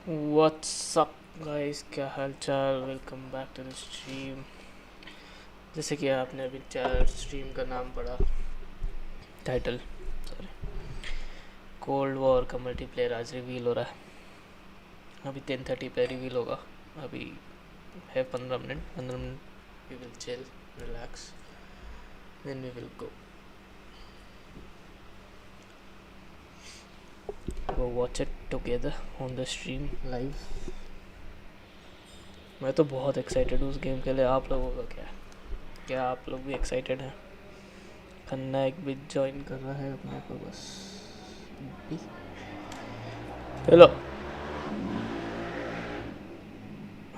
What's up guys, क्या हाल चाल। Welcome back to the stream. जैसे कि आपने अभी स्ट्रीम का नाम पढ़ा, टाइटल सॉरी, कोल्ड वॉर का मल्टीप्लेयर आज रिवील हो रहा है। अभी 10:30 पे रिवील होगा। अभी है 15 minute we will chill, relax, then we will go watch it together on the stream live. मैं तो बहुत एक्साइटेड हूँ उस गेम के लिए। आप लोगों का क्या आप लोग भी एक्साइटेड हैं? खन्ना एक भी ज्वाइन कर रहा है अपने को बस। हेलो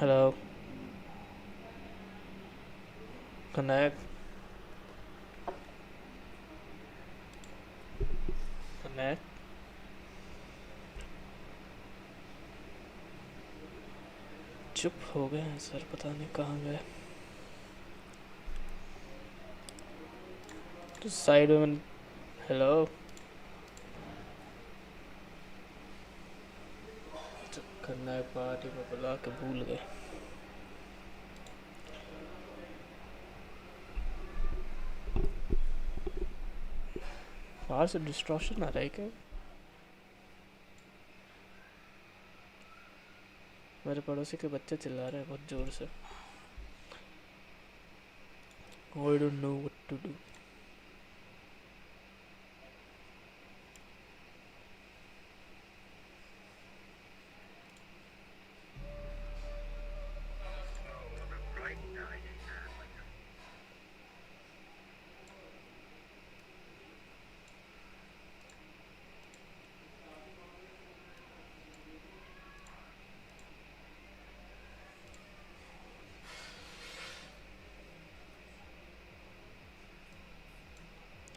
हेलो कनायक कनायक चुप हो गए हैं सर, पता नहीं कहाँ गए। तो साइड में हेलो कनायक पार्टी में बुला के भूल गए। बाहर से डिस्ट्रॉशन आ रहा है क्या? मेरे पड़ोसी के बच्चे चिल्ला रहे हैं बहुत जोर से। I don't know what to do.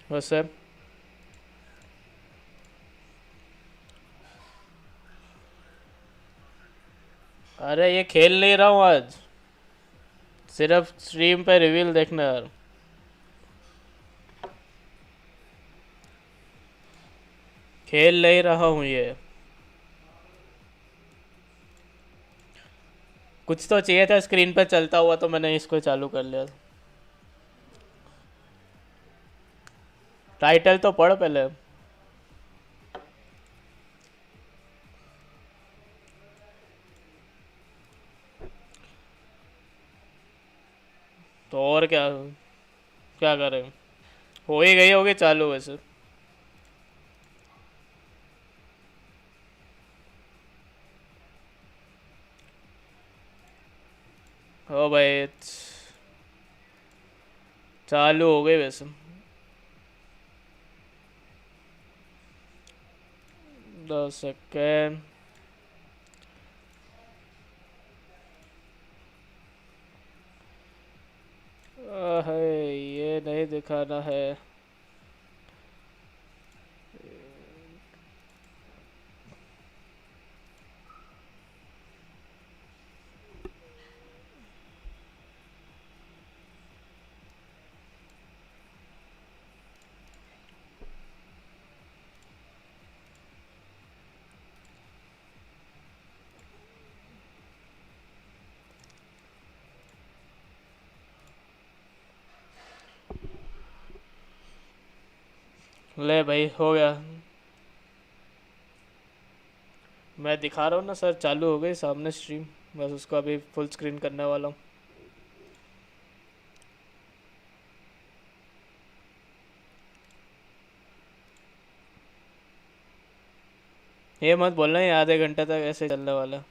वैसे अरे ये खेल नहीं रहा हूँ आज, सिर्फ स्ट्रीम पे रिवील देखना यार। खेल नहीं रहा हूँ ये। कुछ तो चाहिए था स्क्रीन पे चलता हुआ, तो मैंने इसको चालू कर लिया। टाइटल तो पढ़ पहले। तो और क्या क्या करें? हो ही गई होगी चालू वैसे। ओ भाई, चालू हो गई वैसे। 10 सेकेंड। ये नहीं दिखाना है। ले भाई, हो गया। मैं दिखा रहा हूँ ना सर, चालू हो गई सामने स्ट्रीम। बस उसको अभी फुल स्क्रीन करने वाला हूँ। ये मत बोलना ये आधे घंटे तक ऐसे चलने वाला।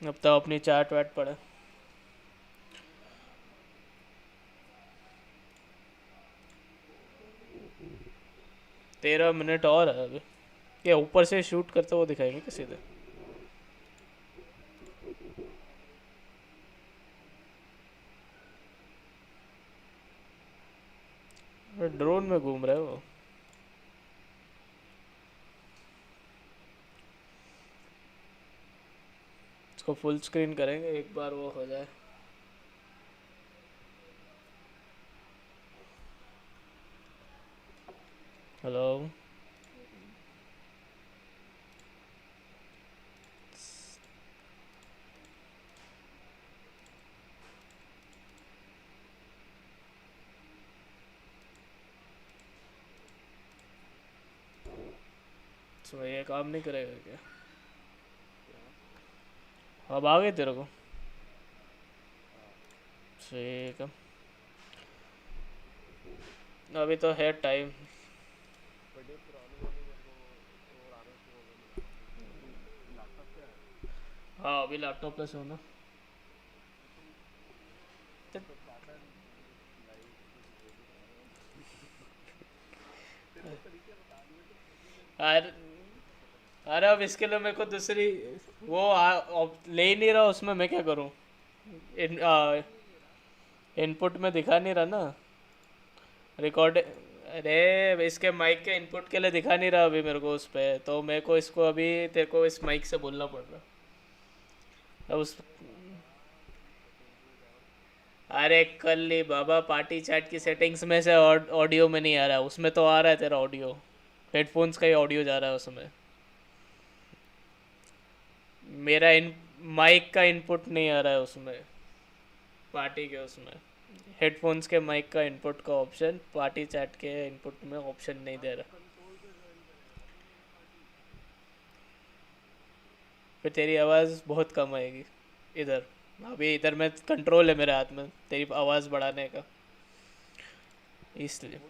अब तो अपनी चाट वाट पड़े। 13 मिनट और है अभी। ये ऊपर से शूट करते हुए दिखाएंगे कि सीधे? ड्रोन में घूम रहे हो? इसको फुल स्क्रीन करेंगे एक बार वो हो जाए। हेलो। तो ये काम नहीं करेगा क्या? अब आ गए तेरे को? ठीक है। अभी तो है टाइम। हाँ अभी लैपटॉप पे से हो ना। तो अरे अरे अब इसके लिए मेरे को दूसरी वो ले ही नहीं रहा उसमें, मैं क्या करूँ? इन, इनपुट में दिखा नहीं रहा ना रिकॉर्ड। अरे इसके माइक के इनपुट के लिए दिखा नहीं रहा अभी मेरे को उस पे, तो मेरे को इसको अभी तेरे को इस माइक से बोलना पड़ रहा। अब उस अरे कर ली बाबा, पार्टी चैट की सेटिंग्स में से ऑडियो में नहीं आ रहा है, उसमें तो आ रहा है तेरा ऑडियो। हेडफोन्स का ही ऑडियो जा रहा है उसमें। मेरा इन माइक का इनपुट नहीं आ रहा है उसमें, पार्टी के उसमें। हेडफोन्स के माइक का इनपुट का ऑप्शन पार्टी चैट के इनपुट में ऑप्शन नहीं दे रहा। फिर तेरी आवाज़ बहुत कम आएगी इधर। अभी इधर में कंट्रोल है मेरे हाथ में तेरी आवाज़ बढ़ाने का, इसलिए।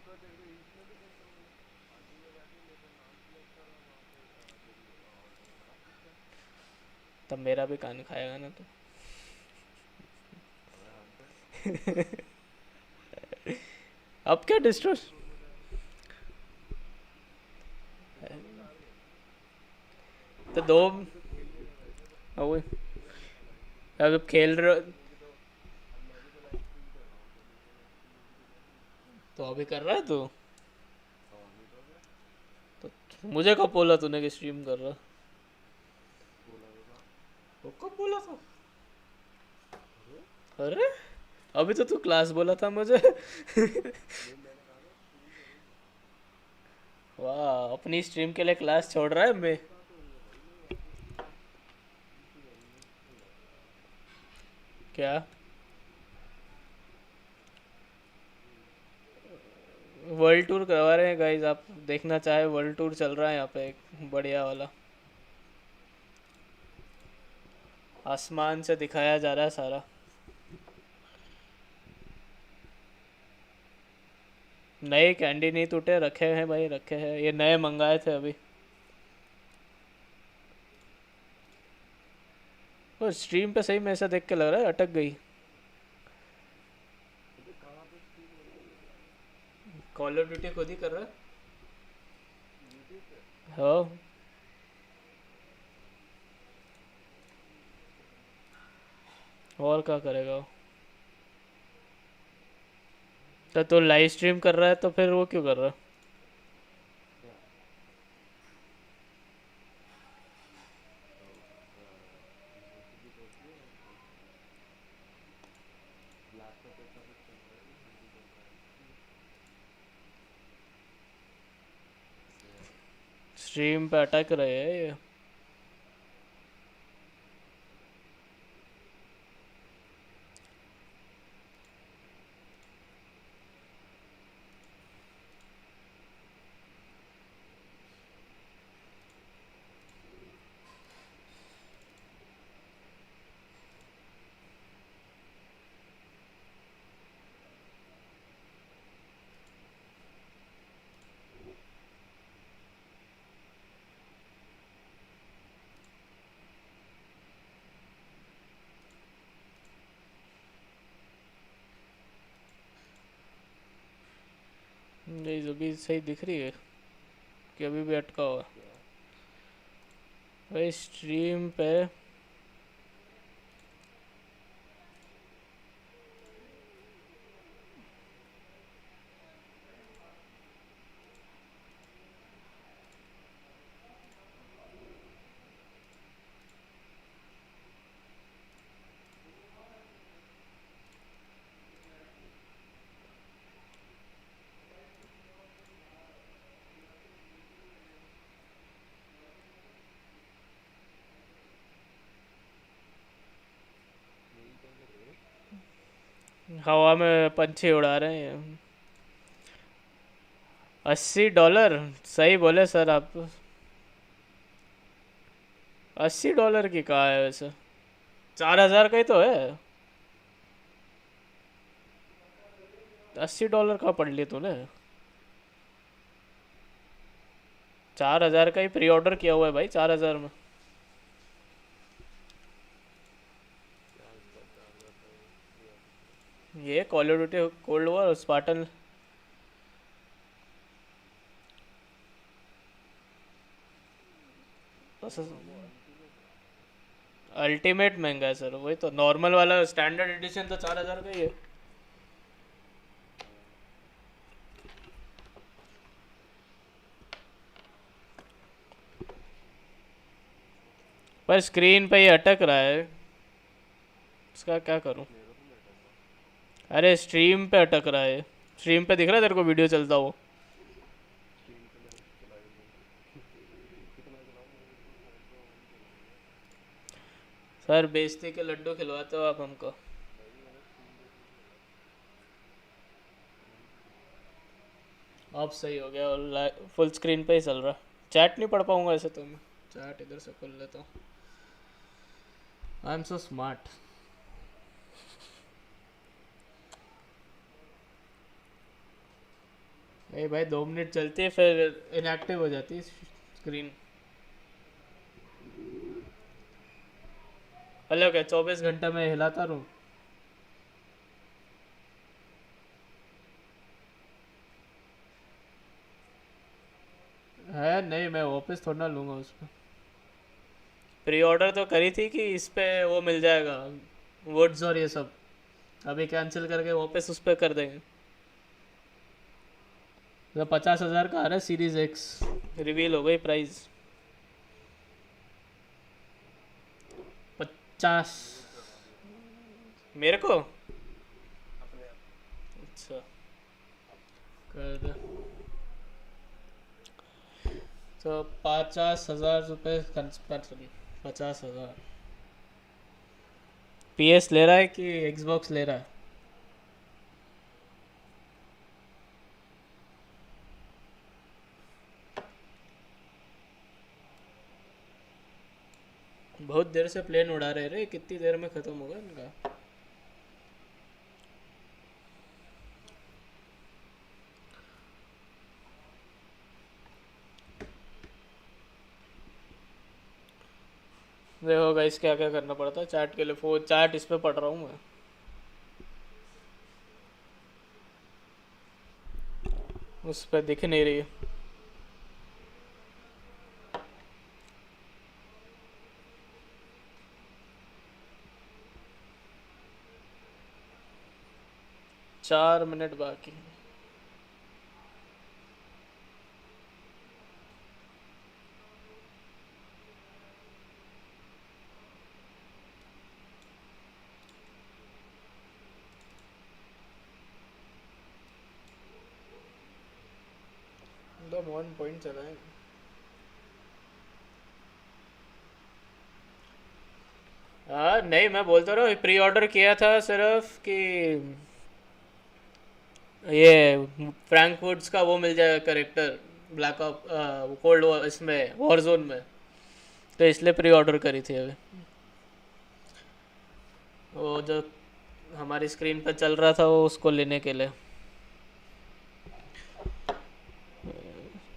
तब मेरा भी कान खाएगा ना तो। अब क्या डिस्ट्रोस। तो दो अब अब खेल रहे। तो अभी कर रहा है तू? तो मुझे कब बोला तूने कि स्ट्रीम कर रहा? वो कब बोला था? अरे अभी तो तू क्लास बोला था मुझे। वाह, अपनी स्ट्रीम के लिए क्लास छोड़ रहा है मैं। क्या? वर्ल्ड टूर करवा रहे हैं गाइज, आप देखना चाहे वर्ल्ड टूर चल रहा है यहाँ पे एक बढ़िया वाला। आसमान से दिखाया जा रहा है सारा। नए कैंडी नहीं टूटे, रखे हैं भाई रखे हैं, ये नए मंगाए थे अभी। और स्ट्रीम पे सही में ऐसा देख के लग रहा है अटक गई। कॉल ऑफ ड्यूटी खुद ही कर रहा है। हाँ। और क्या करेगा वो? तो लाइव स्ट्रीम कर रहा है तो फिर वो क्यों कर रहा है? स्ट्रीम पे अटक रहे हैं ये। अभी सही दिख रही है कि अभी भी अटका हुआ? भाई स्ट्रीम पे हवा में पंछी उड़ा रहे हैं। $80? सही बोले सर आप। $80 की कहाँ है वैसे? 4,000 का ही तो है। $80 का पढ़ लिया तूने? 4,000 का ही प्री ऑर्डर किया हुआ है भाई, 4,000 में। ये call of duty cold war Spartan. Ultimate महंगा है सर, वही तो। नॉर्मल वाला स्टैंडर्ड एडिशन तो 4,000 का ही है। पर स्क्रीन पे ये अटक रहा है, इसका क्या करूं? अरे स्ट्रीम पे अटक रहा है। स्ट्रीम पे दिख रहा है तेरे को वीडियो चलता हो? सर बेइज्जती के लड्डू खिलवाते हो आप हमको। अब सही हो गया, और फुल स्क्रीन पे ही चल रहा। चैट नहीं पढ़ पाऊंगा ऐसे तो मैं। चैट इधर से खोल लेता हूँ। I am so smart. ए भाई 2 मिनट चलती है फिर इनएक्टिव हो जाती है स्क्रीन। अलग क्या 24 घंटा में हिलाता रहूँ? है नहीं, मैं वापस थोड़ा ना लूँगा उसको। प्री ऑर्डर तो करी थी कि इस पे वो मिल जाएगा, वुड्स और ये सब। अभी कैंसिल करके वापस उस पर कर देंगे। तो 50,000 का आ रहा है सीरीज एक्स। रिवील हो गई प्राइस। 50 मेरे को? अच्छा कर दे। तो 50,000 रुपये खर्च पर। 50,000 PS ले रहा है कि Xbox ले रहा है? बहुत देर से प्लेन उड़ा रहे रे, कितनी देर में ख़त्म होगा इनका? देखो गाइस क्या क्या करना पड़ता है चैट के लिए। फोन चैट इस पे पढ़ रहा हूँ मैं। उस पर दिख नहीं रही है। चार मिनट बाकी। एकदम 1 पॉइंट चला है। हाँ नहीं, मैं बोलता रहा प्री ऑर्डर किया था सिर्फ कि ये फ्रैंकफर्ट्स का वो मिल जाएगा character, black op cold war इसमें वॉरजोन में। तो इसलिए प्री ऑर्डर करी थी अभी। वो जो हमारी स्क्रीन पर चल रहा था वो उसको लेने के लिए।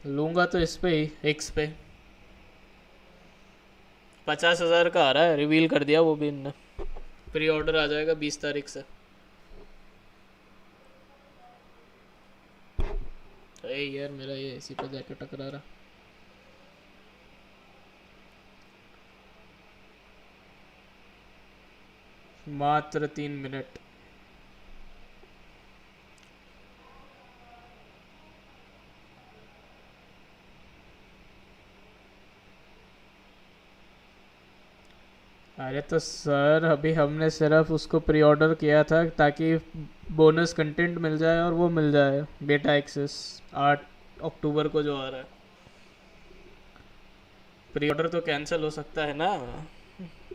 लूँगा तो इस पे ही, एक्स पे। 50,000 का आ रहा है, रिवील कर दिया वो भी इनने। प्री ऑर्डर आ जाएगा 20 तारीख से। ए यार मेरा ये एसी पे जाके टकरा रहा। मात्र 3 मिनट। अरे तो सर अभी हमने सिर्फ उसको प्री ऑर्डर किया था ताकि बोनस कंटेंट मिल जाए और वो मिल जाए बेटा एक्सेस 8 अक्टूबर को जो आ रहा है। प्री ऑर्डर तो कैंसिल हो सकता है ना।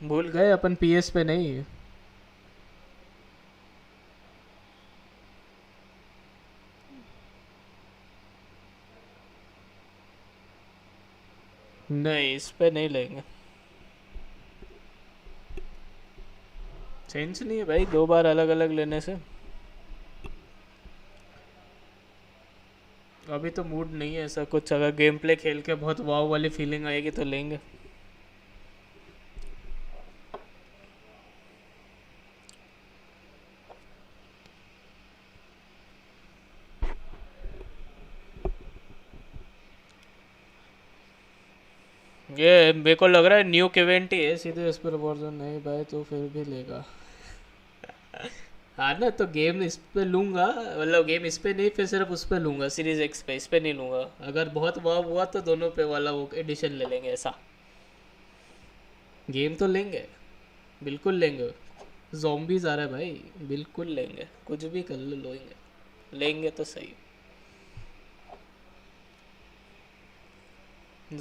भूल गए अपन पीएस पे नहीं। नहीं इस पे नहीं लेंगे। सेंस नहीं है भाई 2 बार अलग अलग लेने से। अभी तो मूड नहीं है ऐसा कुछ। अगर गेम प्ले खेल के बहुत वाव वाली फीलिंग आएगी तो लेंगे। ये मेरे को लग रहा है न्यू इवेंट ही है सीधे इस पर वर्जन नहीं भाई तो फिर भी लेगा। हाँ ना तो गेम इस पे लूंगा। मतलब गेम इस पे नहीं फिर सिर्फ उस पे लूंगा सीरीज एक्स पे। इस पे नहीं लूंगा। अगर बहुत वाव हुआ तो दोनों पे वाला वो एडिशन ले लेंगे ऐसा। गेम तो लेंगे। बिल्कुल लेंगे। zombies आ रहा है भाई बिल्कुल लेंगे कुछ भी कर लो लेंगे। लेंगे तो सही।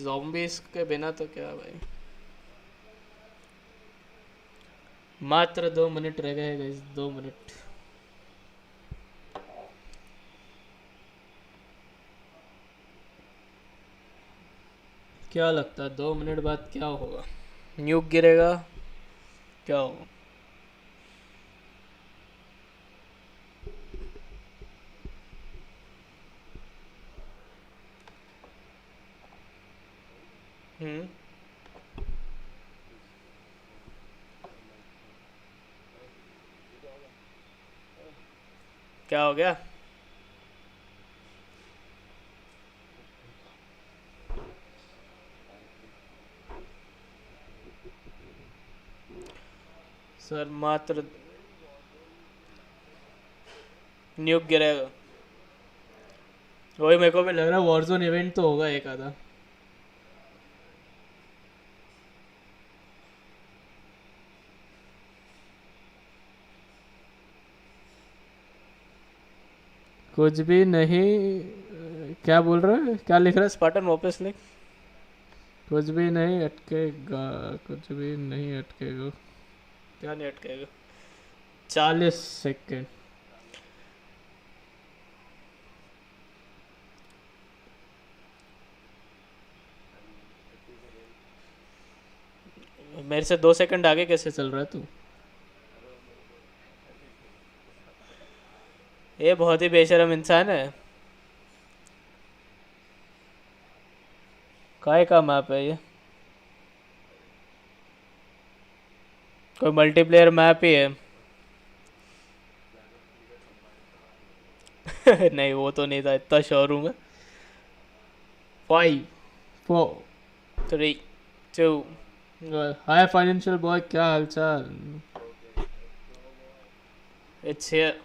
zombies के बिना तो क्या भाई। मात्र 2 मिनट रह गए गाइस 2 मिनट। क्या लगता है 2 मिनट बाद क्या होगा। न्यूक गिरेगा। क्या होगा। हम्म। क्या हो गया। सर मात्र न्यूक गिरेगा। वही मेरे को भी लग रहा है वॉरजोन इवेंट तो होगा एक आधा। कुछ भी नहीं। क्या बोल रहा है क्या लिख रहा है स्पार्टन वापस लिख। कुछ भी नहीं अटकेगा। कुछ भी नहीं अटकेगा। क्या नहीं अटकेगा। 40 सेकेंड। मेरे से 2 सेकंड आगे कैसे चल रहा है तू। ये बहुत ही बेशरम इंसान है। काय का मैप है ये। कोई मल्टीप्लेयर मैप ही है। नहीं वो तो नहीं था इतना श्योर हूँ मैं। 5 4 3 2। हाय फाइनेंशियल बॉय क्या हालचाल। It's here.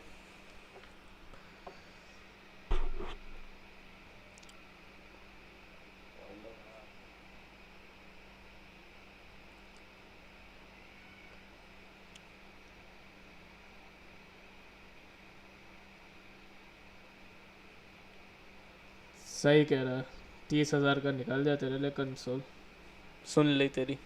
सही कह रहा है। 30,000 का निकाल दिया तेरे लिए कंसोल। सुन ली तेरी।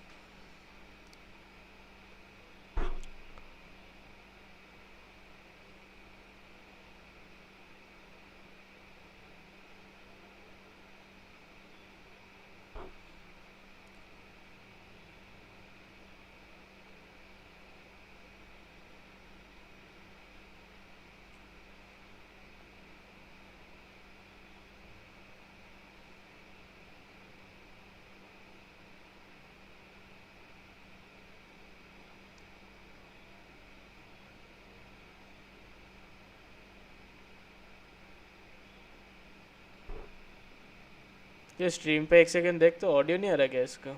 ये स्ट्रीम पे 1 सेकंड देख तो ऑडियो नहीं आ रहा क्या इसका?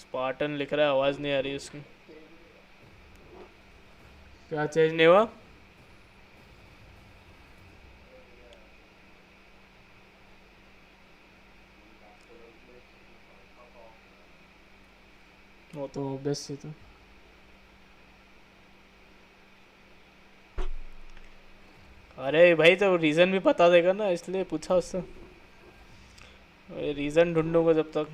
स्पार्टन लिख रहा है, आवाज नहीं आ रही उसकी। क्या चेंज नहीं हुआ? वो तो ऑब्वियस ही था। अरे भाई तो रीज़न भी पता देगा ना, इसलिए पूछा उससे। रीज़न ढूंढूंगा जब तक।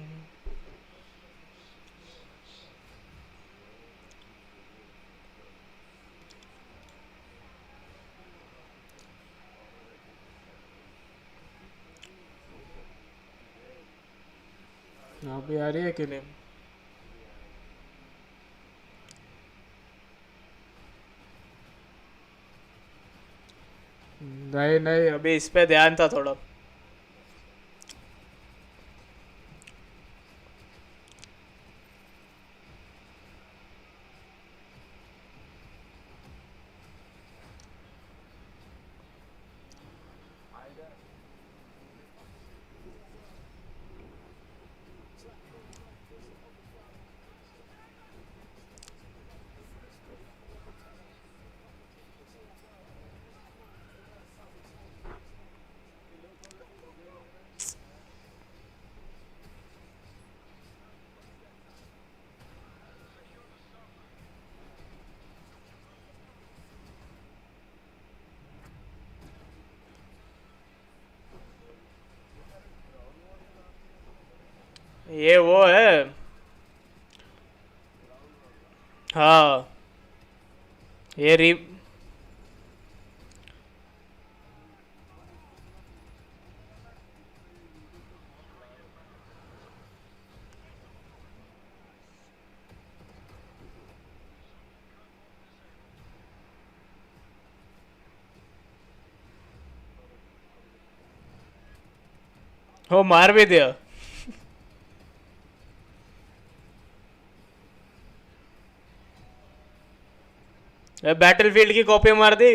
यहाँ पे आ रही है कि नहीं? नहीं नहीं, अभी इस पे ध्यान था थोड़ा। ये वो है। हाँ, ये री हो मार भी दिया। बैटलफील्ड की कॉपी मार दी।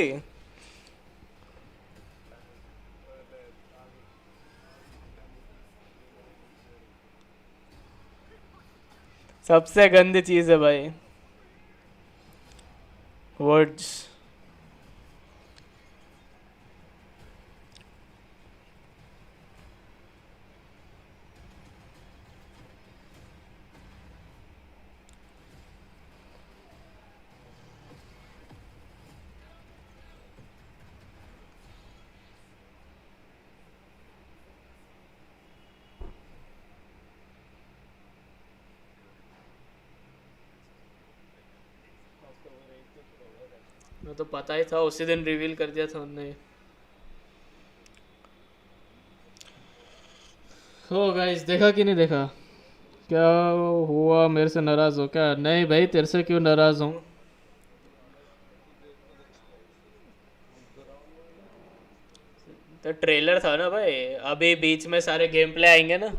सबसे गंदी चीज है भाई, वर्ड्स। मैं तो पता ही था, उसी दिन रिवील कर दिया था उन्होंने। हो गाइस, देखा कि नहीं देखा? क्या हुआ? मेरे से नाराज हो क्या? नहीं भाई, तेरे से क्यों नाराज हूँ? तो ट्रेलर था ना भाई, अभी बीच में सारे गेम प्ले आएंगे ना।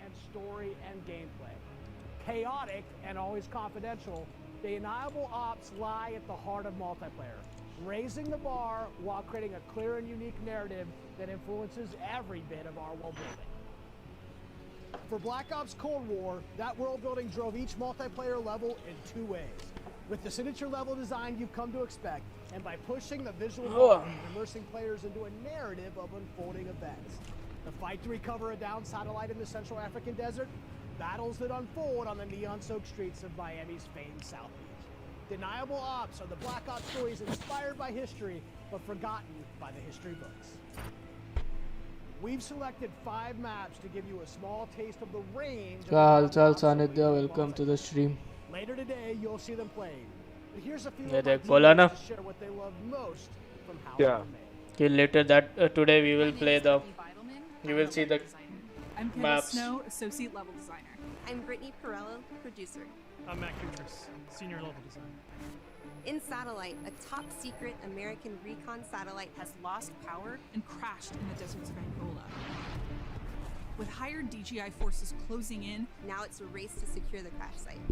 And story and gameplay. Chaotic and always confidential, the deniable ops lie at the heart of multiplayer, raising the bar while creating a clear and unique narrative that influences every bit of our world building. For Black Ops Cold War, that world building drove each multiplayer level in 2 ways. With the signature level design you've come to expect, and by pushing the visual Oh. bar, immersing players into a narrative of unfolding events. The fight to recover a downed satellite in the Central African desert, battles that unfold on the neon-soaked streets of Miami's famed South Beach. Deniable Ops are the Black Ops stories inspired by history, but forgotten by the history books. We've selected 5 maps to give you a small taste of the range of क्या हाल the चाल Ops Sanidhya, stories welcome to the stream. Later today, you'll see them played. But here's a few ये of my देख बोला ना teammates to share what they love most from how Yeah. they were made. कि later that today we will My play name is the Becky Beidelman. you I'm will a see the level designer. I'm Kendall maps. Snow, associate level designer. I'm Brittany Perello, producer. I'm Matt Kutris, senior level designer. In Satellite, a top secret American recon satellite Has lost power and crashed in the deserts of Angola. With hired DGI forces closing in, now it's a race to secure the crash site.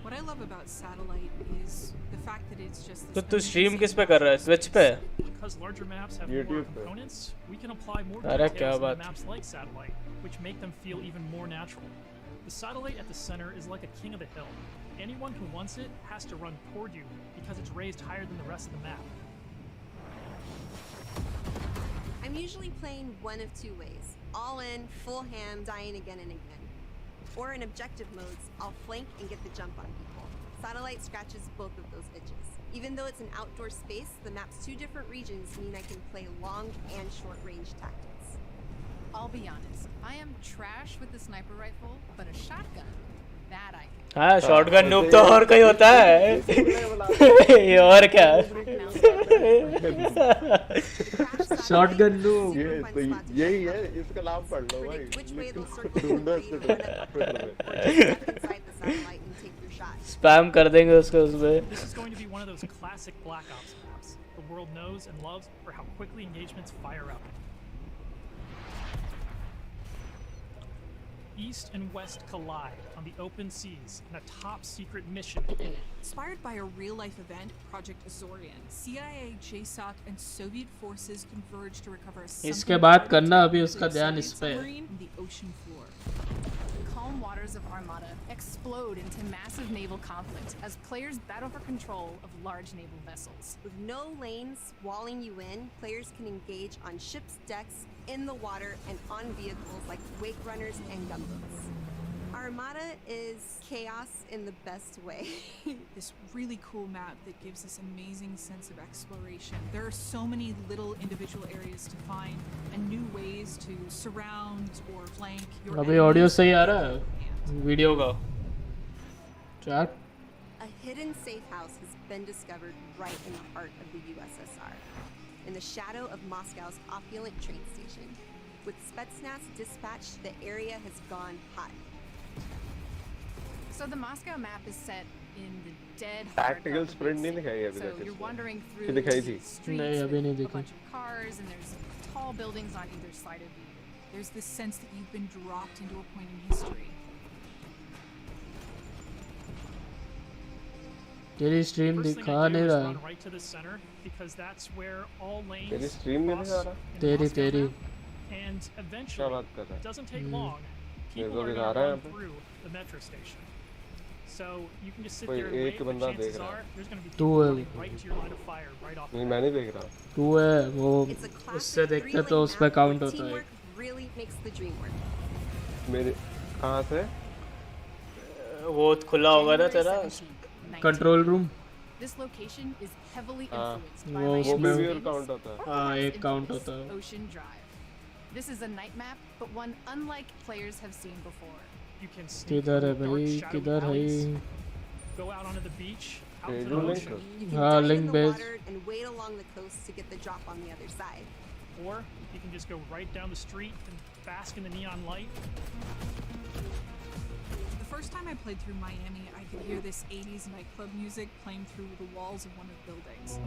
what I love about Satellite is the fact that it's just तो this तू stream amazing किस पे कर रहा है? Switch पे? Because larger maps have YouTube more पे. components, we can apply more अरे क्या details on बात. maps like Satellite, which make them feel even more natural. The satellite at the center is like a king of the hill. Anyone who wants it has to run toward you because it's raised higher than the rest of the map. I'm usually playing one of 2 ways. All in, full ham, dying again and again. Or in objective modes, I'll flank and get the jump on people. Satellite scratches both of those itches. Even though it's an outdoor space, the map's 2 different regions mean I can play long and short range tactics. I'll be honest, I am trash with the sniper rifle, but a shotgun, that I can. हाँ shotgun noob तो और कोई होता है. ये और क्या? Shotgun noob. ये तो यही है, इसका नाम पढ़ लो भाई. Predict which way they'll circle ढूंढो before इसको you run up to them, or just duck inside the satellite and take your shot. Spam कर देंगे उसको उसमें. This is going to be one of those classic Black Ops maps the world knows and loves for how quickly engagements fire up. East and West collide on the open seas in a top secret mission. Inspired by a real-life event, Project Azorian, CIA, JSOC, and Soviet forces converged to recover a इसके बाद करना अभी उसका ध्यान इस पे है. submarine in the ocean floor. The calm waters of Armada explode into massive naval conflict as players battle for control of large naval vessels. With no lanes walling you in, players can engage on ships' decks, in the water, and on vehicles like wake runners and gunboats. Armada is chaos in the best way. This really cool map that gives this amazing sense of exploration. There are so many little individual areas to find and new ways to surround or flank your अभी audio enemies सही आ रहा hand. है video का. Chat. A hidden safe house has been discovered right in the heart of the USSR, in the shadow of Moscow's opulent train station. With Spetsnaz dispatched, the area has gone hot. So the Moscow map is set in the dead heart Tactical of the sprint big नहीं city. दिखाई अभी So तक you're इसमें. wandering through कि दिखाई थी? streets नहीं, अभी नहीं with a दिखी. bunch of cars, and there's tall buildings on either side of you. There's this sense that you've been dropped into a point in history. तेरी स्ट्रीम First thing दिखा I do नहीं is रहा run है. right to the center because that's where all lanes तेरी stream नहीं cross दिखा रहा? in the तेरी Moscow तेरी. map. And क्या eventually, बात कर रहा it है? doesn't take long. मेरे People को are दिखा going रहा to है run यहाँ पे. through the metro station. So you can just sit कोई there and wait, एक but बंदा chances देख रहा are है. there's going to be तू people है. running right to your line of fire right off the नहीं bat. मैं नहीं देख रहा. तू है वो It's a classic उससे देखते तो three-lane उस पे map काउंट where होता है. teamwork really makes the dream work. मेरे कहाँ से? वो खुला होगा ना तेरा January 17th, control room. This location is heavily हाँ. influenced by वो वो उसमें- भी Miami's viewer famous count होता है. or हाँ, less एक count infamous होता है. Ocean Drive. This is a night map, but one unlike players have seen before. You can sneak किधर है through dark, भाई shadowy किधर है? alleys, go out onto the beach, out Hey, to do the link ocean. You can हाँ, dive link in the base. water and wait along the coast to get the drop on the other side. Or you can just go right down the street and bask in the neon light. The first time I played through Miami, I could hear this 80s nightclub music playing through the walls of one of the buildings.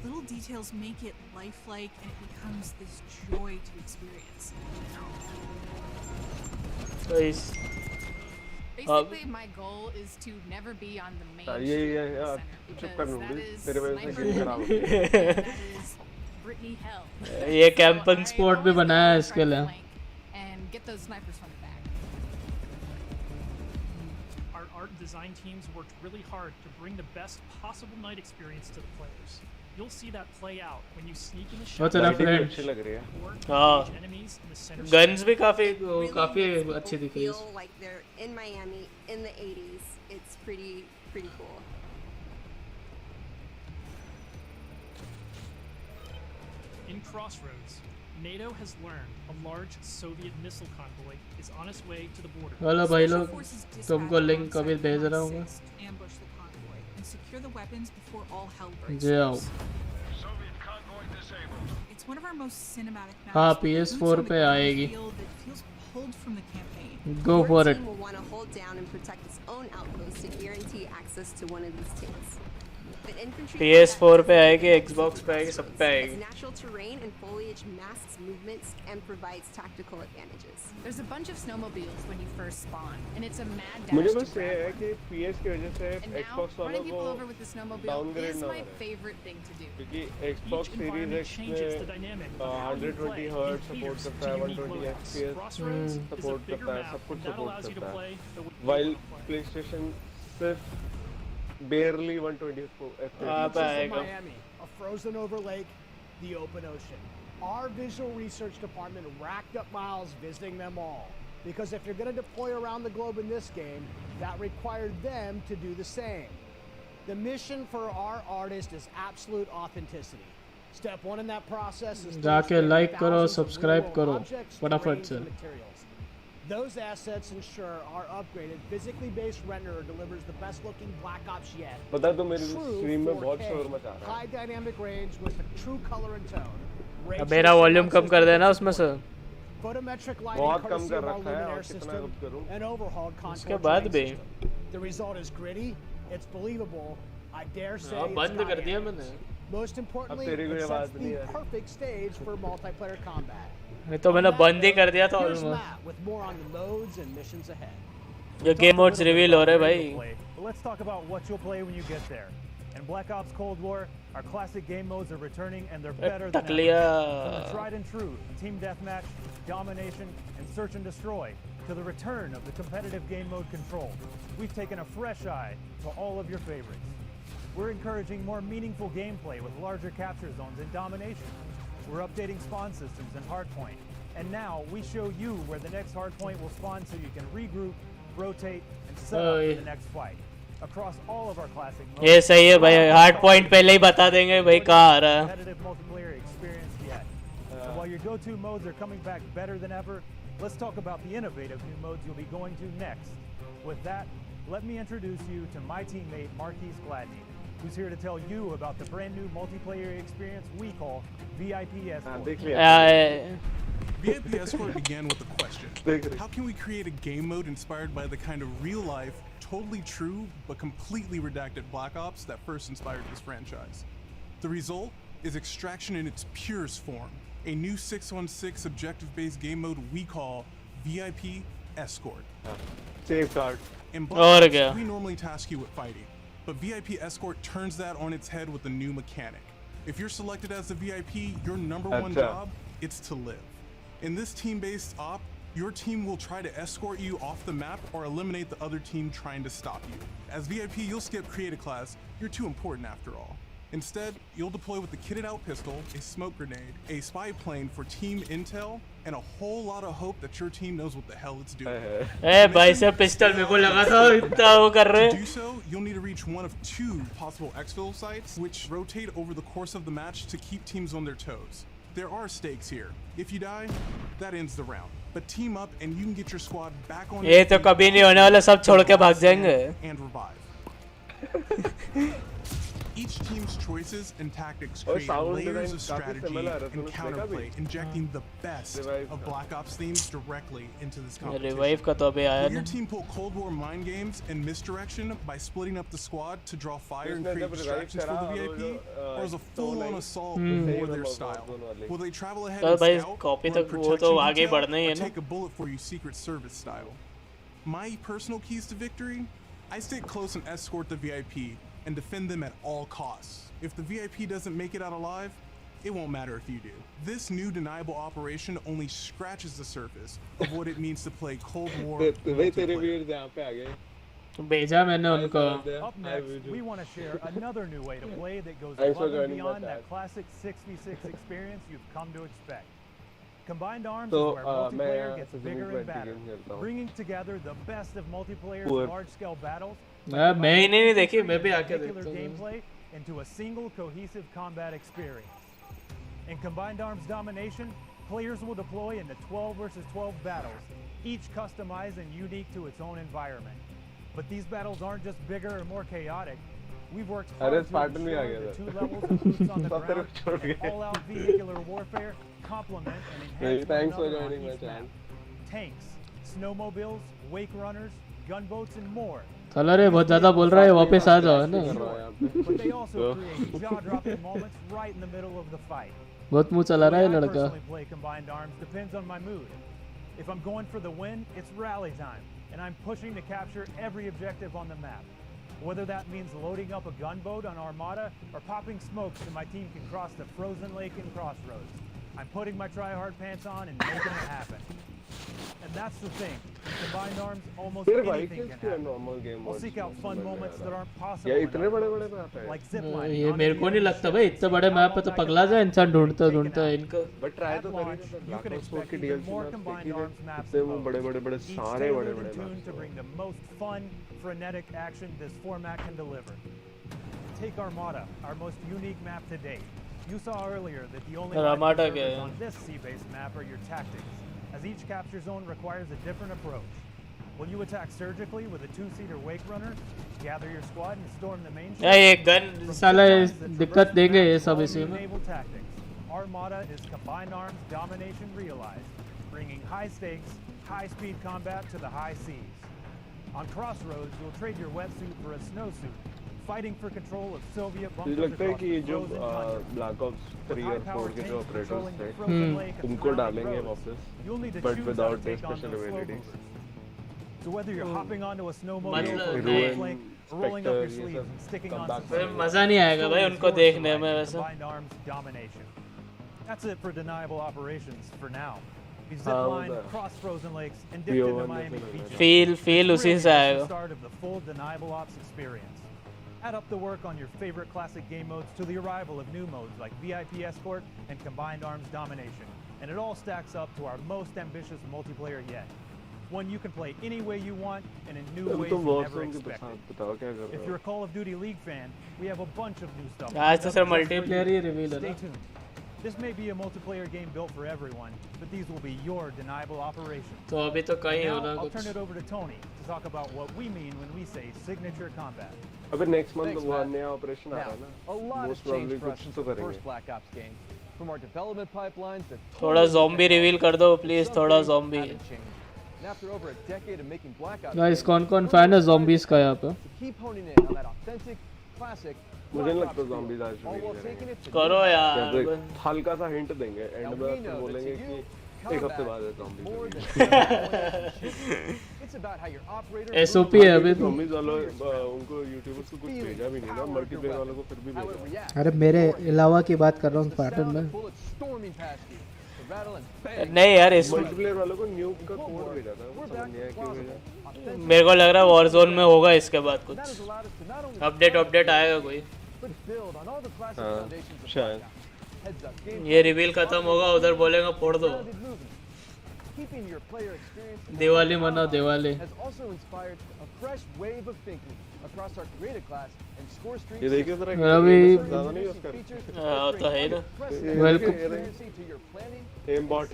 The little details make it lifelike and it becomes this joy to experience. Guys, Basically, my goal is to never be on the main हाँ, street ये of the यार center चुप कर because noodle. that is तेरे वजह से sniper game mode, खराब हो and गया. that is Brittany hell. ये So camping I spot भी always बनाया है try इसके to लिए. flank and get those snipers from the back. Our art and design teams worked really hard to bring the best possible night experience to the players. You'll see that play out when you sneak in the What's enough shadows French? अच्छी लग रही है or हाँ. engage enemies in the center. Guns भी काफी Really काफी makes अच्छी people दिखी. feel like they're in Miami in the 80s. It's pretty cool. In Crossroads, NATO has learned a large Soviet missile convoy is on its way to the border. Hello भाई Special लोग, forces dispatched तुमको link alongside कभी भेज रहा हूँ मैं. MI6 to ambush the convoy and secure the weapons before all hell breaks जी आओ. loose. It's one of our most cinematic maps. हाँ, with boots PS4 on the पे ground आएगी. feel that feels pulled from the campaign. Go Your for it. team will want to hold down and protect its own outpost to guarantee access to one of these tanks. But infantry PS4 पे आएगी, Xbox पे आएगी, सब पे as आएगी. natural terrain and foliage masks movements and provides tactical advantages. There's a bunch of snowmobiles when you first spawn, and it's a mad dash मुझे to बस ये grab है one. कि PS की वजह से And now, Xbox running वालों people को over with the snowmobile downgrade is ना my करें. favorite thing to do. क्योंकि Each Xbox Series environment X changes the में dynamic of how you 120 play Hz and support caters करता to है, unique 120 loadouts. FPS Crossroads is a support bigger करता है, map, सब कुछ and that support allows you to करता है. play the way you While want to play. PlayStation सिर्फ barely 120 FPS. Beaches of आएगा. Miami, a frozen over lake, the open ocean. Our visual research department racked up miles visiting them all. Because if you're going to deploy around the globe in this game, that required them to do the same. The mission for our artist is absolute authenticity. Step one in that process is to जाके illustrate like करो, thousands of subscribe real-world करो, objects, फटाफट terrains, से. and materials. Those assets ensure our upgraded, physically based renderer delivers the best looking Black Ops yet. पता है तो मेरी True stream में बहुत 4K, शोर मचा रहा है. high dynamic range with a true color and tone. अब मेरा वॉल्यूम कम कर देना उसमें से. Photometric बहुत lighting कम courtesy कर of our रखा है, luminaire और कितना system कम करूं? and overhauled contour उसके बाद terrain भी. system. The result is gritty, it's believable, I dare say हाँ, it's बंद कर दिया dynamic. मैंने. Most importantly, तेरी कोई it sets आवाज नहीं the आ रही. perfect stage for multiplayer combat. नहीं तो मैंने बंद ही कर दिया था Here's almost. Matt with more on the modes and missions ahead. ये गेम मोड्स रिवील हो रहे हैं भाई. But let's talk about what you'll play when you get there. In Black Ops Cold War, our classic game modes are returning and they're better than ever. टकलिया. From the tried and true team deathmatch, domination, and search and destroy, to the return of the competitive game mode control, we've taken a fresh eye to all of your favorites. We're encouraging more meaningful gameplay with larger capture zones and domination. We're updating spawn systems in Hardpoint. And now we show you where the next Hardpoint will spawn so you can regroup, rotate, and set up for the next fight. Across all of our classic modes. ये सही है भाई. Hard point पहले ही बता देंगे भाई कहाँ आ रहा है. Competitive multiplayer experience yet. And while your go-to modes are coming back better than ever, let's talk about the innovative new modes you'll be going to next. With that, let me introduce you to my teammate Marquise Gladney, who's here to tell you about the brand new multiplayer experience we call VIP Escort. देख लिया. VIP Escort began with a question. देख रही. How can we create a game mode inspired by the kind of real-life, totally true, but completely redacted Black Ops that first inspired this franchise? The result is Extraction in its purest form, a new 6-on-6 objective-based game mode we call VIP Escort. Safeguard. In और Black क्या? Ops, we normally task you with fighting, but VIP Escort turns that on its head with a new mechanic. If you're selected as the VIP, your number one Acha. job is to live. In this team-based op, your team will try to escort you off the map or eliminate the other team trying to stop you. As VIP, you'll skip Create a Class, you're too important after all. Instead, you'll deploy with a kitted out pistol, a smoke grenade, a spy plane for team intel, and a whole lot of hope that your team knows what the hell it's doing. ए भाई से pistol मेरे को लगा था इतना वो कर रहे. To do so, you'll need to reach one of two possible exfil sites, which rotate over the course of the match to keep teams on their toes. There are stakes here. If you die, that ends the round. But team up and you can get your squad back on ये its तो feet कभी नहीं होने वाला. सब छोड़ के भाग जाएंगे. and revive. Each team's choices and tactics और create sound layers design of काफी strategy similar है, and तुमने देखा counterplay, भी? injecting the best Revive of का. Black Ops themes directly into this competition. Revive का तो अभी आया Will your ना. team pull Cold War mind games and misdirection by splitting up the squad to draw fire and इसने create जब revive distractions for करा, the वो VIP? जो, Or is a तो full-on नहीं. assault सही more वाला their warzone style? वाली. Will they travel ahead तो and भाई scout, कॉपी or तक वो protection तो आगे detail, बढ़ना ही or है ना. take a bullet for you Secret Service style? My personal keys to victory? I stick close and escort the VIP and defend them at all costs. If the VIP doesn't make it out alive, it won't matter if you do. This new deniable operation only scratches the surface of what it means to play Cold War वही तेरे multiplayer. Viewers यहाँ पे आ गए. भेजा मैंने उनको। Up next, we want to share another new way to play that goes Thanks for above and joining my beyond chat. that classic 6v6 experience you've come to expect. Combined Arms So, is where multiplayer मैं gets season bigger 20 and badder, game खेलता हूँ। bringing together the best of multiplayer's Poor. large-scale battles. मैं ही नहीं देखी, मैं भी आके particular देखता हूँ। gameplay into a single cohesive combat experience. In Combined Arms Domination, players will deploy into 12 versus 12 battles, each customized and unique to its own environment. But these battles aren't just bigger or more chaotic. We've worked hard to Spartan भी आ ensure गया the था। 2 levels of boots on the सब तेरे ground को छोड़ and गए। all-out vehicular warfare complement and enhance one Thanks for another on joining my each channel. map. Tanks, snowmobiles, wake runners, gunboats, and more. चलो रे बहुत ज़्यादा बोल रहा है, वापस आ जाओ ना। But they also create jaw-dropping moments right in the middle of the fight. बहुत मुंह चला रहा है The way I लड़का। personally play Combined Arms depends on my mood. If I'm going for the win, it's rally time, and I'm pushing to capture every objective on the map. Whether that means loading up a gunboat on Armada or popping smokes so my team can cross the frozen lake in Crossroads. I'm putting my try-hard pants on and making it happen. And that's the thing. In Combined Arms, almost फिर भाई anything can किसकी happen. normal game I'll modes seek out fun समझ में moments uh that रहा aren't है। possible यार in इतने other बड़े-बड़े modes, मैप है। like ziplining ये on मेरे को the नहीं enemy लगता ship, भाई, इतने बड़े मैप पे तो down all पगला night जाए इंसान, and ढूंढता taken ढूंढता out. इनको। But try At तो launch, करिए you can Black Ops 4 expect की even DLC more map Combined देखी Arms है। maps इतने and वो modes, बड़े-बड़े each सारे tailored बड़े-बड़े and tuned map to bring the most fun, frenetic action this format can deliver. Take Armada, our most unique map to date. You saw earlier that the only live Armada observers क्या है? on this sea-based map are your tactics, as each capture zone requires a different approach. Will you attack surgically with a 2-seater wake runner, gather your squad and storm the main ship? यार ये gun साला दिक्कत देंगे ये सब इसी में। Naval tactics. Armada is Combined Arms domination realized, bringing high stakes, high-speed combat to the high seas. On Crossroads, you'll trade your wetsuit for a snowsuit, fighting for control of Soviet मुझे bunkers लगता है across कि ये the जो frozen tundra. Black Ops 3 और 4 High-powered के जो tanks operators patrolling the थे frozen lake and उनको surrounding डालेंगे roads. वापस, You'll need to but choose how to without take on special those slow abilities. movers. So whether you're hopping onto a snowmobile मतलब or नहीं। a flank, or rolling up your Spectre, ये sleeves सब and sticking on comeback some फिर करेंगे। मज़ा नहीं आएगा भाई उनको देखने में वैसे। Combined Arms domination. That's it for deniable operations for now. We हाँ, ziplined, वो तो है। crossed frozen lakes, and dipped into PO1 Miami जैसे लग beaches. फील फील उसी Really, से it's आएगा। the start of the full deniable ops experience. Add up the work on your favorite classic game modes to the arrival of new modes like VIP Escort and Combined Arms Domination, and it all stacks up to our most ambitious multiplayer yet. One you can play any way you want and in new ways तुम you never warzone के expected. बताओ क्या कर If रहे you're हो? a Call of Duty League fan, we have a bunch of new stuff. आज तो Just सिर्फ for you. Multiplayer he reveal है Stay ना। tuned. This may be a multiplayer game built for everyone, but these will be your deniable operations. तो अभी तो कहीं Now, होना I'll turn कुछ। it over to Tony to talk about what we mean when we say signature combat. अबे next month Thanks, वो Matt. नया operation आ रहा है Now, ना। a lot has Most probably changed for us कुछ since तो the करेंगे। first Black Ops game. From our development pipelines to थोड़ा zombie रिवील कर दो प्लीज, some थोड़ा things zombie। haven't changed. And after over a decade of making Black Ops guys games, कौन कौन we're fan है excited zombies का यहाँ पे? to keep honing in on that authentic, classic मुझे Black नहीं Ops लगता feel, zombies आज all reveal while करेंगे। taking it to करो new यार। या देख, हल्का सा हिंट देंगे एंड Now, में we फिर know that बोलेंगे to कि you, एक हफ्ते combat बाद है is zombies more reveal। than It's about how your operator SOP moves है अभी तो। zombies वालों उनको यूट्यूबर्स को कुछ भेजा भी नहीं ना, मल्टीप्लेयर वालों को फिर भी how it भेजा। reacts. अरे मेरे अलावा की बात कर रहा हूँ The पैटर्न sound में। of bullets storming past you, the rattle and bang. नहीं यार इसमें मल्टीप्लेयर वालों को न्यूक का कोड भेजा था, We're समझ back नहीं आया to क्यों plausible, भेजा। authentic, मेरे को लग रहा है वॉरजोन में होगा इसके बाद and कुछ that has allowed us to not only update आएगा कोई। but build on all the classic हाँ, foundations of शायद। Black Ops. Heads up, gameplay, ये रिवील खत्म होगा उधर बोलेगा फोड़ दो। grounded movement. Keeping your player experience Diwali मनाओ Diwali. has also inspired a fresh wave of thinking across our creative class and score streaks. ये देखिए जरा अभी ज़्यादा नहीं यूज़ कर। हाँ तो है ना। Welcome. M bot.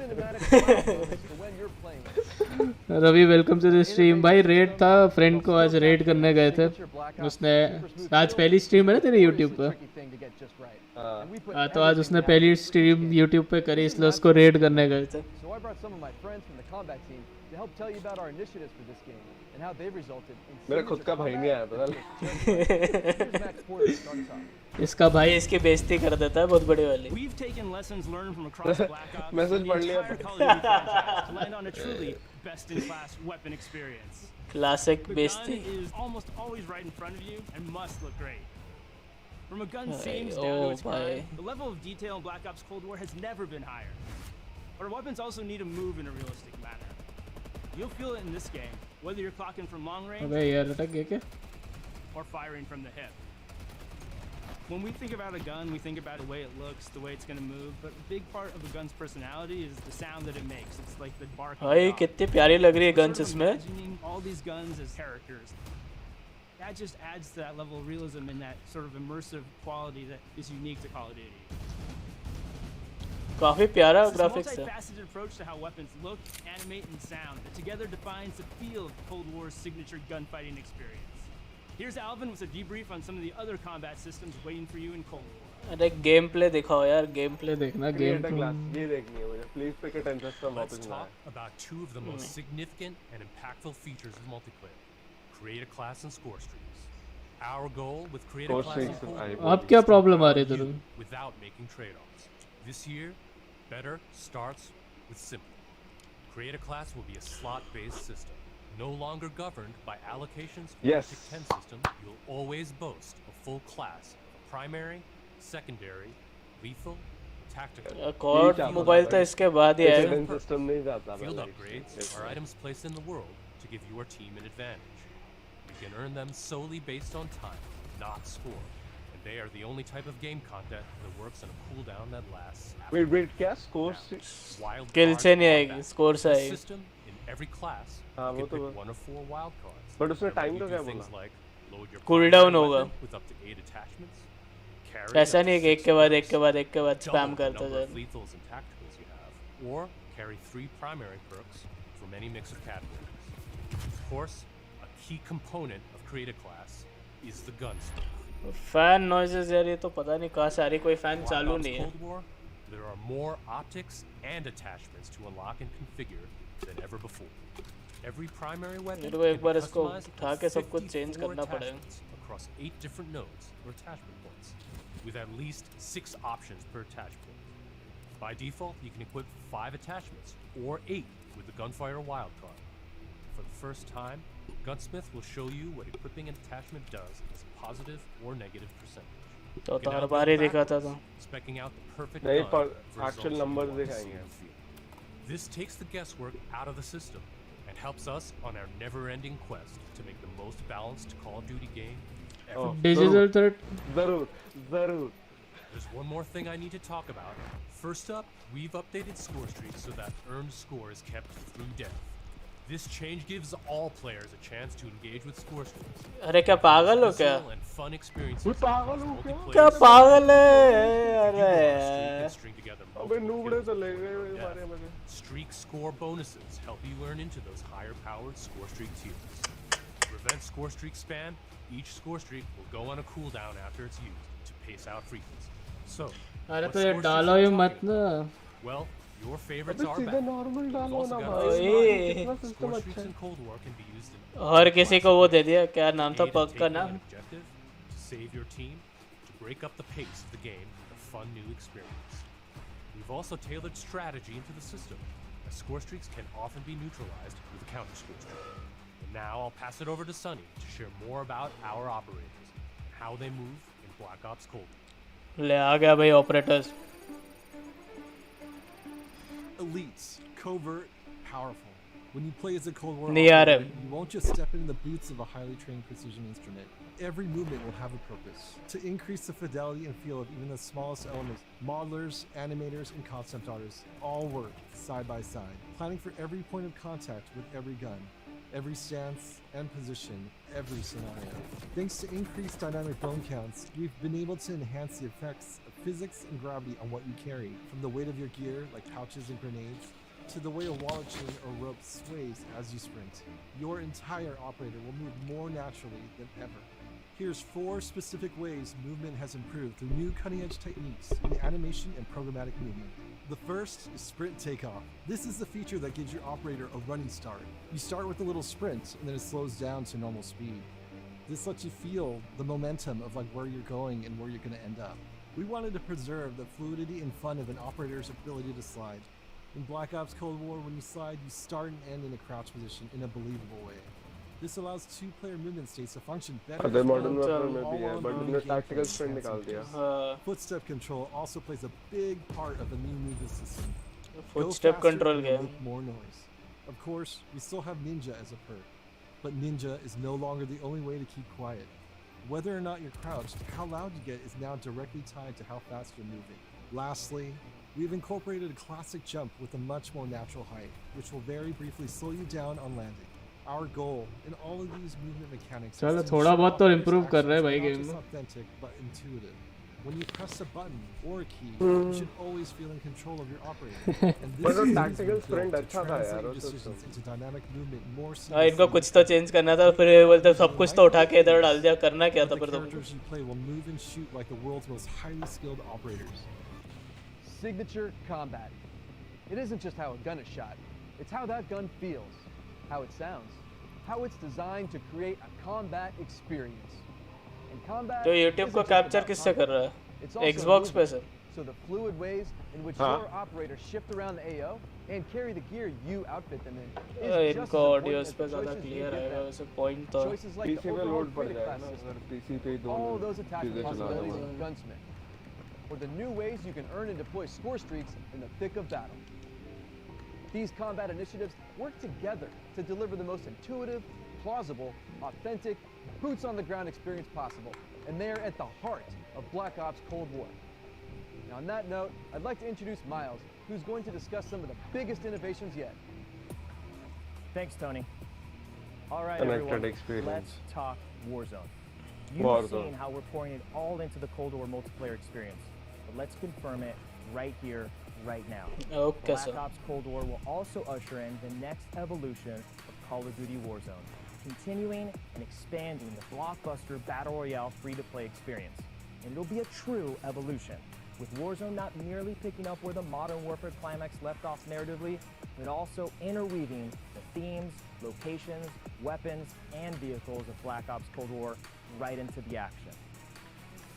Ravi welcome to the stream. भाई रेड था, फ्रेंड को आज रेड करने गए थे, उसने आज पहली स्ट्रीम है ना तेरे यूट्यूब पे। हाँ तो आज उसने पहली स्ट्रीम यूट्यूब पे करी इसलिए उसको रेड करने गए थे। So I brought some of my friends from the combat team to help tell you about our initiatives for this game and how they've resulted in मेरा खुद का भाई नहीं आया पता Here's Max Porter to start us off. इसका भाई इसकी बेइज्जती कर देता है बहुत बड़ी वाली। We've taken lessons learned from across Black Ops Message and the पढ़ लिया। entire Call of Duty franchise to land on a truly best-in-class weapon experience. Classic The gun बेइज्जती। is almost always right in front of you and must look great. From a gun Hey, seams down to oh, its bhai. prime, the level of detail in Black Ops Cold War has never been higher. But our weapons also need to move in a realistic manner. You'll feel it in this game, whether you're clocking from long range अबे यार अटक गया क्या? or firing from the hip. When we think about a gun, we think about the way it looks, the way it's going to move, but a big part of a gun's personality is the sound that it makes. It's like the bark of a भाई dog. कितनी प्यारी लग रही है We're guns sort of इसमें. imagining all these guns as characters. That just adds to that level of realism and that sort of immersive quality that is unique to Call of Duty. काफी प्यारा It's this graphics है. multifaceted approach to how weapons look, animate, and sound that together defines the feel of Cold War's signature gunfighting experience. Here's Alvin with a debrief on some of the other combat systems waiting for you in Cold War. अरे game play दिखाओ यार, game play देखना. Game Create a class. ये देखनी है मुझे. Please pick a 10 system Let's वापस talk about two of the most significant and impactful features of multiplayer. Create a class and score streaks. Our goal with Create a Score Class streaks and is Cold I- War अब क्या is to problem आ empower रही है you तेरे? without making trade-offs. This year, better starts with simple. Create a Class will be a slot-based system. No longer governed by allocations or Yes. a Pick 10 system, you'll always boast a full class of primary, secondary, lethal, tactical. कॉर्ड mobile तो इसके बाद ही एक आएगा. 10 system नहीं जाता मैं Field like. upgrades are items placed in the world to give your team an advantage. You can earn them solely based on time, not score. And they are the only type of game content that works on a cooldown that lasts. Wait, क्या score streaks? Wild Kill card से नहीं आएगी, combat. score से This आएगी. system in every class, हाँ, you वो can तो pick one of 4 wild cards. But उसमें that let time you तो do क्या things बोला? like load your Cooldown primary होगा. weapon with up to 8 attachments. Carry ऐसा up नहीं to कि एक 6 के बाद perks, एक के बाद एक के बाद double स्पैम the करता number of जाए. lethals and tacticals you have, or carry 3 primary perks from any mix of categories. Of course, a key component of Create a Class is the gunsmith. Fan noises यार, ये तो पता नहीं कहाँ से आ रही. कोई फैन Black चालू Ops नहीं है. Cold War, there are more optics and attachments to unlock and configure than ever before. Every primary weapon मेरे को एक can बार be इसको customized उठा with के सब कुछ चेंज 54 करना पड़ेगा. attachments across 8 different nodes or attachment points, with at least 6 options per attach point. By default, you can equip 5 attachments or 8 with the Gunfire wildcard. For the first time, Gunsmith will show you what equipping an attachment does as a positive or negative percentage. तो You can her now bar he build दिखाता था. backwards, specking out the perfect नहीं, gun पर for actual results you numbers want to see दिखाएंगे. in the field. This takes the guesswork out of the system and helps us on our never-ending quest to make the most balanced Call of Duty game ever. Oh, digital threat. ज़रूर. There's one more thing I need to talk about. First up, we've updated score streaks so that earned score is kept through death. This change gives all players a chance to engage with score streaks. अरे क्या पागल हो क्या? Personal and fun experiences. मैं पागल हूँ क्या? Multiplayer क्या पागल है? If you अरे want a streak यार. and string together अबे multiple नूबड़े kills तो in ले गए order to हमारे death. मुझे. Streak score bonuses help you earn into those higher-powered score streak tiers. To prevent score streak spam, each score streak will go on a cooldown after it's used to pace out frequency. So, अरे what तो ये score streaks डालो are we ही मत talking ना. about? Well, your favorites अबे are सीधा back. normal We've डालो also ना got भाई. a ओए. कितना system score अच्छा streaks है. in Cold War can be used in और किसी को वो दे दिया, क्या नाम था aid in पग का taking नाम? an objective, to save your team, to break up the pace of the game with a fun new experience. We've also tailored strategy into the system, as score streaks can often be neutralized with a counter score streak. And now I'll pass it over to Sunny to share more about our operators and how they move in Black Ops Cold War. ले आ गया भाई operators. Elites, covert, powerful. When you play as a Cold War नहीं आ operator, रहा. you won't just step into the boots of a highly trained precision instrument. Every movement will have a purpose. To increase the fidelity and feel of even the smallest elements, modelers, animators, and concept artists all work side by side, planning for every point of contact with every gun, every stance and position, every scenario. Thanks to increased dynamic bone counts, we've been able to enhance the effects of physics and gravity on what you carry, from the weight of your gear, like pouches and grenades, to the way a wallet chain or rope sways as you sprint. Your entire operator will move more naturally than ever. Here's 4 specific ways movement has improved through new cutting-edge techniques in animation and programmatic movement. The first is sprint takeoff. This is the feature that gives your operator a running start. You start with a little sprint, and then it slows down to normal speed. This lets you feel the momentum of like where you're going and where you're going to end up. We wanted to preserve the fluidity and fun of an operator's ability to slide. In Black Ops Cold War, when you slide, you start and end in a crouch position in a believable way. This allows 2-player movement states to function better. Other modern all warfare में भी है, while but moving उन्होंने gameplay tactical sprint and निकाल दिया. features. Footstep control also plays a big part of the new movement system. Go Footstep faster control and क्या? make more noise. Of course, we still have Ninja as a perk, but Ninja is no longer the only way to keep quiet. Whether or not you're crouched, how loud you get is now directly tied to how fast you're moving. Lastly, we've incorporated a classic jump with a much more natural height, which will very briefly slow you down on landing. Our goal in all of these movement mechanics चलो is to थोड़ा बहुत तो ensure improve कर रहे हैं actions भाई are not game just में. authentic but intuitive. When you press a button or a key, you should always feel in control of your operator. And this But is tactical sprint to अच्छा था translate यार your वो decisions system. into dynamic movement more हाँ इनको seamlessly. कुछ तो change करना था फिर ये बोलते सब कुछ तो उठा के इधर डाल दिया करना क्या But था the फिर तुमको. characters you play will move and shoot like the world's most highly skilled operators. Signature combat. It isn't just how a gun is shot, it's how that gun feels, how it sounds, how it's designed to create a combat experience. And combat तो YouTube को isn't just capture about किससे कर रहा combat, है? it's also Xbox पे movement. से. So the fluid ways in which Huh? your operators shift around the AO and carry the gear you outfit them in is just as इनको important audios as पे the ज़्यादा choices you clear give आएगा them. वैसे point तो. Choices like PC the पे overhaul load पड़ critical जाएगा class ना system, अगर PC पे ही दो all those attack चीजें चला possibilities दूंगा. of Gunsmith, or the new ways you can earn and deploy score streaks in the thick of battle. These combat initiatives work together to deliver the most intuitive, plausible, authentic, boots on the ground experience possible, and they're at the heart of Black Ops Cold War. Now on that note, I'd like to introduce Miles, who's going to discuss some of the biggest innovations yet. Thanks, Tony. All right, Connected everyone, experience. let's talk Warzone. You've Warzone. seen how we're pouring it all into the Cold War multiplayer experience, but let's confirm it right here, right now. Okay, Black sir. Ops Cold War will also usher in the next evolution of Call of Duty Warzone, continuing and expanding the blockbuster Battle Royale free-to-play experience. And it'll be a true evolution, with Warzone not merely picking up where the Modern Warfare climax left off narratively, but also interweaving the themes, locations, weapons, and vehicles of Black Ops Cold War right into the action.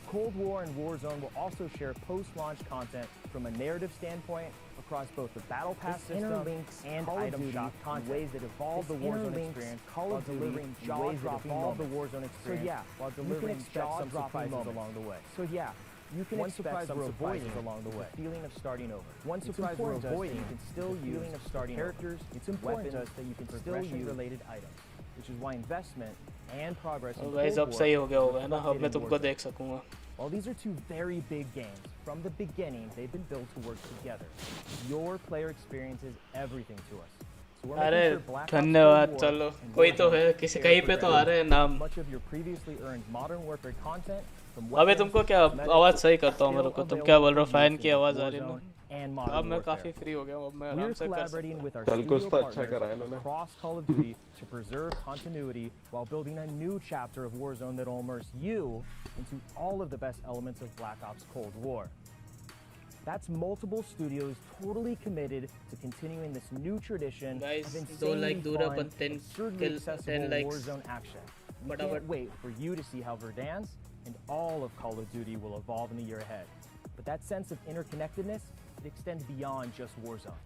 Cold War and Warzone will also share post-launch content from a narrative standpoint across both the Battle Pass system and item shop content in ways that evolve the Warzone experience Call of Duty in ways that evolve the Warzone experience. So yeah, while delivering jaw-dropping moments along the way. So yeah, you can expect some surprises along the way. The feeling of starting over. One surprise we're avoiding, you can still use feeling of starting characters. It's important to us that you can still use related items, which is why investment and progress in guys अब Cold सही War हो गया होगा ना. अब reflected मैं in तुमको Warzone. देख सकूंगा. While these are two very big games, from the beginning, they've been built to work together. Your player experience is everything to us. So we're अरे making sure Black Ops धन्यवाद. Cold War चलो and कोई तो Warzone है किसी share कहीं पे तो आ रहे हैं नाम. much of your previously earned Modern Warfare content from अबे weapons, तुमको क्या आवाज़ सही करता हूँ मेरे को. तुम क्या बोल रहे हो? available फैन for की use in आवाज़ आ रही है Warzone ना. and अब Modern मैं Warfare. काफ़ी फ्री हो गया हूँ. अब मैं We're आराम से कर collaborating सकता with our कल कुछ studio तो अच्छा partners करा इन्होंने. across Call of Duty to preserve continuity while building a new chapter of Warzone that'll immerse you into all of the best elements of Black Ops Cold War. That's multiple studios totally committed to continuing this new tradition Guys, of दो insanely like दूर fun, upon 10 absurdly kill, accessible 10 likes. Warzone action. We But can't wait for you to see how Verdansk and all of Call of Duty will evolve in the year ahead. But that sense of interconnectedness, it extends beyond just Warzone.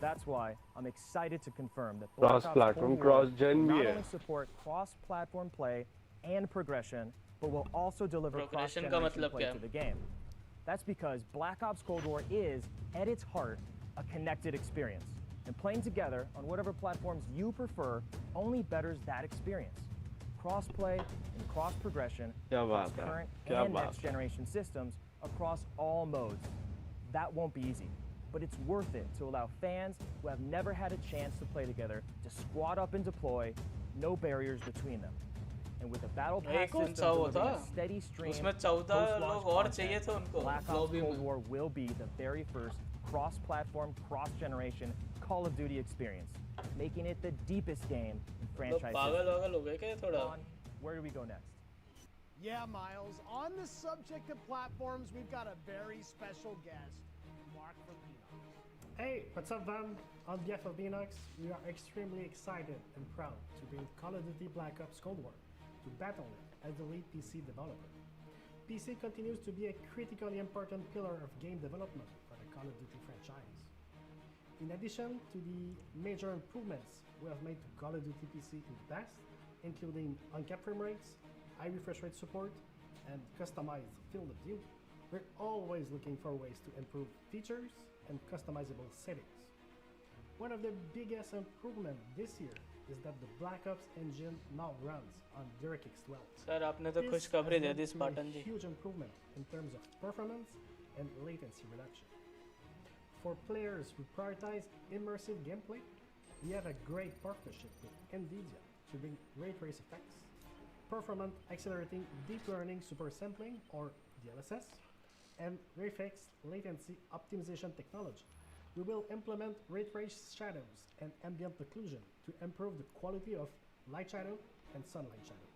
That's why I'm excited to confirm that Black Ops Cross-platform, Cold War cross-gen will भी not है. only support cross-platform play and progression, but will also deliver Progression का cross-generation मतलब play क्या to है? the game. That's because Black Ops Cold War is, at its heart, a connected experience. And playing together on whatever platforms you prefer only betters that experience. Cross-play and cross-progression क्या across बात है, current क्या and बात है. next-generation systems across all modes. That won't be easy, but it's worth it to allow fans who have never had a chance to play together to squad up and deploy, no barriers between them. And with the Battle ये Pass कौन system सा वो delivering था? a steady stream उसमें of 14 post-launch लोग और content, चाहिए थे उनको Black Ops lobby Cold में. War will be the very first cross-platform, cross-generation Call of Duty experience, making it the deepest game in तो franchise पागल history. वागल हो गए क्या ये थोड़ा? On, where do we go next? Yeah, Miles. On the subject of platforms, we've got a very special guest, Mark from Enox. Hey, what's up, Van? On behalf of Enox, we are extremely excited and proud to bring Call of Duty Black Ops Cold War to Battle.net as the lead PC developer. PC continues to be a critically important pillar of game development for the Call of Duty franchise. In addition to the major improvements we have made to Call of Duty PC in the past, including uncapped frame rates, high refresh rate support, and customized field of view, we're always looking for ways to improve features and customizable settings. One of the biggest improvements this year is that the Black Ops engine now runs on DirectX 12. Sir आपने तो This खुशखबरी has दे led दी to a Spartan ji. huge improvement in terms of performance and latency reduction. For players who prioritize immersive gameplay, we have a great partnership with NVIDIA to bring ray trace effects, performant accelerating deep learning super sampling or DLSS, and reflex latency optimization technology. We will implement ray trace shadows and ambient occlusion to improve the quality of light shadow and sunlight shadow.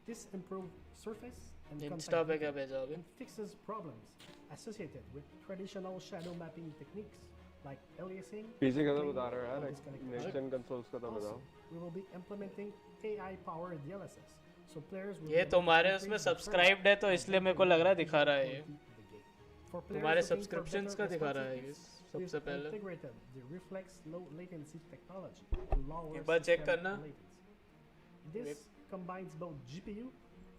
This improves surface and Insta पे क्या contact भेजा अभी? and fixes problems associated with traditional shadow mapping techniques like aliasing. पीछे का तो blending, बता रहा है and यार, disconnection. next gen consoles का तो Also, बताओ. we will be implementing AI-powered DLSS, so players will ये be able to तुम्हारे increase उसमें the सब्सक्राइब्ड है तो performance इसलिए and मेरे को लग रहा है improve दिखा रहा है ये. quality of the game. For players तुम्हारे looking for सब्सक्रिप्शंस better का दिखा रहा है ये responsiveness, सबसे we've पहले. integrated the reflex low latency technology to lower एक बार चेक system करना. latency. This combines both GPU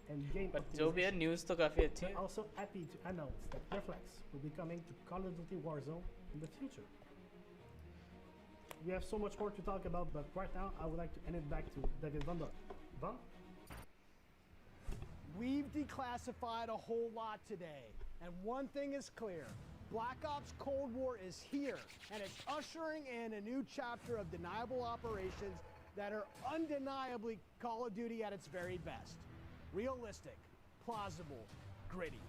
and game पर जो भी है optimization. न्यूज़ तो काफ़ी अच्छी We're है. also happy to announce that Reflex will be coming to Call of Duty Warzone in the future. We have so much more to talk about, but right now I would like to hand it back to David Van Dort. Van? We've declassified a whole lot today, and one thing is clear. Black Ops Cold War is here, and it's ushering in a new chapter of deniable operations that are undeniably Call of Duty at its very best. Realistic, plausible, gritty.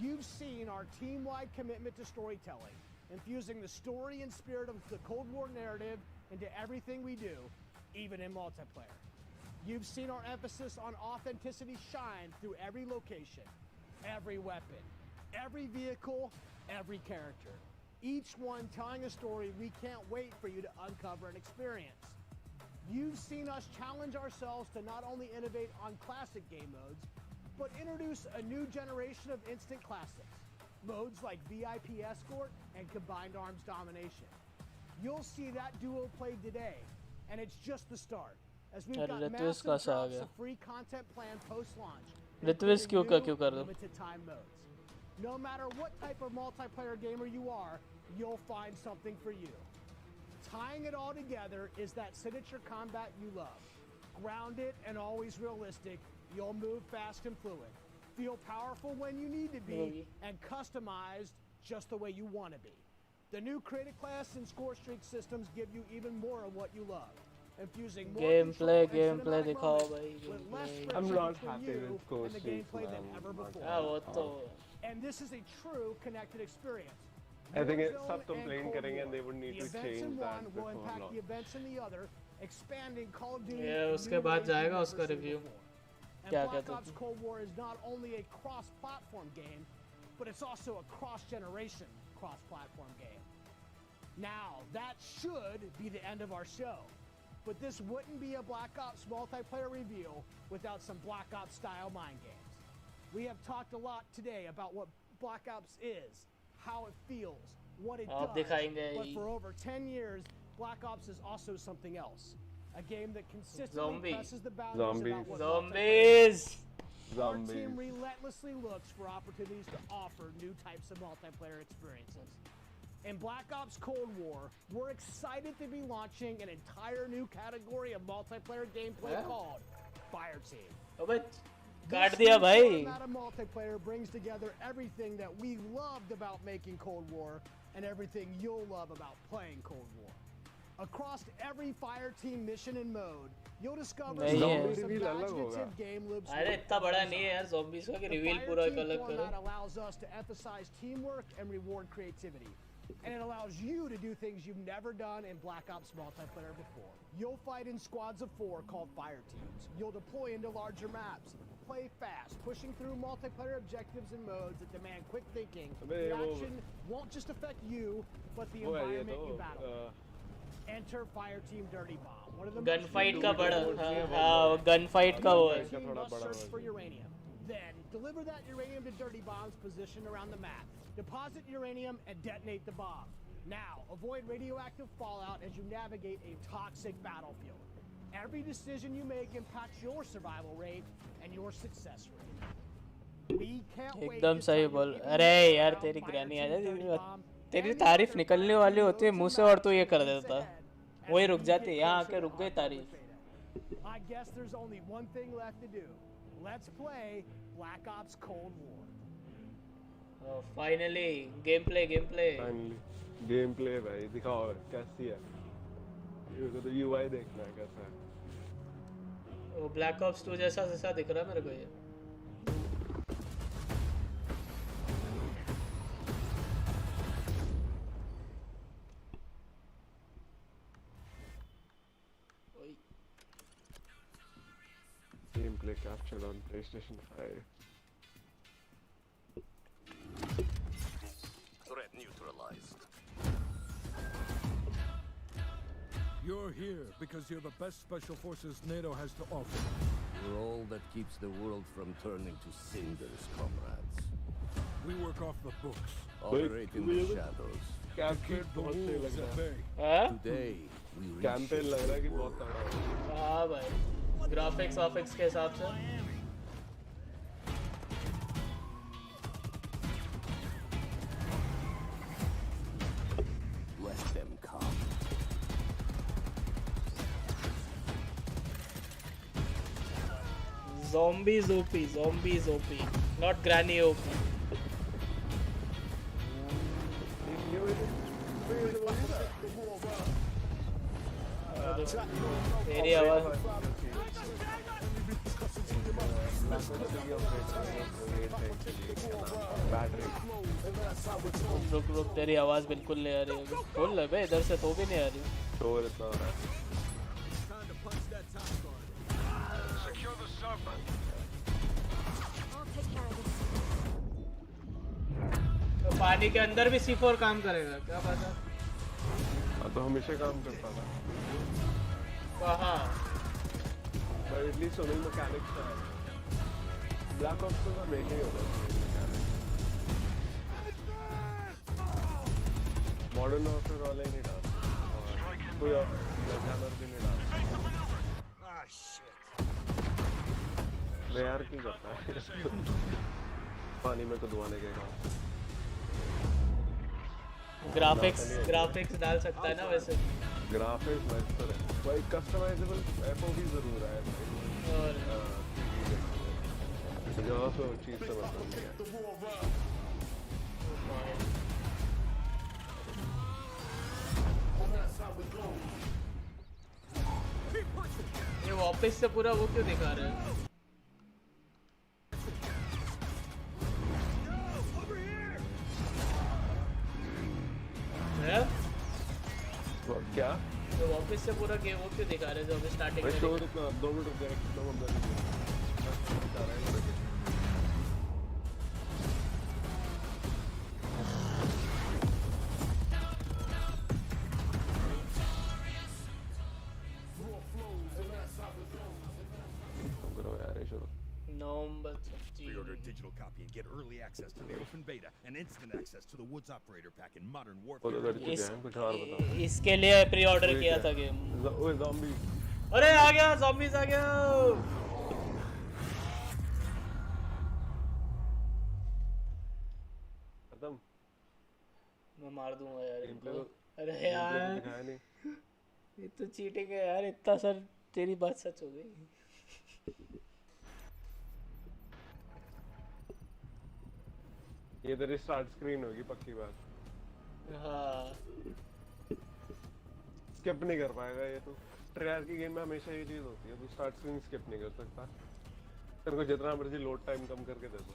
You've seen our team-wide commitment to storytelling, infusing the story and spirit of the Cold War narrative into everything we do, even in multiplayer. You've seen our emphasis on authenticity shine through every location, every weapon, every vehicle, every character. Each one telling a story we can't wait for you to uncover and experience. You've seen us challenge ourselves to not only innovate on classic game modes, but introduce a new generation of instant classics. Modes like VIP Escort and Combined Arms Domination. You'll see that duo played today, and it's just the start. As we've got massive drops of free content planned post-launch, ऋत्विज क्यों कर दो? limited time modes. No matter what type of multiplayer gamer you are, you'll find something for you. Tying it all together is that signature combat you love. Grounded and always realistic, you'll move fast and fluid. Feel powerful when you need to be, and customized just the way you want to be. The new creative class and score streak systems give you even more of what you love. Infusing more gameplay दिखाओ भाई. I'm not happy with score and the streaks, gameplay than man. ever before. हाँ वो तो. And this is a true connected experience. I think Warzone सब complain and Cold करेंगे and War. they would need The to events change in that one will before impact launch. the events in the other, expanding Call of Duty. ये in उसके new बाद ways you've जाएगा never उसका seen review. before. And क्या Black कहते Ops हो? Cold War is not only a cross-platform game, but it's also a cross-generation cross-platform game. Now, that should be the end of our show. But this wouldn't be a Black Ops multiplayer review without some Black Ops style mind games. We have talked a lot today about what Black Ops is, how it feels, what it does. But for over 10 years, Black Ops is also something else. A game that consistently presses the boundaries about what Our team relentlessly looks for opportunities to offer new types of multiplayer experiences. In Black Ops Cold War, we're excited to be launching an entire new category of multiplayer gameplay called Fire Team. अबे काट दिया भाई. This format of multiplayer brings together everything that we loved about making Cold War and everything you'll love about playing Cold War. Across every Fire Team mission and mode, you'll discover some imaginative game loops. अरे इतना बड़ा नहीं है यार zombies का कि reveal पूरा एक अलग करो. Format allows us to emphasize teamwork and reward creativity. And it allows you to do things you've never done in Black Ops multiplayer before. You'll fight in squads of 4 called Fire Teams. You'll deploy into larger maps, play fast, pushing through multiplayer objectives and modes that demand quick thinking. The action won't just affect you, but the environment you battle. Enter Fire Team Dirty Bomb. One of the gunfight का बड़ा हाँ gunfight का वो है. You must search for uranium. Then deliver that uranium to Dirty Bombs positioned around the map. Deposit uranium and detonate the bomb. Now, avoid radioactive fallout as you navigate a toxic battlefield. Every decision you make impacts your survival rate and your success rate. We can't wait. एकदम सही बोल. अरे यार तेरी granny आ जाती है. तेरी तारीफ निकलने वाली होती है मुंह से और तू ये कर देता. वही रुक जाती है, यहाँ आके रुक गई तारीफ. I guess there's only one thing left to do. Let's play Black Ops Cold War. Oh, finally, gameplay. Finally, gameplay भाई दिखाओ कैसी है. ये तो UI देखना है कैसा है. वो Black Ops 2 जैसा दिख रहा है मेरे को ये. Gameplay captured on PlayStation 5. Threat neutralized. You're here because you're the best special forces NATO has to offer. You're all that keeps the world from turning to cinders, comrades. We work off the books. Operate in the shadows. To keep the wolves at bay. Today, we campaign लग रहा है कि बहुत तगड़ा है. हाँ भाई, graphics के हिसाब से. Let them come. Zombies OP, not Granny OP. तेरी आवाज रुक तेरी आवाज बिल्कुल नहीं आ रही है. बोल ले बे इधर से तो भी नहीं आ रही. शोर इतना हो रहा है. Secure the server. I'll take care of this. तो पानी के अंदर भी C4 काम करेगा क्या पता. तो हमेशा काम करता था. कहाँ? But at least only mechanics है. Black Ops तो ना मेन ही होता है. Modern Warfare वाले नहीं डालते. और कोई और जानवर भी नहीं डालते. मैं यार क्यों करता है? पानी में तो धुआने के काम. ग्राफिक्स डाल सकता है ना वैसे. ग्राफिक्स बेहतर है. भाई कस्टमाइजेबल FOV जरूर है. और जो सो चीज से मतलब है. ये वापस से पूरा वो क्यों दिखा रहे हैं? क्या? तो वापस से पूरा गेम वो क्यों दिखा रहे हैं जो अभी स्टार्टिंग में? 2 मिनट रुक जाए. 2 minute. Pre-order a digital copy and get early access to the open beta and instant access to the Woods Operator Pack in Modern Warfare. इसके लिए प्री ऑर्डर किया था गेम. ओए ज़ॉम्बी. अरे आ गया, ज़ॉम्बीज आ गया. खत्म. मैं मार दूंगा यार इनको. अरे यार ये तो चीटिंग है यार. इतना सर तेरी बात सच हो गई. ये तेरी स्टार्ट स्क्रीन होगी पक्की बात. हाँ. स्किप नहीं कर पाएगा ये. तो ट्रेलर की गेम में हमेशा ये चीज होती है. तू स्टार्ट स्क्रीन स्किप नहीं कर सकता. तेरे को जितना मर्जी लोड टाइम कम करके दे दो.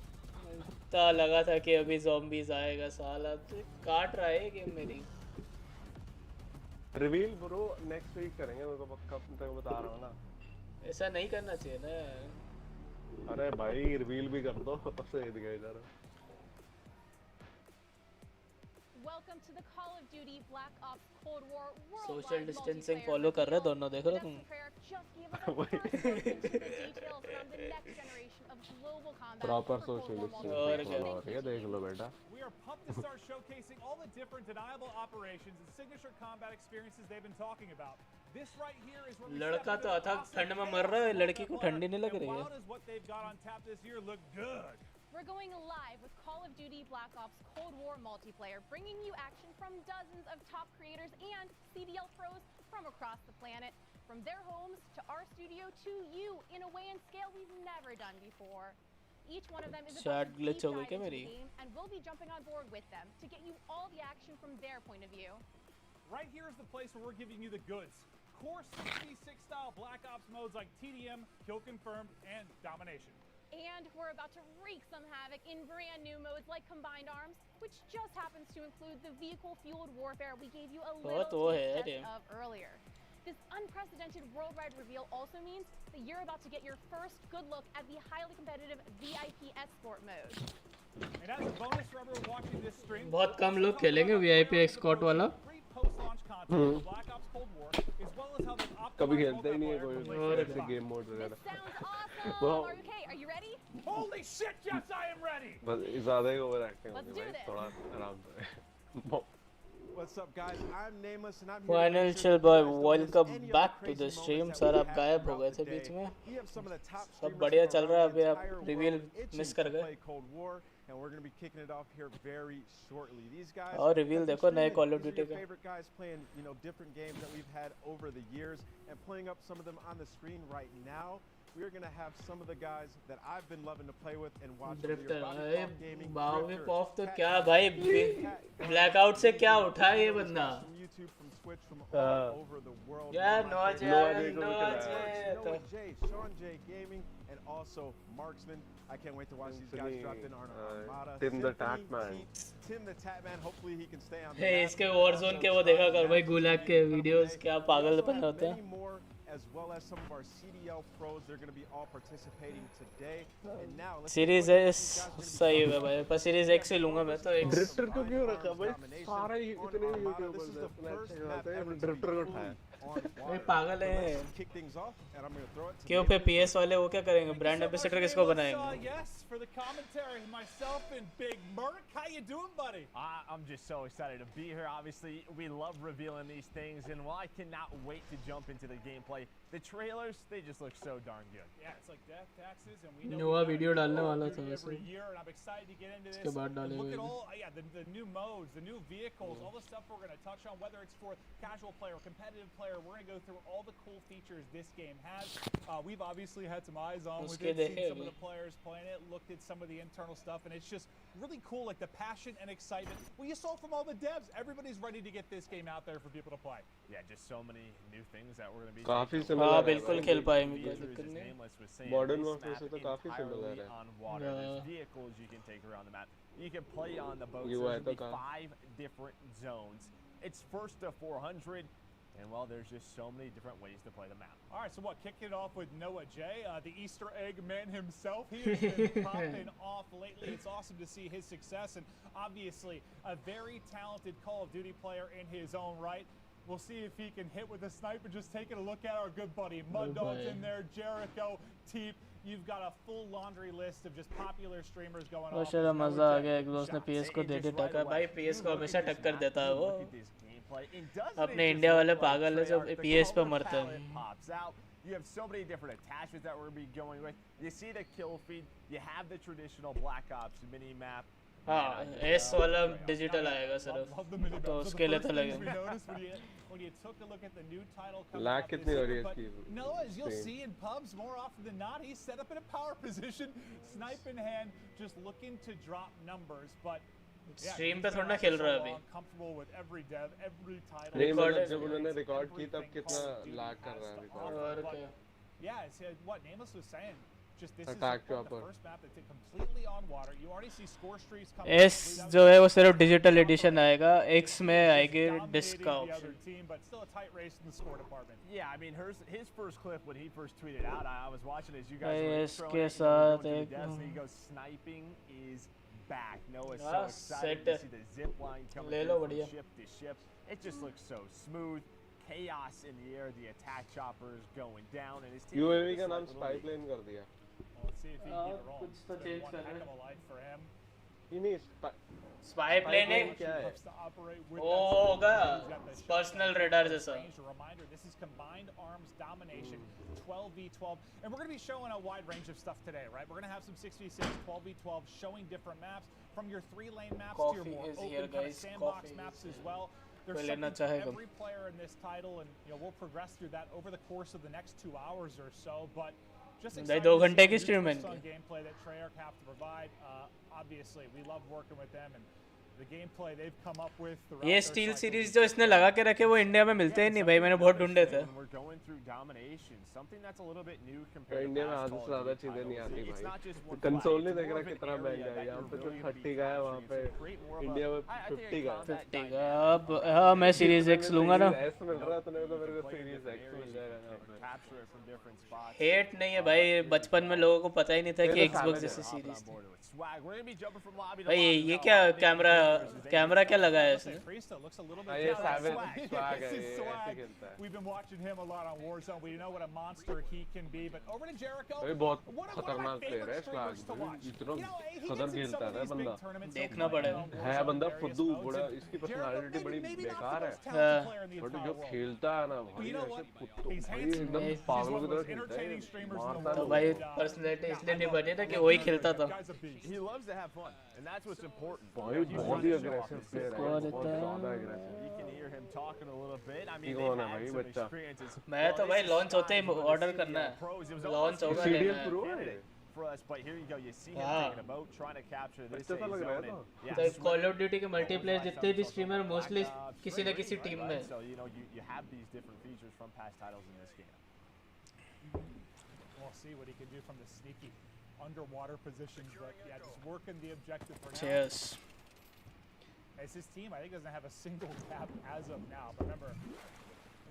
इतना लगा था कि अभी ज़ॉम्बीज आएगा. साला तो काट रहा है गेम मेरी. रिवील ब्रो नेक्स्ट वीक करेंगे. मैं तो पक्का तेरे को बता रहा हूँ ना. ऐसा नहीं करना चाहिए ना. अरे भाई रिवील भी कर दो. सही दिखाई जा रहा है. Welcome to the Call of Duty Black Ops Cold War social distancing follow कर रहे दोनों. देख रहे हो तुम? प्रॉपर सोशल डिस्टेंसिंग फॉलो हो रही है. देख लो बेटा. We are pumped to start showcasing all the different deniable operations and signature combat experiences they've been talking about. This right here is where लड़का तो अथक ठंड में मर रहा है. लड़की को ठंडी नहीं लग रही है. what they've got on tap this year look good. We're going live with Call of Duty Black Ops Cold War multiplayer, bringing you action from dozens of top creators and CDL pros from across the planet, from their homes to our studio to you in a way and scale we've never done before. Each one of them is about Chat to glitch deep हो गई dive क्या into मेरी? the game, and we'll be jumping on board with them to get you all the action from their point of view. Right here is the place where we're giving you the goods. Core 66 style Black Ops modes like TDM, Kill Confirmed, and Domination. And we're about to wreak some havoc in brand new modes like Combined Arms, which just happens to include the vehicle-fueled warfare we gave you a little taste of earlier. This unprecedented worldwide reveal also means that you're about to get your first good look at the highly competitive VIP Escort mode. And as a bonus for everyone watching this stream, बहुत कम लोग खेलेंगे VIP Escort वाला. post-launch content of Black Ops Cold War, as well as how they've कभी optimized खेलते ही नहीं है कोई ऐसे गेम मोड वगैरह. Okay, are you ready? Holy shit, yes, I am ready! बस ज़्यादा ही ओवर एक्टिंग Let's होगी do भाई, this. थोड़ा आराम से. What's up, guys? I'm Nameless, and I'm here to Final make sure chill that boy, you guys don't miss welcome any of back the to the crazy stream. moments sir that आप we गायब have हो गए थे throughout beach the में. day. We have some of the top सब streamers बढ़िया from चल रहा है around अभी the आप entire reveal world itching miss to कर गए. play Cold War, and we're going to be kicking it off here very shortly. These guys और रिवील have been देखो नए streaming. Call of These are Duty your का. favorite guys playing, you know, different games that we've had over the years, and playing up some of them on the screen right now. We're going to have some of the guys that I've been loving to play with and watch over drifter here. अरे Gaming, बावे Drifter, puff तो Cat क्या Cat, भाई Cat, blackout से क्या उठा है ये बंदा. from YouTube, from Switch, from all over the world. यार One of my नौज favorite यार नौज Noah J, Sean J Gaming, and also Marksman. I can't wait to watch these guys drop in on Armada. Tim the Symphony, Tatman. Tim the Tatman. Hopefully he can stay on the hey map. इसके warzone के वो देखा कर भाई गुलाग के videos क्या पागलपन होते हैं. Many more, as well as some of our CDL pros. They're going to be all participating today. And now let's series S सही है भाई, पर सीरीज एक्स ही लूंगा मैं तो. एक ड्रिफ्टर को क्यों रखा भाई? सारे ही इतने यूट्यूबर्स हैं, अच्छे होते हैं, ड्रिफ्टर को उठाया. भाई पागल है. Kick things off, and I'm going to throw it to क्यों पे PS वाले वो क्या करेंगे? ब्रांड एम्बेसडर किसको बनाएंगे? Yes, for the commentary, myself and Big Merc. How you doing, buddy? I'm just so excited to be here. Obviously, we love revealing these things, and while I cannot wait to jump into the gameplay, the trailers, they just look so darn good. Yeah, it's like death taxes, and we know नया video डालने वाला था every वैसे. year, and I'm excited to get into this. इसके बाद And look at डालेंगे. all, the new modes, the new vehicles, all the stuff we're going to touch on, whether it's for casual player, competitive player. We're going to go through all the cool features this game has. We've obviously had some eyes on with उसके it, seen देखे some of अभी. the players playing it, looked at some of the internal stuff, and it's just really cool, like the passion and excitement. Well, you saw from all the devs, everybody's ready to get this game out there for people to play. Yeah, just so many new things that we're going to be. काफी taking similar हाँ है बिल्कुल भाई. खेल पाएंगे कोई Users, दिक्कत as नहीं. Nameless was saying, Modern this Warfare map से तो काफी similar entirely है. on water. Yeah. There's vehicles you can take around the map. You can play on the boats. UI There's तो going to be कहाँ? 5 different zones. It's first to 400. And well, there's just so many different ways to play the map. All right, so what? Kicking it off with Noah J, the Easter egg man himself. He has been popping off lately. It's awesome to see his success, and obviously a very talented Call of Duty player in his own right. We'll see if he can hit with a sniper. Just taking a look at our good buddy Mud Dog's in there, Jericho, Teep. You've got a full laundry list of just popular streamers going on. चलो मजा आ गया. एक दोस्त ने PS को दे दी टक्कर. भाई PS को हमेशा टक्कर देता है वो. अपने इंडिया वाले पागल है जो PS पे मरते हैं. You have so many different attachments that we're going to be going with. You see the kill feed. You have the traditional Black Ops mini map. हाँ एस वाला डिजिटल आएगा सिर्फ तो उसके लिए तो लगेगा. When you took a look at the new title coming Lag out कितनी this हो रही year, है but इसकी? no, as you'll see in pubs more often than not, he's set up in a power position, snipe in hand, just looking to drop numbers. But yeah, stream पे थोड़ा ना खेल रहा है अभी. comfortable with every dev, every title. नहीं मतलब जब उन्होंने रिकॉर्ड की तब कितना लैग कर रहा है रिकॉर्ड. और क्या? Yeah, it's what Nameless was saying. Just this Attack is the dropper. first map that's completely on water. You already see score streaks coming. S जो है वो सिर्फ डिजिटल एडिशन आएगा. एक्स में आएगी डिस्क का the other option. team, but still a tight race in the score department. Yeah, I mean, his first clip when he first tweeted out, I was watching as you guys भाई were इसके throwing it, साथ going to एक the deaths, and he goes, sniping is back. Noah's so हाँ, excited set to see the zip line coming ले through low from बढ़िया. ship to ship. It just looks so smooth. Chaos in the air, the attack choppers going down, and his team. UAV का नाम spy plane कर दिया. Well, let's see if he can get it wrong. कुछ तो It's been change one कर heck रहे of a life for him. ही नहीं spy plane है. क्या है? Loves to operate with वो that होगा He's got the personal shotgun radar range. जैसा. A reminder, this is combined arms domination, 12v12, and we're going to be showing a wide range of stuff today, right? We're going to have some 6v6, 12v12, showing different maps from your 3-lane maps to your Coffee more is open here, kind of guys. sandbox Coffee maps is as well. There's कोई लेना something for चाहेगा। every player in this title, and we'll progress through that over the course of the next 2 hours or so. But just भाई excited 2 to see घंटे the की stream है neutral इनकी। sun gameplay that Treyarch have to provide. Obviously, we love working with them, and the gameplay they've come up with throughout ये their steel cycles series is जो इसने लगा के रखे वो इंडिया में मिलते ही नहीं भाई, मैंने बहुत ढूंढे थे। When we're going through domination, something that's a little bit new compared to India में past आधे से Call of ज्यादा Duty चीजें नहीं titles. आती It's not just भाई। one कंसोल flag, नहीं it's देख more रहा of an कितना area महंगा है, that यहाँ you're पे तो really gonna be 30 का है, वहाँ पे capturing, so create more of a- India में I think 50 का है। 50 का अब हाँ मैं सीरीज एक्स लूँगा ना। एस मिल रहा है तो नहीं तो मेरे को सीरीज एक्स मिल जाएगा यहाँ पे। capture it from different spots. Hate नहीं है भाई, बचपन में लोगों को पता ही नहीं था कि एक्सबॉक्स जैसी सीरीज थी। Swag, we're gonna be jumping from lobby to भाई lobby. ये क्या कैमरा क्या लगा है इसने? ये savage swag है, ये ऐसे खेलता है। We've been watching him a lot on Warzone. We know what a monster he can be. But over to Jericho. भाई बहुत खतरनाक प्लेयर है स्वैग, इतना खतर खेलता है बंदा। देखना पड़ेगा। है बंदा फुद्दू, बड़ा इसकी पर्सनालिटी बड़ी बेकार है, बट जो खेलता है ना भाई ऐसे कुत्तों भाई एकदम पागलों की तरह खेलता है, मारता तो भाई पर्सनालिटी इसलिए नहीं बनी ना कि वही खेलता था। He loves to have fun, and that's what's important. भाई बहुत ही aggressive player है, बहुत ज़्यादा aggressive। You can hear him talking a little bit. I mean, कौन they've है had भाई some बच्चा? experiences. मैं तो भाई लॉन्च होते ही ऑर्डर करना है, लॉन्च होगा लेना है। For us, but here you go. You see him हाँ। thinking about trying to capture this अच्छा सा लग रहा है zone. तो। तो कॉल ऑफ ड्यूटी के मल्टीप्लेयर जितने भी स्ट्रीमर मोस्टली किसी न किसी टीम में। So you have these different features from past titles in this game. We'll see what he can do from the sneaky underwater positions, but yeah, just working the objective for now. Cheers. As his team, I think, doesn't have a single cap as of now. But remember,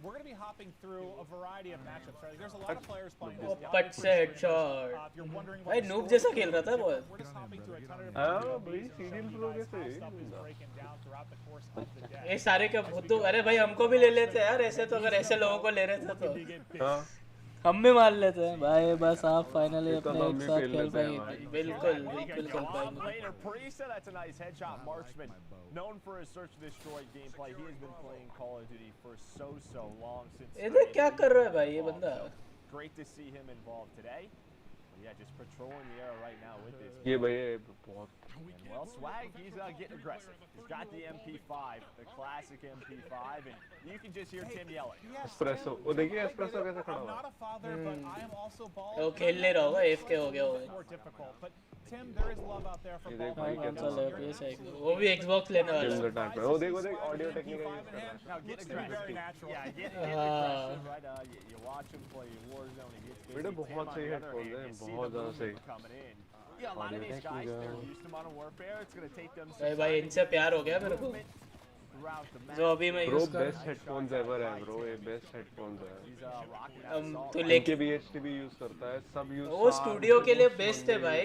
we're going to be hopping through a variety of matchups. Right? There's a lot of players playing this. But से headshot. If you're wondering भाई what noob जैसा खेल रहा था बहुत। we're just hopping through a ton of हाँ different भाई games, serial showing pro you guys कैसे how stuff is breaking down throughout the course of the day. ये सारे का फुद्दू, अरे भाई हमको भी ले लेते यार ऐसे, तो अगर ऐसे लोगों को ले रहे थे तो हाँ हम भी मार लेते हैं भाई, बस आप फाइनली ये तो अपने हम एक भी साथ खेल खेल लेते हैं पाएंगे। भाई। बिल्कुल बिल्कुल खेल पाएंगे। Later, Parisa, that's a nice headshot marksman. Known for his search and destroy gameplay, he has been playing Call of Duty for so long since. ये देख क्या कर रहा है भाई ये बंदा। Great to see him involved today. Yeah, just patrolling the area right now with this. ये भाई ये बहुत And well, Swag, he's getting aggressive. He's got the MP5, the classic MP5, and you can just hear Tim yelling. Espresso, वो देखिए espresso कैसे खड़ा I'm हुआ not a father, but I am also bald. वो खेल नहीं रहा होगा, AFK हो गया होगा। More difficult, but Tim, there is love out there for ये bald देख भाई people. कैसा चलो PS वो भी Xbox लेने वाला टिम है। द टाइप है, वो देख ऑडियो टेक्निक यूज कर रहा है। Now get Looks to be very aggressive. natural. Yeah, get aggressive, right? You watch him play Warzone, he gets busy. बेटे Tim, बहुत on सही the other हेडफोन्स hand, हैं, you see बहुत the ज़्यादा सही। movement coming in. Yeah, a lot of these guys, they're used to Modern Warfare. It's going to take them some भाई time भाई to इनसे get प्यार हो गया मेरे को, throughout the जो अभी मैं ब्रो यूज कर बेस्ट हेडफोन्स एवर है ब्रो, ये बेस्ट हेडफोन्स है। He's rocking out assault. तो लेके लेके भी HTB यूज करता है, सब यूज वो स्टूडियो के लिए बेस्ट है भाई,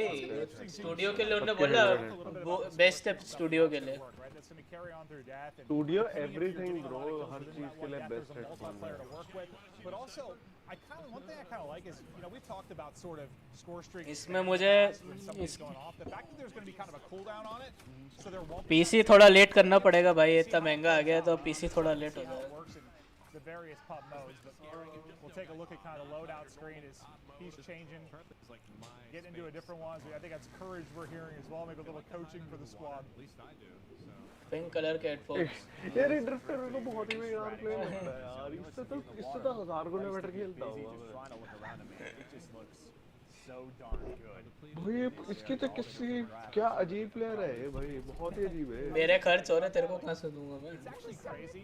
स्टूडियो के लिए उन्होंने बोला वो बेस्ट है स्टूडियो के लिए। That's going to carry on through death. And studio coming into your everything digital bro, icons, her there's चीज not के one लिए death, best there's a headphones multiplayer है। to work with. But also, one thing I kind of like is, we've talked about sort of score streaks. इसमें मुझे somebody's going off. The fact that there's going to be kind of a cooldown on it, so there won't be PC थोड़ा late करना पड़ेगा भाई, इतना महंगा आ गया है तो पीसी थोड़ा लेट हो how it जाएगा। works in the various pub modes. But we'll take a look at kind of the loadout screen as he's changing, getting into a different one. So I think that's courage we're hearing as well. Maybe a little coaching for the squad. Pink colour के headphones. यार ये drifter मेरे को बहुत ही बेकार play लगता है यार, इससे तो 1000 गुना बेटर खेलता Busy हूँ just trying to look around him, man. It just looks so darn good. भाई इसकी तो किसी क्या अजीब प्लेयर है ये भाई, बहुत ही अजीब है। मेरे खर्च हो रहे, तेरे को कहाँ से दूंगा मैं? It's actually crazy.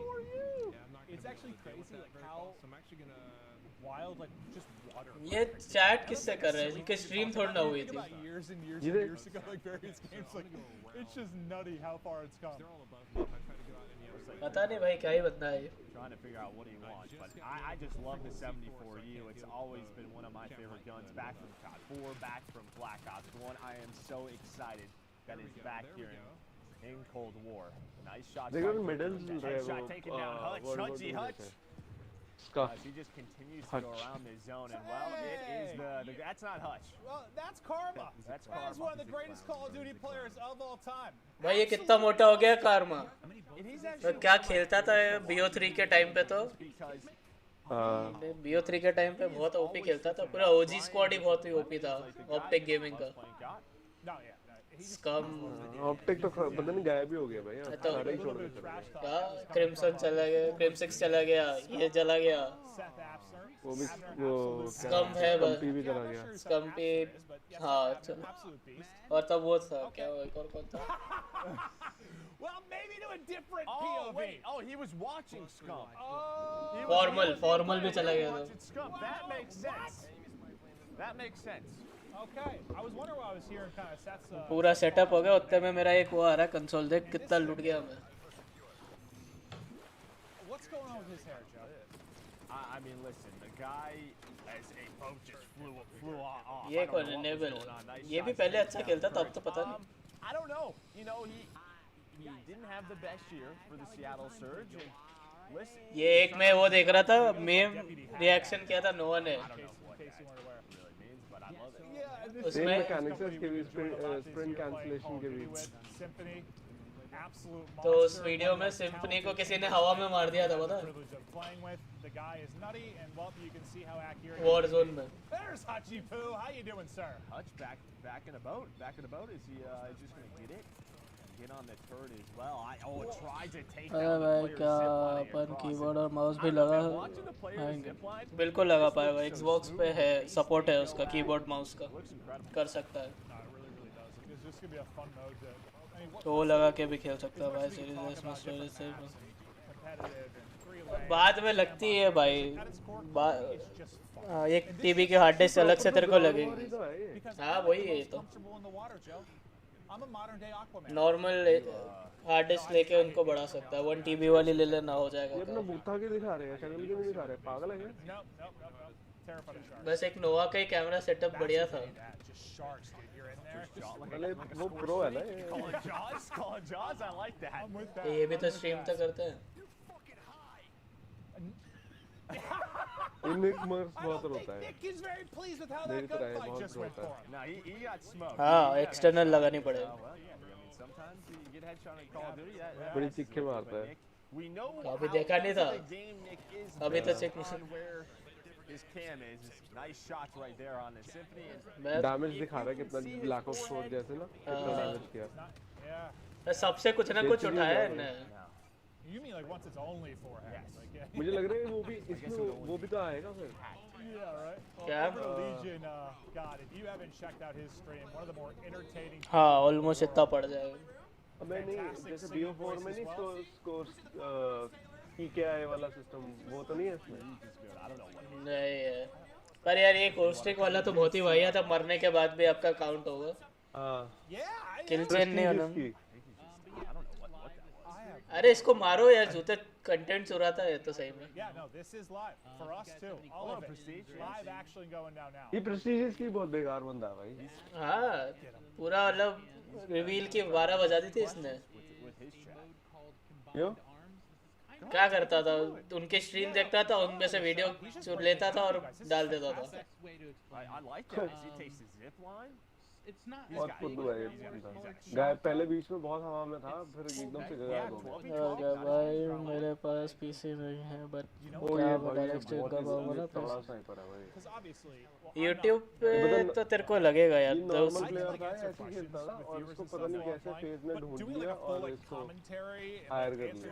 It's actually crazy, like how wild, like just water. ये चैट किससे कर रहे हैं? इनकी स्ट्रीम थोड़ी ना हुई थी। About years and years and years ago, like various games, like it's just nutty how far it's come. पता नहीं भाई क्या ही बंदा है ये। Trying to figure out what he wants, but I just love the 74U. It's always been one of my favorite guns, back from COD 4, back from Black Ops 1. I am so excited that it's back here in Cold War. Nice shot. देखो medals मिल रहे हैं Headshot वो taken down. Hutch, World War Hutchy, II Hutch. में से। इसका He just continues to go around this zone, and well, it is the that's not Hutch. Well, that's Karma. That's That is Karma. one of the greatest Call of Duty players of all time. भाई ये कितना मोटा हो गया कारमा। And he's तो actually क्या खेलता था BO3 के टाइम पे, तो because BO3 के टाइम पे बहुत ओपी खेलता था, पूरा OG स्क्वाड ही बहुत ही ओपी था ऑप्टिक गेमिंग का। No, yeah. No, scum optic तो पता नहीं गायब ही हो गया भाई, सारे ही छोड़ के चले गए। क्या क्रिम्सन चला गया, क्रिम्सिक्स चला गया, ये चला गया, वो भी वो स्कम है बस, स्कम्पी भी चला गया। स्कम्पी हाँ और तब वो था क्या, एक और कौन था? Well, maybe to a different Oh, POV. wait. Oh, he was watching Scum. Formal भी चला गया था। Scum. That makes sense. That makes sense. Okay, I was wondering why I was hearing kind of Seth's. पूरा setup हो गया, उतने में मेरा एक वो आ रहा है कंसोल, देख कितना लूट गया मैं। What's going on with his hair, Joe? I mean, listen, the guy as a boat just flew off. ये कौन है नेबल? ये भी पहले अच्छा खेलता था, अब तो पता नहीं। I don't know. You know, he didn't have the best year for the Seattle Surge. And listen, ये एक मैं वो देख रहा था, मेम रिएक्शन किया था नोआ ने। सेम मैकेनिक्स है इसके भी, स्प्रिंट कैंसलेशन के भी। तो उस वीडियो में सिम्फनी को किसी ने हवा में मार दिया था पता है? वारज़ोन में। There's Hachi Poo. How you doing, sir? Hutch back in a boat. Back in a boat. Is he just going to get it? Get on the turret as well. Tried to take अरे down the भाई player's क्या zipline upon across keyboard it. और mouse भी लगा Watching the player's आएंगे, zipline, बिल्कुल लगा पाएगा, Xbox पे है, सपोर्ट है उसका कीबोर्ड माउस का, कर सकता है। It's just gonna be a fun mode to. I mean, तो वो लगा के भी खेल सकता है भाई, सीरीज इसमें स्टोरेज से बाद में लगती है भाई, एक टीवी के हार्ड डिस्क अलग से तेरे को लगेगी। हाँ वही है तो, नॉर्मल हार्ड डिस्क लेके उनको बढ़ा सकता है, 1 TB वाली ले लेना हो जाएगा। ये अपना बूथा के दिखा रहे हैं, शक्ल क्यों नहीं दिखा रहे, पागल है क्या? बस एक नोवा का ही कैमरा सेटअप बढ़िया था। अरे वो प्रो है ना ये। Calling Jaws, I like that. ये भी तो स्ट्रीम तक करते हैं। इनमें बहुत रोता है। Nick is very pleased with how मेरी that तरह है, gunfight just बहुत went रोता for है। him. No, he got smoked. हाँ एक्सटर्नल लगानी पड़ेगी। Well, yeah, I mean, sometimes you get headshot in Call of Duty. बड़ी चीखें मारता है। We know अभी how देखा नहीं था, the game Nick is अभी तो check on where his cam is. Nice shots right there on the Symphony. Damage दिखा रहा है कितना, ब्लैक ऑप्स 4 जैसे ना कितना डैमेज किया। सबसे कुछ ना कुछ उठाया है ना। You mean like once it's only 4 heads? Like, yeah. मुझे लग रहा है वो भी इसमें वो भी तो आएगा फिर। Yeah, right. क्या? Legion, God, if you haven't checked out his stream, one of the more entertaining. हाँ ऑलमोस्ट इतना पड़ जाएगा। अबे नहीं, जैसे BO4 में नहीं स्कोर PKI वाला सिस्टम, वो तो नहीं है इसमें। नहीं है, पर यार ये कोस्टिक वाला तो बहुत ही वाहियात था, मरने के बाद भी आपका काउंट होगा। किल चेन नहीं होना। अरे इसको मारो यार, जूते कंटेंट चुराता है तो सही में। Yeah, no, this is live for us too. All of it. Live actually going down now. ये प्रेस्टीजियस की बहुत बेकार बंदा है भाई। हाँ पूरा मतलब रिवील की 12 बजा दी थी इसने। क्यों? क्या करता था, उनके स्ट्रीम देखता था, उनमें से वीडियो चुन लेता था और डाल देता था। I like that. He takes his zip line. बहुत फुद्दू है ये बंदा। गायब पहले बीच में बहुत हवा में था, फिर एकदम से गायब हो गया। भाई मेरे पास पीसी नहीं है, बट क्या डायरेक्ट स्ट्रीम कर पाऊंगा ना थोड़ा स्नाइपर है भाई। YouTube पे तो तेरे को लगेगा यार, तो नॉर्मल प्लेयर था, ऐसे खेलता था और उसको पता नहीं कैसे फेज में ढूंढ लिया और इसको हायर कर लिया।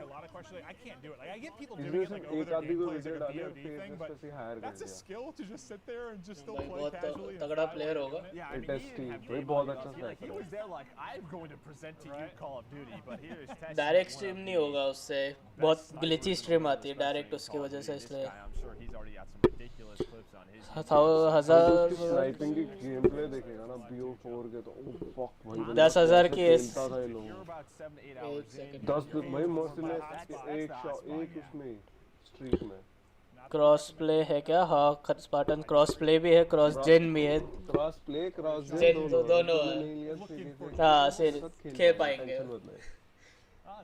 इसमें एक आदमी को वीडियो डाली और फेज में से हायर कर That's a लिया। skill to just sit there and just still भाई play बहुत casually. तगड़ा प्लेयर होगा। भाई बहुत अच्छा He was there like, I'm going to present to you Call of Duty, but here is testing. Direct stream नहीं होगा उससे, बहुत ग्लिची स्ट्रीम आती है डायरेक्ट उसकी वजह से, इसलिए I'm sure he's already got some ridiculous clips on his. 1000 sniping की गेम प्ले देखेगा ना BO4 के तो ओ फक भाई 10,000 की खेलता था ये लोग। 10 भाई मोस्ट में एक उसमें स्ट्रीक में क्रॉस प्ले है क्या? हाँ स्पार्टन क्रॉस प्ले भी है, क्रॉस जेन भी है, क्रॉस प्ले क्रॉस जेन दोनों है। हाँ खेल पाएंगे।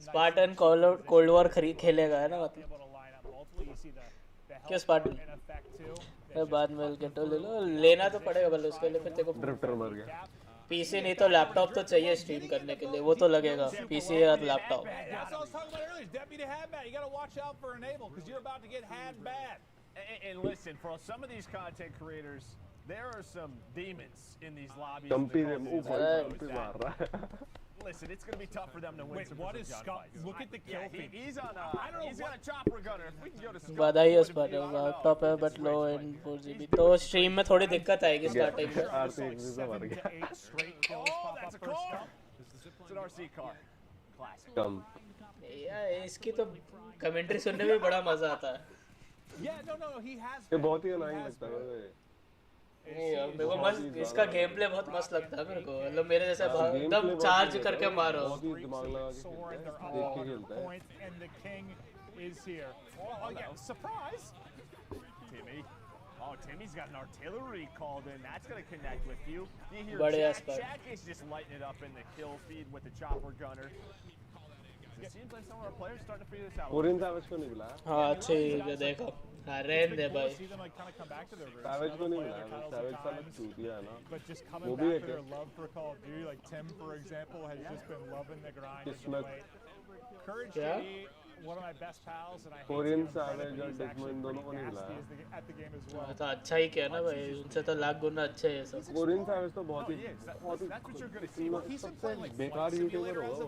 स्पार्टन कोल्ड वॉर खेलेगा है ना, मतलब क्यों स्पार्टन बाद में गेटो ले लो, लेना तो पड़ेगा भले उसके लिए, फिर तेरे को ड्रिफ्टर मर गया। पीसी नहीं तो लैपटॉप तो चाहिए स्ट्रीम करने के लिए, वो तो लगेगा पीसी या laptop. That's what I was talking about earlier. Deputy had bad. You got to watch out for Enable because you're about to get had bad. And listen, for some of these content creators, There are some demons in these lobbies. Jumpy them. Listen, it's going to be tough for them to win. Wait, what is Scott? Look at the kill feed. He's on he's got a chopper gunner. If we can go to Scott, बधाई उस पर top है but low and 4GB तो stream में थोड़ी दिक्कत आएगी starting में Oh, that's a car. It's an RC car. Classic. यार इसकी तो कमेंट्री सुनने में बड़ा मजा आता है Yeah, no, he has. ये बहुत ही annoying लगता है नहीं यार मेरे को मस्त इसका गेम प्ले बहुत मस्त लगता है मेरे को मतलब मेरे जैसे एकदम चार्ज करके मारो दिमाग लगा के देख के खेलता है And the king is here. Oh yeah, surprise! Timmy. Oh, Timmy's got an artillery called in. That's going to connect with you. You hear Jack is just lighting it up in the kill feed with the chopper gunner. It seems like some of our players starting to figure this out. Korean Savage को नहीं मिला हाँ अच्छे ये देखो हाँ रहने दे भाई Savage को नहीं मिला Savage साला चूतिया है ना But just coming back to their love for Call of Duty, like Tim, for example, has just been loving the grind. Courage to be one of my best pals, and I Korean Savage और Dickman दोनों को नहीं मिला at the game as well. तो अच्छा ही क्या ना भाई उनसे तो लाख गुना अच्छे है सब Korean Savage तो बहुत ही सबसे बेकार यूट्यूबर होगा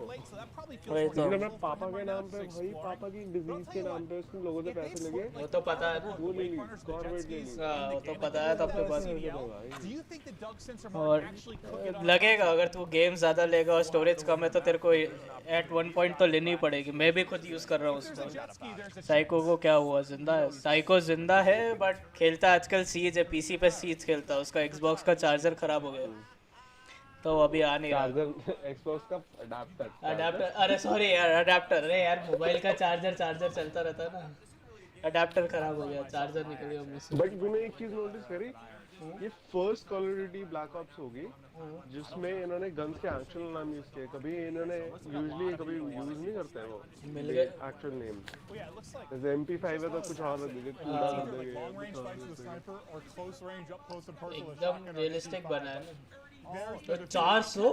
वही तो मैं पापा के नाम पे भाई पापा की डिजीज के नाम पे उसने लोगों से पैसे लगे वो तो पता है वो नहीं गवर्नमेंट के लिए हाँ वो तो पता है तब के पास Do you think the Doug sensor और actually cook it up? लगेगा अगर तू गेम ज़्यादा लेगा और स्टोरेज कम है तो तेरे को एट वन पॉइंट तो लेनी पड़ेगी मैं भी खुद यूज़ कर रहा हूँ उसको साइको को क्या हुआ जिंदा है साइको जिंदा है बट खेलता आजकल सीज है पीसी पे सीज खेलता है उसका एक्सबॉक्स का चार्जर खराब हो गया तो अभी आ नहीं रहा चार्जर एक्सबॉक्स का अडेप्टर अरे सॉरी यार अडेप्टर अरे यार मोबाइल का चार्जर चलता रहता है ना अडेप्टर खराब हो गया चार्जर निकल गया मुझसे बट तूने एक चीज नोटिस करी ये first call of duty black ops होगी जिसमें इन्होंने गन्स के एक्चुअल नाम यूज किए कभी इन्होंने यूजुअली कभी यूज नहीं करते हैं वो मिल गए एक्चुअल नेम जैसे MP5 है तो कुछ और रख देंगे एकदम रियलिस्टिक बना है तो 400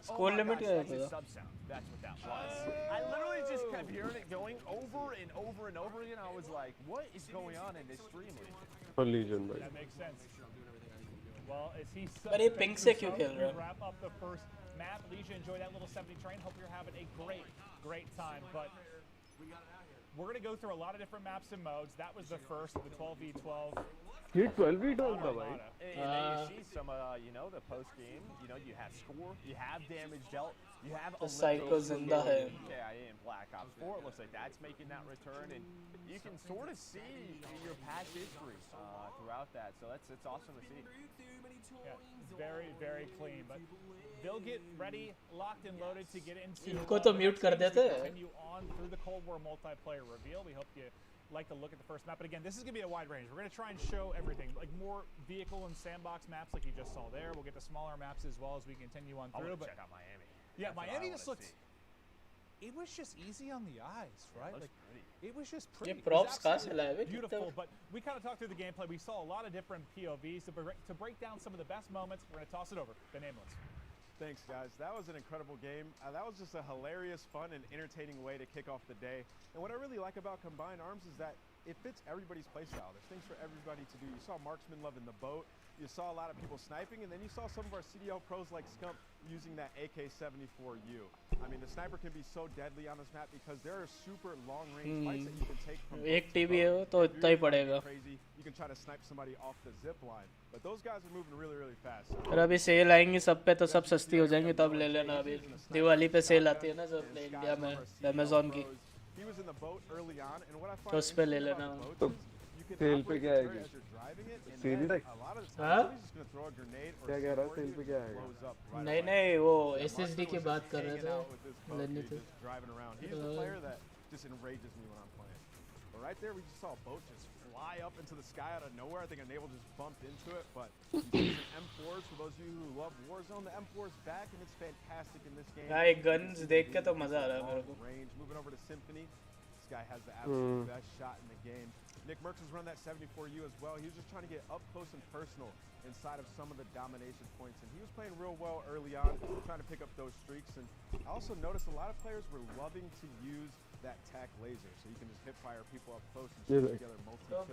स्कोर लिमिट क्या है That's what that was. I literally just kept hearing it going over and over and over again. I was like, what is going on in this stream? Legion, right? That makes sense. Well, is he अरे pink से क्यों खेल रहा है wrap up the first map? Legion, enjoy that little 70 train. Hope you're having a great time. But we're going to go through a lot of different maps and modes. That was the first of the 12v12. ये 12v12 था भाई You see some, the post game. You have score, you have damage dealt, you have तो psycho जिंदा है KIA and Black Ops 4. It looks like that's making that return, and you can sort of see your past history throughout that. So it's awesome to see. Yeah, very, very clean. But they'll get ready, locked and loaded to get into. इनको तो mute कर देते हैं Continue on through the Cold War multiplayer reveal. We hope you like to look at the first map, but again, this is going to be a wide range. We're going to try and show everything, like more vehicle and sandbox maps like you just saw there. We'll get to smaller maps as well as we continue on through. Check out Miami. Yeah, Miami just looked. It was just easy on the eyes, right? Like pretty. It was just pretty. ये props कहाँ से लाए beautiful, but we kind of talked through the gameplay. We saw a lot of different POVs to break down some of the best moments. We're going to toss it over. The Nameless. Thanks, guys. That was an incredible game. That was just a hilarious, fun, and entertaining way to kick off the day. And what I really like about Combined Arms is that it fits everybody's playstyle. There's things for everybody to do. You saw Marksman loving the boat. You saw a lot of people sniping, and then you saw some of our CDL pros like Scump using that AK-74U. I mean, the sniper can be so deadly on this map because there are super long-range fights that you can take from एक TV है तो इतना ही पड़ेगा crazy. You can try to snipe somebody off the zip line, but those guys are moving really, really fast. और अभी cell आएंगी सब पे तो सब सस्ती हो जाएंगी तब ले लेना अभी दिवाली पे सेल आती है ना जब इंडिया में Amazon की He was in the boat early on, and what I तो find उस पे ले लेना तो सेल पे क्या आएगी सेल तक हाँ क्या कह रहा है सेल पे क्या आएगा नहीं वो SSD की बात कर रहे थे लेनी थी driving around. He's the player that just enrages me when I'm playing. But right there, we just saw a boat just fly up into the sky out of nowhere. I think a naval just bumped into it, but M4s, for those of you who love Warzone, the M4 is back and it's fantastic in this game. हाँ एक guns देख के तो मजा आ रहा है मेरे को Range, moving over to Symphony. guy has the absolute best shot in the game. Nick Merckx's run that 74U as well. He was just trying to get up close and personal inside of some of the domination points, and he was playing real well early on, trying to pick up those streaks. And I also noticed a lot of players were loving to use that tac laser, so you can just hip fire people up close and shoot together multi-kills.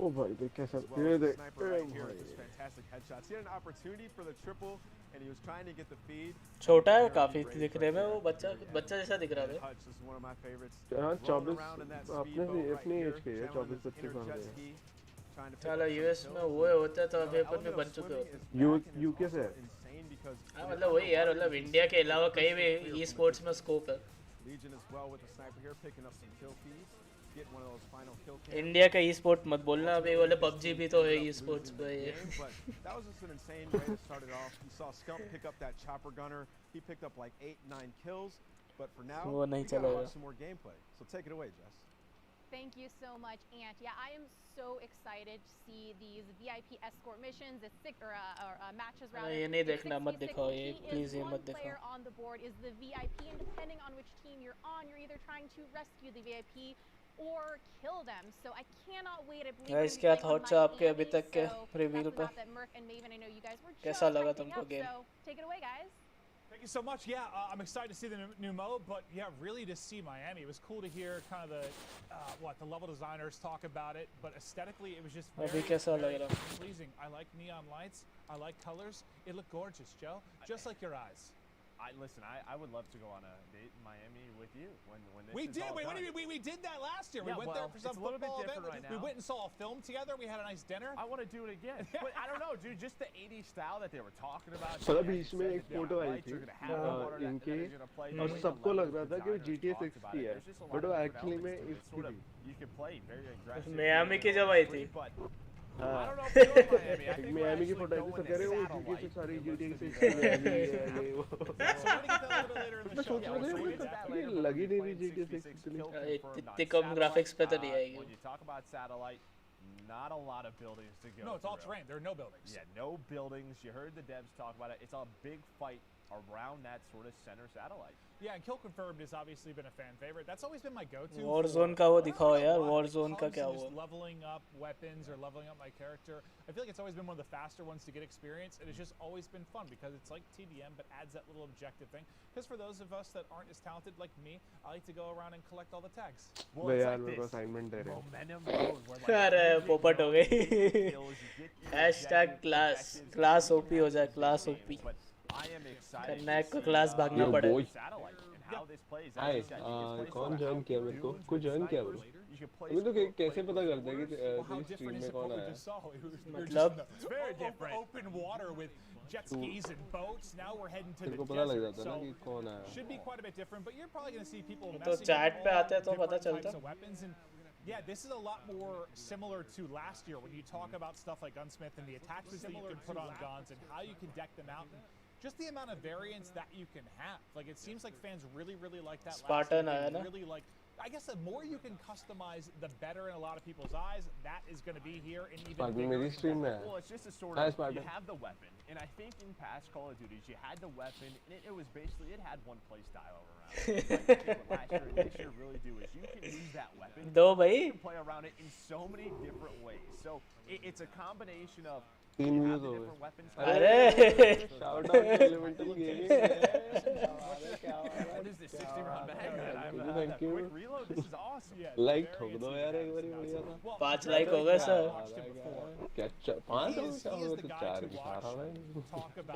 Oh भाई देख कैसा ये देख sniper right here with just fantastic headshots. He had an opportunity for the triple, and he was trying to get the feed. छोटा है काफी दिखने में, वो बच्चा जैसा दिख रहा था. This is one of my favorites. हाँ 24 अपने एज के है 24-25 साल के. चलो यूएस में वो होता है तो अभी अपन भी बन चुके होते. यूके से हाँ मतलब वही यार, मतलब इंडिया के अलावा कहीं भी ई स्पोर्ट्स में स्कोप है. Legion as well with the sniper here, picking up some kill feeds. Get one of those final kill cams. India का ई स्पोर्ट मत बोलना, अभी बोले PUBG भी तो है ई स्पोर्ट्स पे ये. But that was just an insane way to start it off. You saw Scump pick up that chopper gunner. He picked up like 8-9 kills. But for now, वो नहीं we gotta चलेगा. watch some more gameplay. So take it away, Jess. Thank you so much, Ant. Yeah, I am so excited to see these VIP escort missions, matches rather. ये नहीं देखना, मत दिखाओ ये, please ये मत दिखाओ. Player on the board is the VIP, and depending on which team you're on, you're either trying to rescue the VIP or kill them. So I cannot wait. I believe Guys, क्या thoughts है आपके अभी तक के reveal पे? कैसा लगा तुमको game? So take it away, guys. Thank you so much. Yeah, I'm excited to see the new mode, but yeah, really to see Miami. It was cool to hear kind of the level designers talk about it, but aesthetically it was just very pleasing. I like neon lights. I like colors. It looked gorgeous, Joe. Just like your eyes. Listen, I would love to go on a date in Miami with you when this we is did. all Wait, done. we did that last year. Yeah, we went there for some it's a little bit football different event. right now. We went and saw a film together. We had a nice dinner. I want to do it again. But I don't know, dude. Just the 80s style that they were talking about. पता बीच में एक photo आई थी इनके और सबको लग रहा था कि वो GTA 6 की है, but वो actually में इसकी थी. You could play very aggressive. Miami की जब आई थी. मियामी की फोटो आई थी, सब कह रहे हो GTA 6 सारी GTA 6 मियामी है ये वो. मैं सोच रहा था ये लगी नहीं थी GTA 6 इतनी कम ग्राफिक्स पे तो नहीं आएगी. When you talk about satellite, not a lot of buildings to go. No, it's all terrain. There are no buildings. Yeah, no buildings. You heard the devs talk about it. It's a big fight around that sort of center satellite. Yeah, and Kill Confirmed has obviously been a fan favorite. That's always been my go-to. Warzone का वो दिखाओ यार, Warzone का क्या हुआ? Leveling up weapons or leveling up my character. I feel like it's always been one of the faster ones to get experience, and it's just always been fun because it's like TDM but adds that little objective thing. Because for those of us that aren't as talented like me, I like to go around and collect all the tags. Well, it's यार like मेरे को this. assignment दे रहे हैं. Momentum goes where like अरे पोपट हो गई. #class OP हो जाए, class OP. I am excited. करना है को क्लास भागना पड़े. हाय कौन ज्वाइन किया मेरे को? कुछ ज्वाइन किया ब्रो? अभी तो कैसे पता करते हैं कि तेरी स्ट्रीम में कौन आया? मतलब open water with jet skis and boats. Now we're heading to the तेरे को पता लग desert. जाता है ना कि कौन आया? Should be quite a bit different, but you're probably going to see people तो messing chat with पे all आते हैं तो पता different चलता. types of weapons. And yeah, this is a lot more similar to last year when you talk about stuff like Gunsmith and the attachments that you can put on guns and how you can deck them out. And just the amount of variance that you can have. Like, it seems like fans really like that. Spartan आया ना? Really like. I guess the more you can customize, the better in a lot of people's eyes. That is going to be here in even Spartan bigger. मेरी stream में है. Well, it's just a sort Hi, of, Spartan. you have the weapon, and I think in past Call of Duties, you had the weapon, and it was basically, it had one play style around it. Like, what last year and this year really do is you can use that weapon. दो भाई. You can play around it in so many different ways. So, it's a combination of 3 you have views the हो different गए. weapons. अरे Shout out to Elemental Gaming. What is this 60-round mag? Thank you. Quick reload. This is awesome. Like ठोक दो यार एक बारी बढ़िया था. 5 लाइक हो गए सर. क्या 5 हो क्या हो तो 4 दिखा रहा है.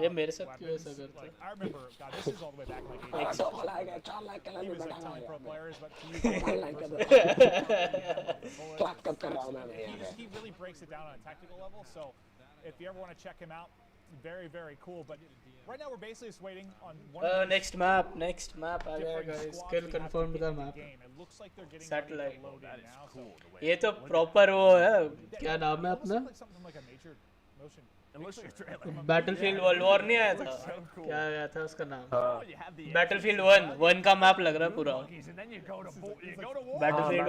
ये मेरे साथ क्यों ऐसा करता है? I remember, God, this is all the way back like 80s. 100 like है 4 लाइक के लिए He was like बैठा telling pro है. players what to use. Clap कर रहा हूं मैं यार. He really breaks it down on a technical level. So if you ever want to check him out, very cool. But right now we're basically just waiting on one. next map आ गया guys. Skill confirmed का map. It looks like they're getting Satellite. ready to load in now. So ये तो proper वो है. क्या नाम है अपना? like something like a major motion. It looks like a trailer. Battlefield World War नहीं आया था? क्या आया था उसका नाम? Battlefield 1 का मैप लग रहा है पूरा. Battlefield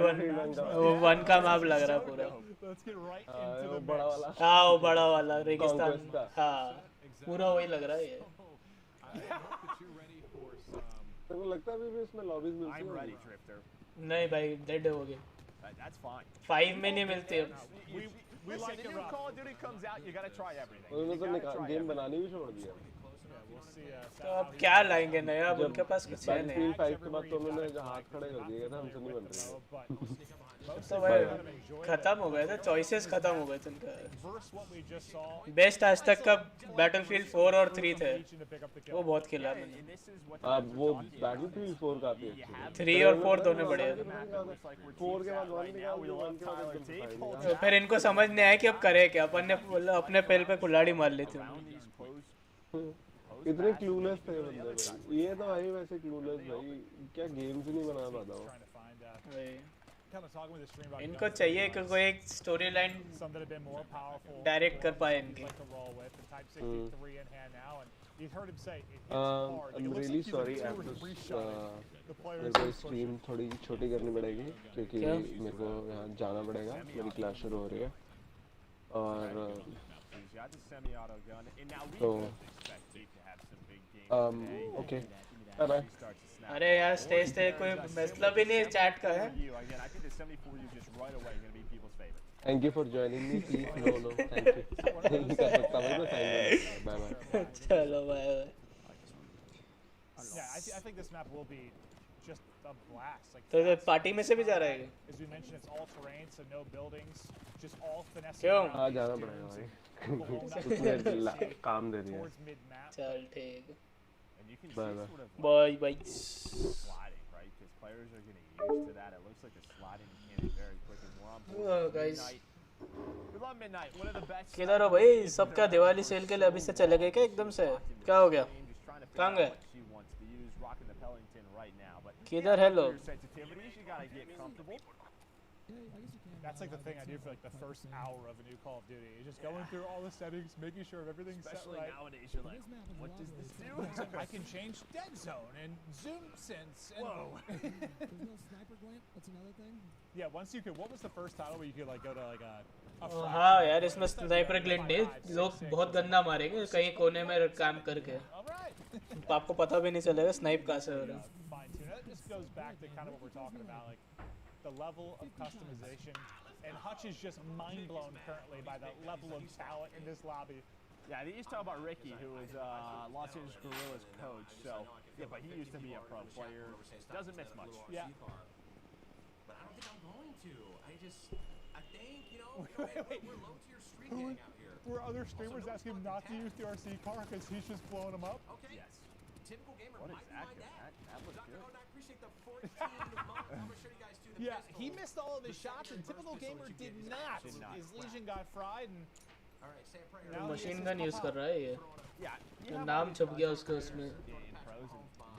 1 का मैप लग रहा है पूरा. Let's get right into the बड़ा वाला. हाँ वो बड़ा वाला रेगिस्तान. हाँ पूरा वही लग रहा है ये. तेरे को लगता है अभी भी इसमें लॉबीज मिलती I'm होंगी? ready, Drifter. नहीं भाई डेड हो गए That's fine. 5 में नहीं मिलते अब We like the new Call of Duty comes out, you gotta try everything. उन्होंने तो गेम बनानी भी छोड़ दिया। तो अब क्या लाएंगे नया अब उनके पास कुछ है नहीं 5 के बाद तो उन्होंने जो हाथ खड़े कर दिए था हमसे नहीं बन रही तो भाई खत्म हो गए थे चॉइसेस खत्म हो गए थे उनका बेस्ट आज तक का बैटलफील्ड 4 और 3 थे वो बहुत खेला मैंने अब वो बैटलफील्ड 4 काफी अच्छा 3 और 4 दोनों बढ़िया 4 के बाद 1 निकाल दिया 1 के बाद एकदम तो फिर इनको समझ नहीं आया कि अब करे क्या अपन ने अपने पेल पे कुल्हाड़ी मार ली थी इतने क्लूलेस थे बंदे भाई ये तो भाई वैसे क्लूलेस भाई क्या गेम्स ही नहीं बना पाता हूँ इनको चाहिए कि कोई एक स्टोरी लाइन डायरेक्ट कर पाए इनकी I'm really sorry I have to मेरे को स्ट्रीम थोड़ी छोटी करनी पड़ेगी क्योंकि मेरे को यहाँ जाना पड़ेगा मेरी क्लास शुरू हो रही है और तो ओके बाय बाय अरे यार स्टे कोई मतलब ही नहीं चैट का है thank you for joining me please no thank you नहीं कर सकता मैं तो साइन बाय बाय चलो bye bye Yeah, I think this map will be just a blast. Like तो पार्टी में से भी जा रहा है as we mentioned, it's all terrain, so no buildings, just all finesse. क्यों हाँ जाना पड़ेगा भाई उसने काम दे दिया चल ठीक bye bye bye sliding, right? Because players are getting used to that. It looks like the sliding mechanic very quickly. We're on board. Oh, guys. We love Midnight. One of the best. किधर हो भाई सबका Diwali cell के लिए अभी से चले गए क्या एकदम से क्या हो गया कहाँ गए किधर है लोग That's like the thing I do for like the first hour of a new Call of Duty. You're just going through all the settings, making sure everything's Especially set right. nowadays, you're like, what does this do? I can change dead zone and zoom sense. And Whoa. There's no sniper glint. That's another thing. Yeah, once you could. What was the first title where you could like go to like a हाँ यार इसमें sniper glitch नहीं लोग बहुत गंदा मारेंगे कहीं कोने में काम करके तो आपको पता भी नहीं चलेगा स्नाइप कहाँ से हो रहा है That just goes back to kind of what we're talking about, like the level of customization. And Hutch is just mind blown currently by the level of talent in this lobby. Yeah, they used to talk about Ricky, who was Los Angeles Guerrillas coach. So yeah, but he used to be a pro player. Doesn't miss much. Yeah. But I don't think I'm going to. I think, you know, we're low tier street gang out here. Were other streamers asking him not to use the RC car because he's just blowing them up? Okay. Yes. Typical gamer What might is be that? my dad. That looks good. I appreciate the 14 month. I'm gonna show you guys too. Yeah, he missed all of his shots, and typical gamer did not. His Legion got fried, and all right, say a prayer. Machine gun use कर रहा है ये Yeah. नाम छप गया उसके उसमें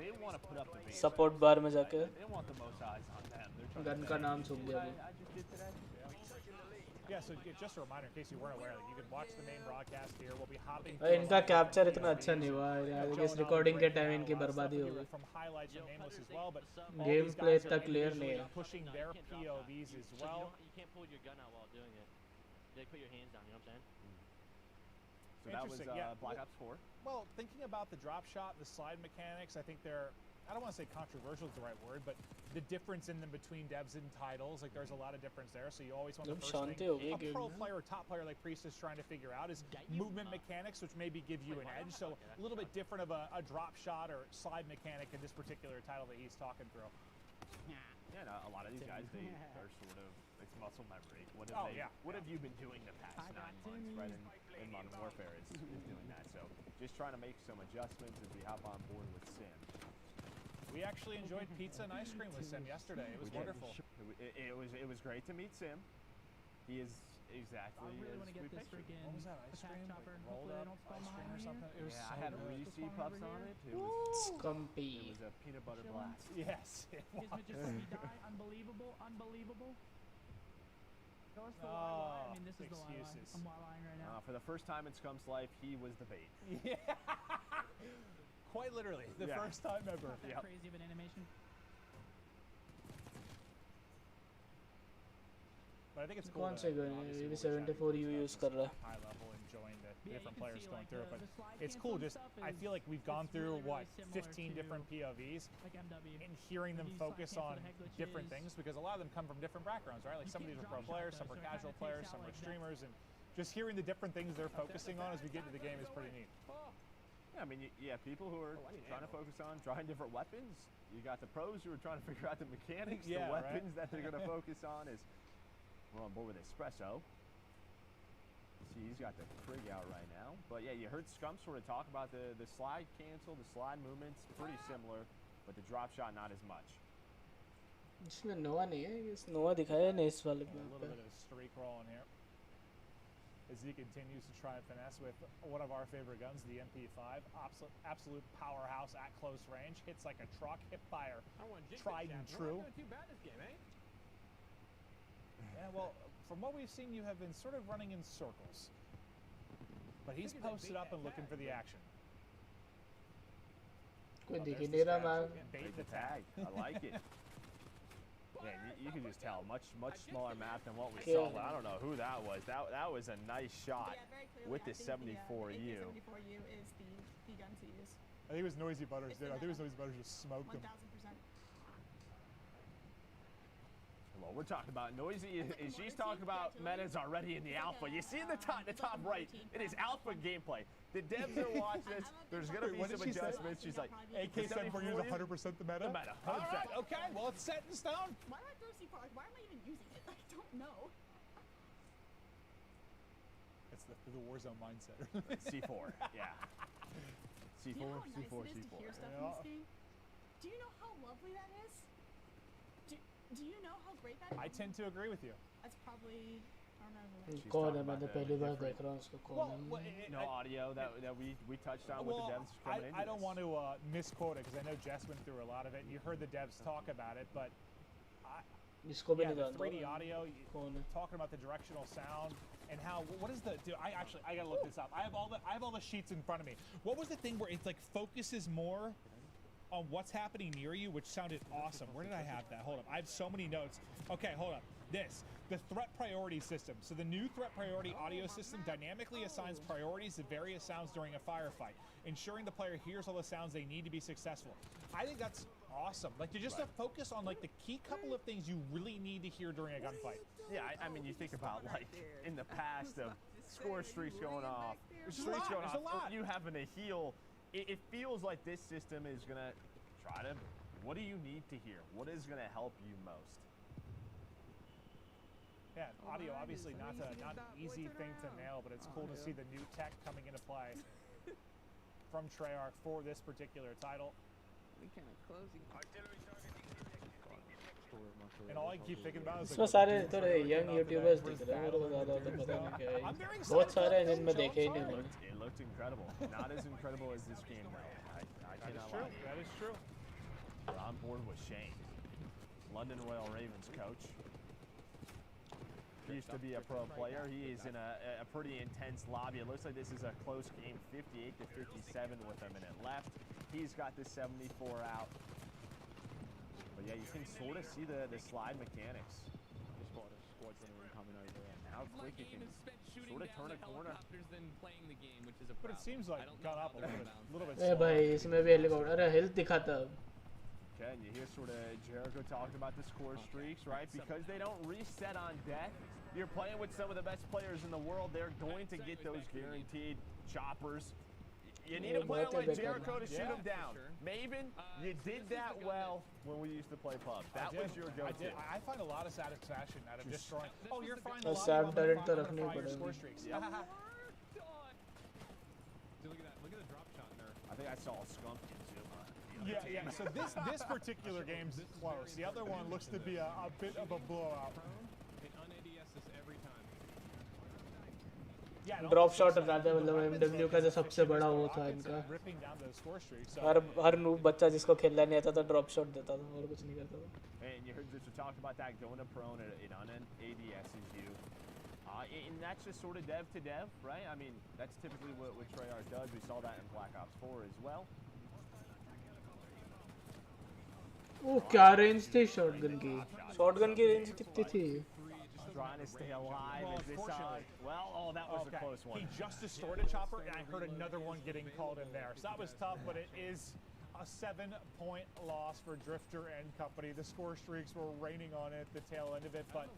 They want to put up the base. Support bar में जाके They want the most eyes on them. They're trying gun का नाम छुप गया I just did today. yeah. So just a reminder, in case you weren't aware, like, you can watch the main broadcast here. We'll be hopping. भाई इनका capture इतना अच्छा नहीं हुआ यार इस रिकॉर्डिंग के टाइम इनकी बर्बादी हो गई From highlights from Nameless as well, but all game these play guys इतना are क्लियर नहीं individually है pushing their POVs as well. You can't pull your gun out while doing it. They put your hands down, you know what I'm saying? So that was Interesting, yeah. Black Ops 4. Well, thinking about the drop shot, the slide mechanics, I think they're, I don't want to say controversial is the right word, but the difference in them between devs and titles, like there's a lot of difference there. So you always want the first thing a pro player or top player like Priest is trying to figure out is movement mechanics, which maybe give you an edge. So a little bit different of a drop shot or slide mechanic in this particular title that he's talking through. Yeah, no, a lot of these guys, they're sort of, it's muscle memory. What have you been doing the past 9 months, right? In Modern Warfare is doing that. So just trying to make some adjustments as we hop on board with Sim. We actually enjoyed pizza and ice cream with Sim yesterday. It was wonderful. It was great to meet Sim. He is exactly I really want to get this freaking What was that, ice cream? chopper. Rolled Hopefully they up don't spawn ice cream behind or me something? It was Yeah, so I had good. Reese Puffs on it. It Scumpy. was a peanut butter blast. Yes, it Gives me just let me die. Unbelievable. Show us the lie. I mean, this is the lie. excuses. I'm lying right now. For the first time in Scum's life, he was the bait. Yeah. Quite literally, the first time ever. Not that crazy of an animation. But I think it's cool. कौन से gun ये भी 74 you use कर रहा है High level and enjoying the different players going through it. But it's cool. Just I feel like we've gone through what 15 different POVs and hearing them focus on different things because a lot of them come from different backgrounds, right? Like some of these are pro players, some are casual players, some are streamers, and just hearing the different things they're focusing on as we get into the game is pretty neat. Yeah, I mean, you have people who are trying to focus on trying different weapons. You got the pros who are trying to figure out the mechanics, the weapons that they're going to focus on. Is we're on board with Espresso. See, he's got the Krig out right now. But yeah, you heard Scump sort of talk about the slide cancel, the slide movements, pretty similar, but the drop shot not as much. इसमें नोवा नहीं है, इस नोवा दिखाया नहीं इस वाले में. A little bit of a streak rolling here. As he continues to try and finesse with one of our favorite guns, the MP5. Absolute powerhouse at close range. Hits like a truck, hip fire, tried and true. We're not doing too bad this game, eh? Yeah, well, from what we've seen, you have been sort of running in circles. But he's posted up and looking for the action. Bait the tag. I like it. Man, you can just tell much smaller map than what we saw. But I don't know who that was. That was a nice shot with the 74U. The 74U is the gun to use. I think it was Noisy Butters, dude. I think it was Noisy Butters just smoked him. 1000%. Well, we're talking about Noisy. She's talking about Mena's already in the alpha. You see in the top right, it is alpha gameplay. The devs are watching this. There's going to be some adjustments. She's like, AK-74U is 100% the meta? The meta, 100%. All right, okay, well, it's set in stone. Why do I throw C4? Like, why am I even using it? I don't know. It's the Warzone mindset. C4, yeah. C4, Do you know how nice C4, it is C4. to hear stuff in this game? Do you know how lovely that is? Do you know how great that is? I tend to agree with you. That's probably... कौन है मैंने पहली बार देख रहा हूँ उसको कौन है no audio that we touched on with the devs coming into I don't want to misquote it because I know Jess went through a lot of it. You heard the devs talk about it, but the 3D audio, talking about the directional sound and how what is the dude? I gotta look this up. I have all the sheets in front of me. What was the thing where it like focuses more on what's happening near you, which sounded awesome. Where did I have that? Hold up. I have so many notes. Okay, hold up. The threat priority system. So the new threat priority audio system dynamically assigns priorities to various sounds during a firefight, ensuring the player hears all the sounds they need to be successful. I think that's awesome. Like, to just to focus on like the key couple of things you really need to hear during a gunfight. Yeah, I mean, you think about like in the past of score streaks going off, streaks going off, you having to heal. It feels like this system is gonna try to. What do you need to hear? What is gonna help you most? Yeah, audio obviously not an easy thing to nail, but it's cool to see the new tech coming into play from Treyarch for this particular title. We kind of closing. And all I keep thinking about is इसमें सारे थोड़े young YouTubers दिख रहे हैं मेरे को ज़्यादा तो पता नहीं क्या है बहुत सारे हैं जिनमें देखे ही नहीं मैंने. It looked incredible. Not as incredible as this game though. I cannot lie. That is true. We're on board with Shane, London Royal Ravens coach. He used to be a pro player. He is in a pretty intense lobby. It looks like this is a close game, 58 to 57 with a minute left. He's got the 74 out. But yeah, you can sort of see the slide mechanics. How quick you can sort of turn a corner. But it seems like got up a little bit. ए भाई इसमें भी helicopter अरे health दिखाता. Okay, and you hear sort of Jericho talking about the score streaks, right? Because they don't reset on death. You're playing with some of the best players in the world. They're going to get those guaranteed choppers. You need a player like Jericho to shoot them down. Maven, you did that well when we used to play pub. That was your go-to. I find a lot of satisfaction out of destroying. Oh, you're fine. Sam talent तो रखने पड़ेगा. Score streaks. Dude, look at that. Look at the drop shot there. I think I saw a skunk too. Yeah. So this particular game's close. The other one looks to be a bit of a blowout. They un-ADS this every time. Drop shot रहता है मतलब MW का जो सबसे बड़ा वो था इनका हर नूब बच्चा जिसको खेलना नहीं आता था ड्रॉप शॉट देता था और कुछ नहीं करता था. And you heard just talk about that going to prone, it un-ADSs you. And that's just sort of dev to dev, right? I mean, that's typically what Treyarch does. We saw that in Black Ops 4 as well. ओह क्या range थी shotgun की. Shotgun की range कितनी थी? trying to stay alive. Well, Is this unfortunately. that was a close one. He just destroyed a chopper, and I heard another one getting called in there. So that was tough, but it is a 7-point loss for Drifter and company. The score streaks were raining on it at the tail end of it, but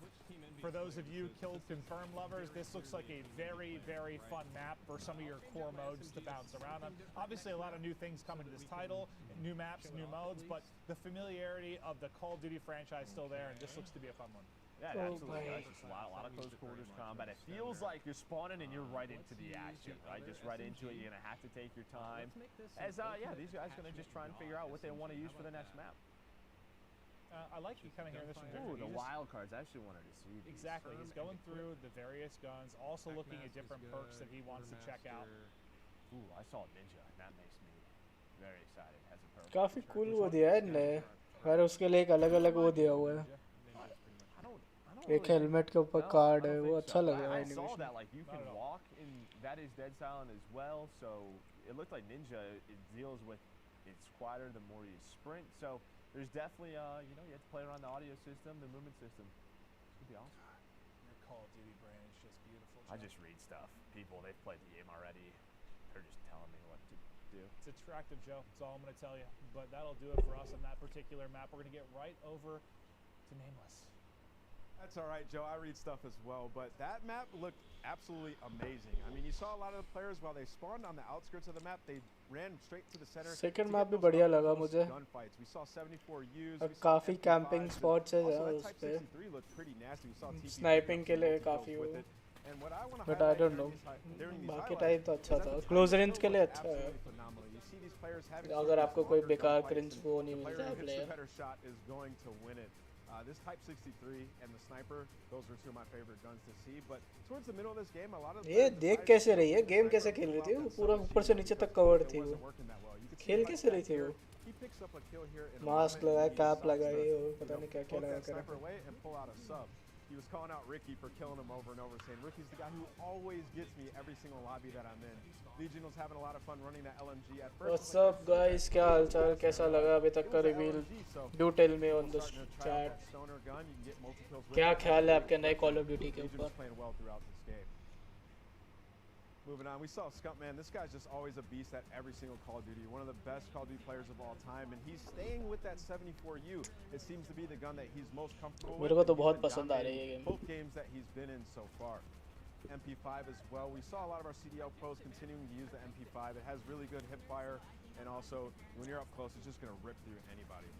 for those of you Killed Confirm lovers, this looks like a very, very fun map for some of your core modes to bounce around on. Obviously, a lot of new things coming to this title, new maps, new modes, but the familiarity of the Call of Duty franchise still there, and this looks to be a fun one. Yeah, absolutely. It's just a lot of close quarters combat. It feels like you're spawning and you're right into the action, right? Just right into it. You're gonna have to take your time. As these guys are gonna just try and figure out what they want to use for the next map. I like you kind of hearing this from Ooh, Drifter. the wild cards. I actually wanted to see these. Exactly. He's going through the various guns, also looking at different perks that he wants to check out. Ooh, I saw Ninja. That makes me very excited. Has a perk. काफी cool वो दिया है इनने हर उसके लिए एक अलग-अलग वो दिया हुआ है एक हेलमेट के ऊपर कार्ड है वो अच्छा लग रहा है I saw animation that like you can walk in that is Dead Silent as well, so it looked like Ninja it deals with it's quieter the more you sprint, so there's definitely you have to play around the audio system, the movement system. It's gonna be awesome. Your Call of Duty brand is just beautiful. I just read stuff. People they've played the game already. They're just telling me what to do. It's attractive, Joe. That's all I'm going to tell you. But that'll do it for us on that particular map. We're going to get right over to Nameless. That's all right, Joe. I read stuff as well, but that map looked absolutely amazing. I mean, you saw a lot of the players while they spawned on the outskirts of the map, they ran straight to the center. Second map भी बढ़िया लगा मुझे Gunfights. We saw 74 U's. और काफी camping spots है उस पे sniping के लिए काफी वो बट आई डोंट नो बाकी टाइम तो अच्छा था क्लोज रेंज के लिए अच्छा है अगर आपको कोई बेकार क्रिंज वो नहीं मिल जाए player This Type 63 and the Sniper, those were two of my favorite guns to see. But towards the middle of this game, a lot of ये देख कैसे रही है गेम कैसे खेल रही थी वो पूरा ऊपर से नीचे तक कवर्ड थी वो खेल कैसे रही थी वो मास्क लगाया कैप लगाई और पता नहीं क्या क्या लगा कर He was calling out Ricky for killing him over and over, saying Ricky's the guy who always gets me every single lobby that I'm in. Legion was having a lot of fun running that LMG at first. What's up guys, क्या हालचाल कैसा लगा अभी तक का reveal do tell me on the chat क्या ख्याल है आपके नए कॉल ऑफ ड्यूटी के ऊपर Moving on, we saw Scumpman. This guy's just always a beast at every single Call of Duty. One of the best Call of Duty players of all time, and he's staying with that 74U. It seems to be the gun that he's most comfortable with. मेरे को तो बहुत पसंद आ रही है ये game. Both games that he's been in so far. MP5 as well. We saw a lot of our CDL pros continuing to use the MP5. It has really good hip fire, and also when you're up close, it's just going to rip through anybody.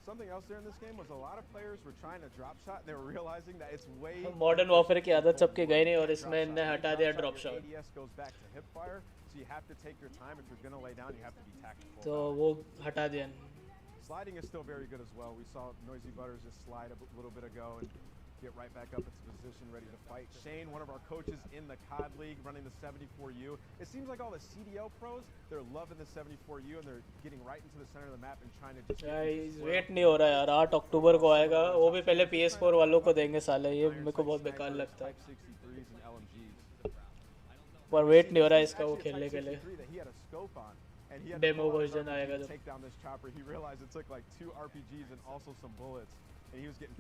Something else there in this game was a lot of players were trying to drop shot. They were realizing that it's way modern warfare की आदत सबके गई नहीं और इसमें इन्हें हटा दिया drop shot ADS goes back to hip fire, so you have to take your time. If you're going to lay down, you have to be tactical. तो वो hटा दिया Sliding is still very good as well. We saw Noisy Butters just slide a little bit ago and get right back up into position, ready to fight. Shane, one of our coaches in the COD League, running the 74U. It seems like all the CDL pros, they're loving the 74U and they're getting right into the center of the map and trying to just... wait नहीं हो रहा यार 8 अक्टूबर को आएगा वो भी पहले PS4 वालों को देंगे साले ये मेरे को बहुत बेकार लगता है पर वेट नहीं हो रहा इसका वो खेलने के लिए डेमो वर्जन आएगा जब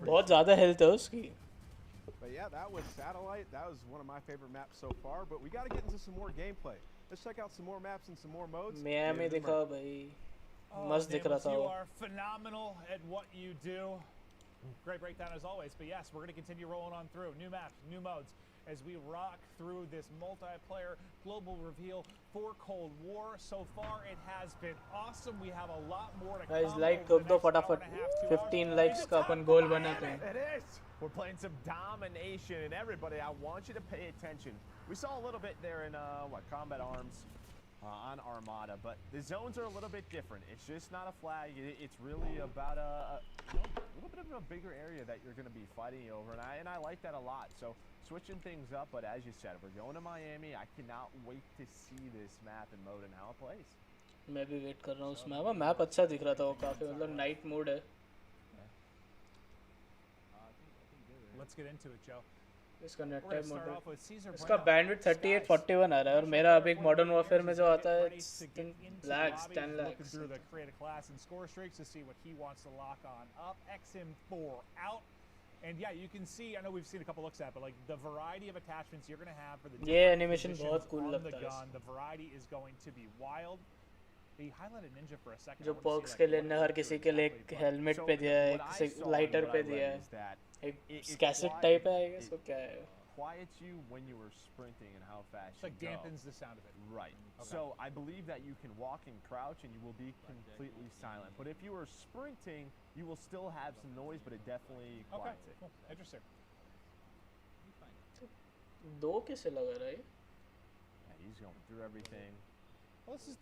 बहुत ज़्यादा हेल्थ है उसकी But yeah, that was Satellite. That was one of my favorite maps so far. But we got to get into some more gameplay. Let's check out some more maps and some more modes. Miami दिखा भाई मस्त दिख रहा था You are phenomenal at what you do. Great breakdown as always. But yes, we're going to continue rolling on through new maps, new modes as we rock through this multiplayer global reveal for Cold War. So far, it has been awesome. We have a lot more to come. Guys, like कर दो फटाफट 15 likes का अपन गोल बनाते हैं. It is. We're playing some domination, and everybody, I want you to pay attention. We saw a little bit there in Combat Arms on Armada, but the zones are a little bit different. It's just not a flag. It's really about a little bit of a bigger area that you're going to be fighting over, and I like that a lot. So switching things up, but as you said, we're going to Miami. I cannot wait to see this map and mode and how it plays. मैं भी wait कर रहा हूँ उसमें अब map अच्छा दिख रहा था वो काफी मतलब नाइट मोड है. Let's get into it, Joe. इसका नेट टाइम मोड इसका बैंडविड्थ 3841 आ रहा है और मेरा अभी मॉडर्न वॉरफेयर में जो आता है 10 lakhs through the create a class and score streaks to see what he wants to lock on up. XM4 out And yeah, you can see, I know we've seen a couple looks at it, but like the variety of attachments you're going to have for the ये animation बहुत cool on the लगता है gun, the variety is going to be wild. They highlighted Ninja for a second. जो perks के लिए ने हर किसी के लिए एक helmet पे दिया है, एक lighter पे दिया है, एक cassette type है, I guess वो क्या है? Quiets you when you were sprinting and how fast it's like you go. dampens the sound of it. Right. Okay. So I believe that you can walk and crouch and you will be completely silent. But if you are sprinting, you will still have some noise, but it definitely quiets it. Cool. Interesting. दो कैसे लगा रहा है? Yeah, he's going through everything. Well, this is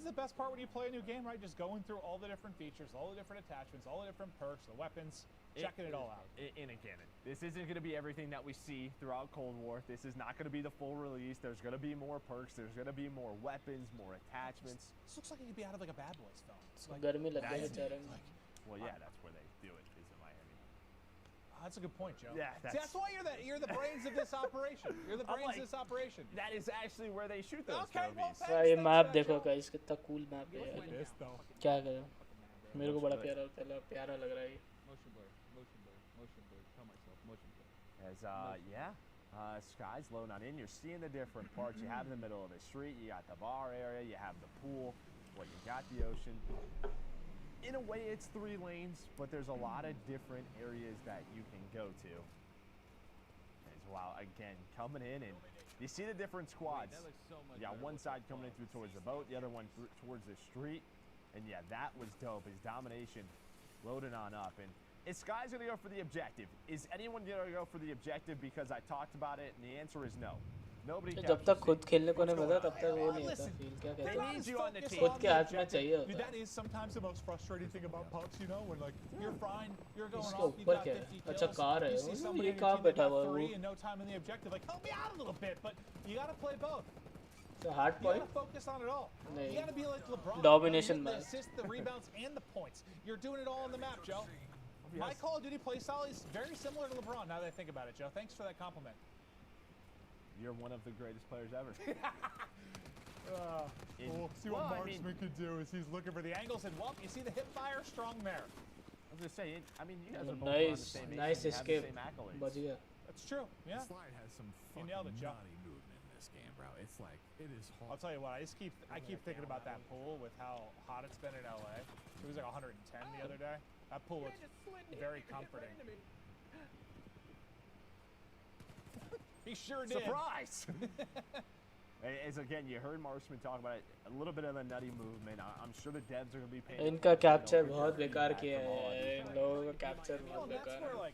the best part when you play a new game, right? Just going through all the different features, all the different attachments, all the different perks, the weapons, checking it all out. And again, this isn't going to be everything that we see throughout Cold War. This is not going to be the full release. There's going to be more perks. There's going to be more weapons, more attachments. This looks like it could be out of like a Bad Boys film. It's like, गर्मी लग गई बेचारे में. Well, yeah, that's where they do it. Is in Miami. That's a good point, Joe. Yeah, that's why you're the brains of this operation. You're the brains of this operation. That is actually where they shoot those movies. ये map देखो guys, कितना cool map है यार. क्या करें? मेरे को बड़ा प्यारा लग रहा है. Motion blur. Tell myself, motion blur. As Sky's loading on in, you're seeing the different parts. You have in the middle of the street, you got the bar area, you have the pool, you got the ocean. In a way, it's 3 lanes, but there's a lot of different areas that you can go to. As well, again, coming in and you see the different squads. You got one side coming in through towards the boat, the other one towards the street. And yeah, that was dope. His domination loading on up. And is Sky's going to go for the objective? Is anyone going to go for the objective because I talked about it? And the answer is no. जब तक खुद खेलने को नहीं मिलता तब तक वो नहीं होता फील क्या कहते हैं खुद के हाथ में चाहिए होता है. That is sometimes the most frustrating thing about PUBG, you know, when like you're fine, you're going इसके off, you ऊपर got क्या 50 है? kills, अच्छा कार है you see वो somebody ये in your कहाँ team that बैठा got हुआ है 3 वो? and no time in the objective, like help me out a little bit, but you got to play both. So hard You point? got to focus on it all. नहीं. You got to be like LeBron. Domination the man. assists, the rebounds, and the points. You're doing it all on the map, Joe. My Call of Duty playstyle is very similar to LeBron. Now that I think about it, Joe. Thanks for that compliment. You're one of the greatest players ever. Cool. See what Marksman could do is he's looking for the angles and well, you see the hip fire strong there. I was gonna say, I mean, you guys are both on the same age nice and have escape. the same accolades. बच गया. That's true. Yeah. The slide has some You nailed it, fucking Joe. naughty movement in this game, bro. It's like it is hard. I'll tell you what. I keep thinking about that pool with how hot it's been in LA. It was like 110 the other day. That pool looks very comforting. He sure did. Surprise! As again, you heard Marksman talk about it, a little bit of the nutty movement. I'm sure the devs are going to be paying. इनका capture बहुत बेकार किया है. इन लोगों का capture बहुत बेकार है.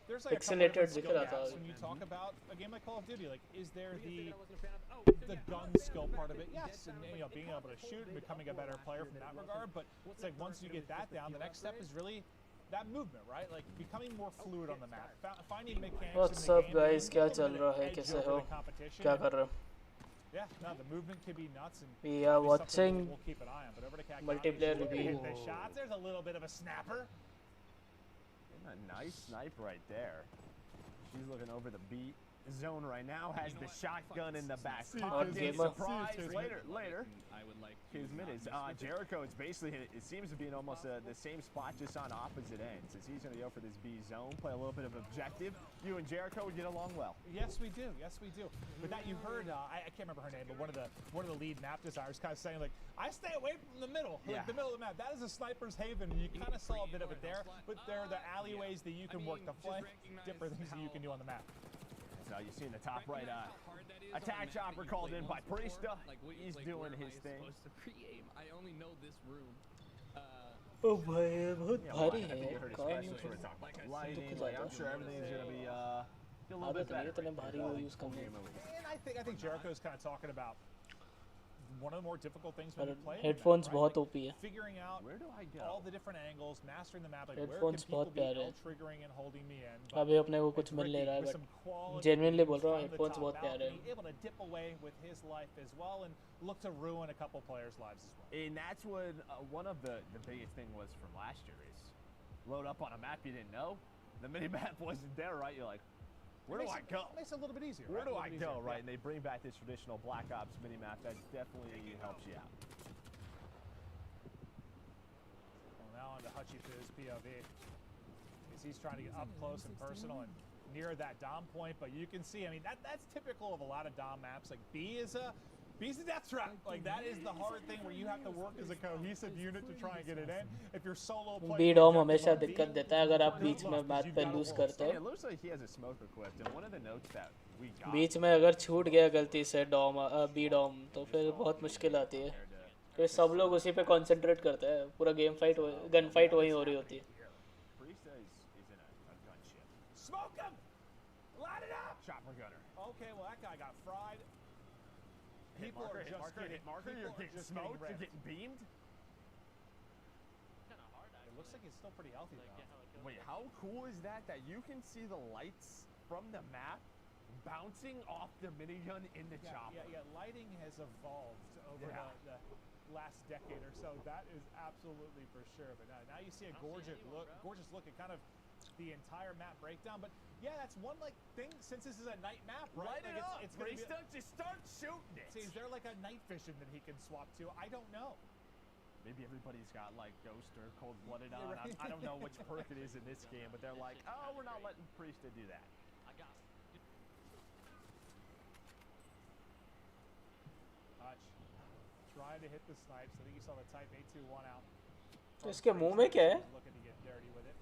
There's like Pixelated a दिख couple रहा था. gaps when you talk about a game like Call of Duty. Like, is there the gun skill part of it? Yes, and you know, being able to shoot and becoming a better player from that regard. But it's like once you get that down, the next step is really that movement, right? Like becoming more fluid on the map, finding mechanics What's in the up game. guys? क्या चल रहा है? कैसे हो? क्या कर रहे हो? Yeah, no, the movement can be nuts and We are watching we'll keep an eye on. But over to Cat multiplayer review. the shots. There's a little bit of a snapper. A nice snipe right there. She's looking over the beat. Zone right now has the shotgun in the back pocket. Surprise! Later. I would like his minutes. Jericho, it's basically, it seems to be in almost the same spot, just on opposite ends. As he's going to go for this B zone, play a little bit of objective. You and Jericho would get along well. Yes, we do. Yes, we do. But that you heard, I can't remember her name, but one of the lead map designers kind of saying like, I stay away from the middle, like the middle of the map. That is a sniper's haven. And you kind of saw a bit of it there, but there are the alleyways that you can work the flank, different things that you can do on the map. So you see in the top right, attack chopper called in by Priesta. He's doing his thing. I only know this room. Oh भाई बहुत भारी है. Lighting, like I'm sure everything's gonna be a little bit better. इतने भारी वो use करने. And I think Jericho is kind of talking about one of the more difficult things when you play. Headphones बहुत OP है. Figuring out all the different angles, mastering the map, like Headphones where can people बहुत be प्यारे हैं. triggering and holding me in. अभी अपने को कुछ मिल नहीं रहा है, but genuinely बोल रहा हूँ headphones बहुत प्यारे हैं. Able to dip away with his life as well and look to ruin a couple players' lives as well. And that's what one of the biggest thing was from last year is load up on a map you didn't know. The mini map wasn't there, right? You're like, where do I go? Makes it a little bit easier. Where do I go, right? And they bring back this traditional Black Ops mini-map. That definitely helps you out. Well, now on to Hutchie for his POV. You as he's trying to get up close and personal and near that dom point. But you can see, I mean, that's typical of a lot of dom maps. Like B's a death trap. Like that is the hard thing where you have to work as a cohesive unit to try and get it in. If you're solo playing, B dom हमेशा दिक्कत देता है अगर आप बीच में match पे loose करते हो. It looks like he has a smoke equipped, and one of the notes that we got. बीच में अगर छूट गया गलती से डॉम बी डॉम तो फिर बहुत मुश्किल आती है. फिर सब लोग उसी पे कंसंट्रेट करते हैं. पूरा गेम फाइट गन फाइट वहीं हो रही होती है. Smoke him! Light it up! Chopper gunner. Okay, well that guy got fried. People are just getting smoked. You're getting beamed. It looks like he's still pretty healthy though. Wait, how cool is that? That you can see the lights from the map bouncing off the minigun in the chopper. Yeah. Lighting has evolved over the last decade or so. That is absolutely for sure. But now you see a gorgeous look at kind of the entire map breakdown. But yeah, that's one like thing since this is a night map, right? Light it up. It's gonna be, just start shooting it. See, is there like a night vision that he can swap to? I don't know. Maybe everybody's got like Ghost or Cold-Blooded on. I don't know which perk it is in this game, but they're like, oh, we're not letting Priesthood do that. Hutch trying to hit the snipes. I think you saw the Type 821 out. इसके मुंह में क्या है? Looking to get dirty with it.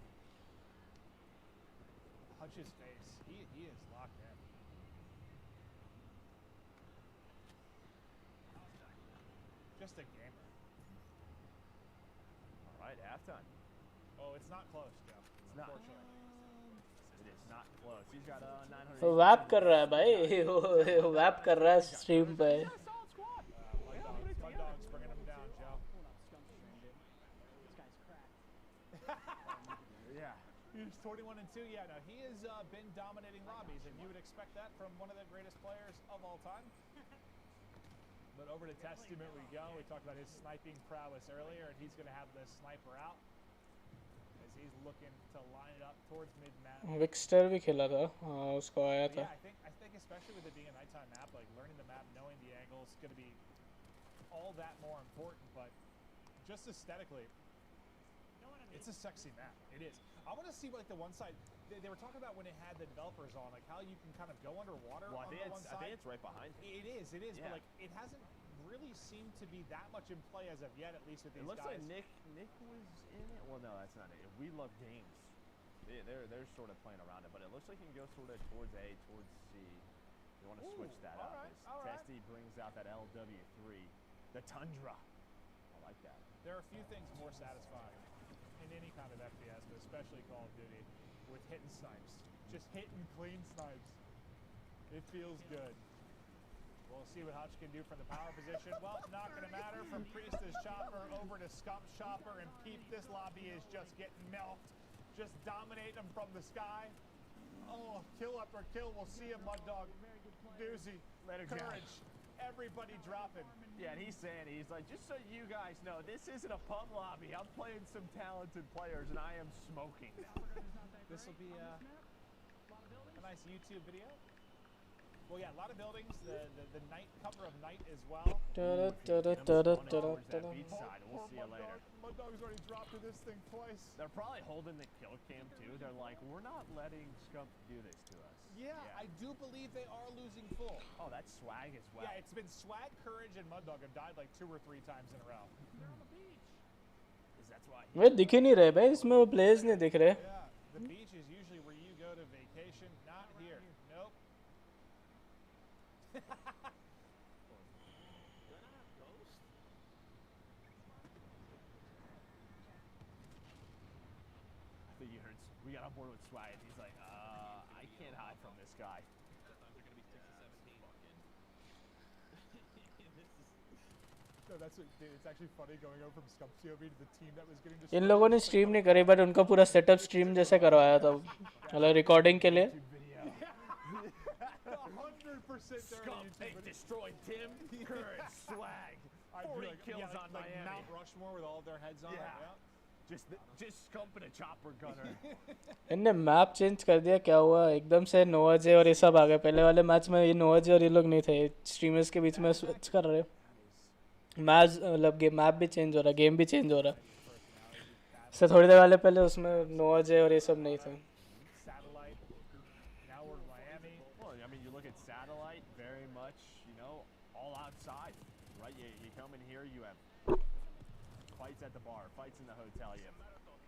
Hutch's face. He is locked in. Just a gamer. All right, halftime. Oh, it's not close, Joe. It's not. It is not close. He's got 900. तो वैप कर रहा है भाई. वो वैप कर रहा है stream पे. Mud-Dog's bringing him down, Joe. Yeah. He's 21-2. Yeah, no, he has been dominating lobbies, and you would expect that from one of the greatest players of all time. But over to Testament we go. We talked about his sniping prowess earlier, and he's going to have the sniper out as he's looking to line it up towards mid-map. विक्स्टर भी खेला था. हाँ, उसको आया था. Yeah, I think especially with it being a nighttime map, like learning the map, knowing the angles, is going to be all that more important. But just aesthetically, it's a sexy map. It is. I want to see like the one side. They were talking about when it had the developers on, like how you can kind of go underwater on the one side. I think it's right behind it. It is. Yeah. But like it hasn't really seemed to be that much in play as of yet, at least with these guys. It looks like Nick was in it. Well, no, that's not it. We Love Games. They're sort of playing around it, but it looks like you can go sort of towards A, towards C. You want to switch that up. All right. Testy brings out that LW3, the Tundra. I like that. There are a few things more satisfying in any kind of FPS, but especially Call of Duty, with hitting snipes. Just hitting clean snipes. It feels good. We'll see what Hutch can do from the power position. Well, not going to matter. From Priestess Chopper over to Scump Chopper, and Peep, this lobby is just getting milked. Just dominate them from the sky. Oh, kill after kill. We'll see him, Mud-Dog. Doozy. Courage. Everybody dropping. Yeah, and he's saying, he's like, just so you guys know, this isn't a pub lobby. I'm playing some talented players, and I am smoking. This will be a nice YouTube video. Well, yeah, a lot of buildings. The night cover of night as well. We'll see you later. Mud-Dog's already dropped to this thing twice. They're probably holding the kill cam too. They're like, we're not letting Scump do this to us. Yeah, I do believe they are losing full. Oh, that's swag as well. Yeah, it's been swag, courage, and Mud-Dog have died like 2 or 3 times in a row. That's why. वे दिख ही नहीं रहे भाई. इसमें वो players नहीं दिख रहे. Yeah, the beach is usually where you go to vacation. Not here. Nope. I think you heard. We got on board with swag. He's like, I can't hide from this guy. No, that's what, dude, it's actually funny going over from Scump POV to the team that was getting इन लोगों ने stream नहीं करी, but उनका पूरा setup stream जैसे करवाया था, मतलब रिकॉर्डिंग के लिए. 100% Scump destroyed Tim. Courage, swag. 40 kills on Miami. Mount Rushmore with all their heads on it. Yeah. Just Scump and a chopper gunner. इनने मैप चेंज कर दिया. क्या हुआ एकदम से नोवाजे और ये सब आ गए. पहले वाले मैच में ये नोवाजे और ये लोग नहीं थे. स्ट्रीमर्स के बीच में स्विच कर रहे. मैच मतलब मैप भी चेंज हो रहा है, गेम भी चेंज हो रहा है. से थोड़ी देर वाले पहले उसमें नोज और ये सब नहीं थे. Satellite. Now we're in Miami. Well, I mean, you look at Satellite, very much, you know, all outside, right? You come in here, you have fights at the bar, fights in the hotel, you have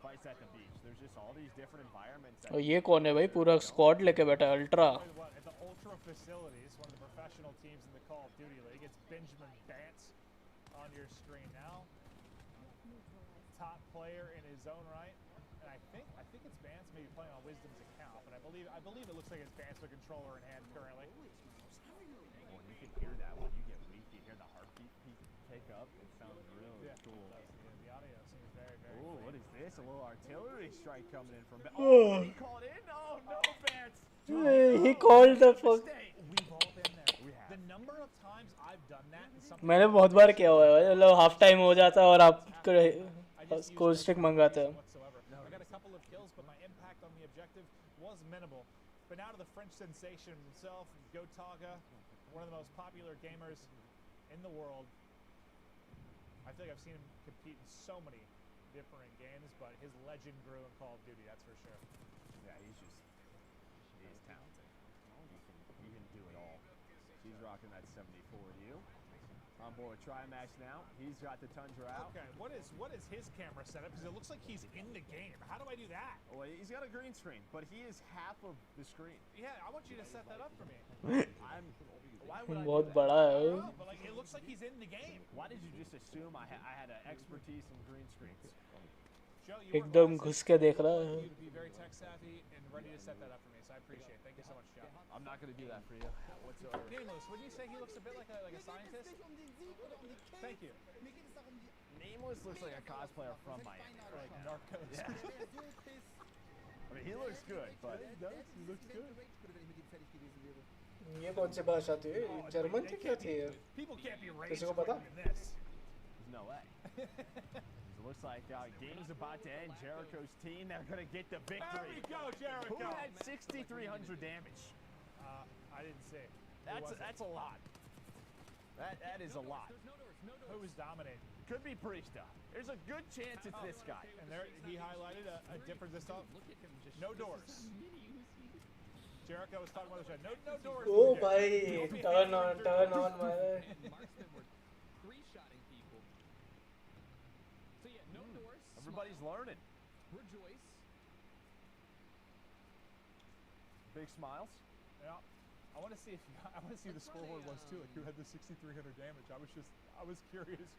fights at the beach. There's just all these different environments. और ये कौन है भाई? पूरा squad लेके बैठा है ultra. At the Ultra facilities, one of the professional teams in the Call of Duty League. It's Benjamin Bance on your screen now. Top player in his own right. And I think it's Bance maybe playing on Wisdom's account, but I believe it looks like it's Bance with controller in hand currently. Well, you can hear that when you get weak. You hear the heartbeat pick up. It sounds really cool. The audio seems very, very Oh, what is this? A little artillery strike coming in from. Oh. Oh, he called in? Oh, no, Vance. He called the fuck. We've all been there. We have. The number of times I've done that and something. मैंने बहुत बार किया हुआ है. मतलब half time हो जाता है और आप स्कोर स्ट्रिक मंगाते हैं. I got a couple of kills, but my impact on the objective was minimal. But now to the French sensation himself, Gotaga, one of the most popular gamers in the world. I feel like I've seen him compete in so many different games, but his legend grew in Call of Duty, that's for sure. Yeah, he's talented. He can do it all. He's rocking that 74 to you. On board Trimax now. He's got the Tundra out. Okay, what is his camera setup? Because it looks like he's in the game. How do I do that? Well, he's got a green screen, but he is half of the screen. Yeah, I want you to set that up for me. Why would I do बहुत that? बड़ा है. But like, it looks like he's in the game. Why did you just assume I had an expertise in green screens? Joe, you एकदम घुस के देख रहा है. you to be very tech savvy and ready to set that up for me, so I appreciate it. Thank you so much, Joe. I'm not going to do that for you whatsoever. Nameless, wouldn't you say he looks a bit like a scientist? Thank you. Nameless looks like a cosplayer from Miami. Like Narcos. Yeah. I mean, he looks good, but he looks good. ये कौन सी भाषा थी? German थी क्या थी? People can't be raised किसी को पता? in this. There's no way. It looks like game's about to end. Jericho's team, they're going to get the victory. There we go, Jericho. Who had 6,300 damage? I didn't see. That's a lot. That is a lot. Who was dominating? Could be Priesta. There's a good chance it's this guy. And there he highlighted a difference this time. No doors. Jericho was talking about the show. No doors. Oh भाई, turn on भाई. Marksmen were three-shotting people. So yeah, no doors. Everybody's learning. Rejoice. Big smiles. Yeah. I want to see if the scoreboard was too. Like who had the 6,300 damage. I was curious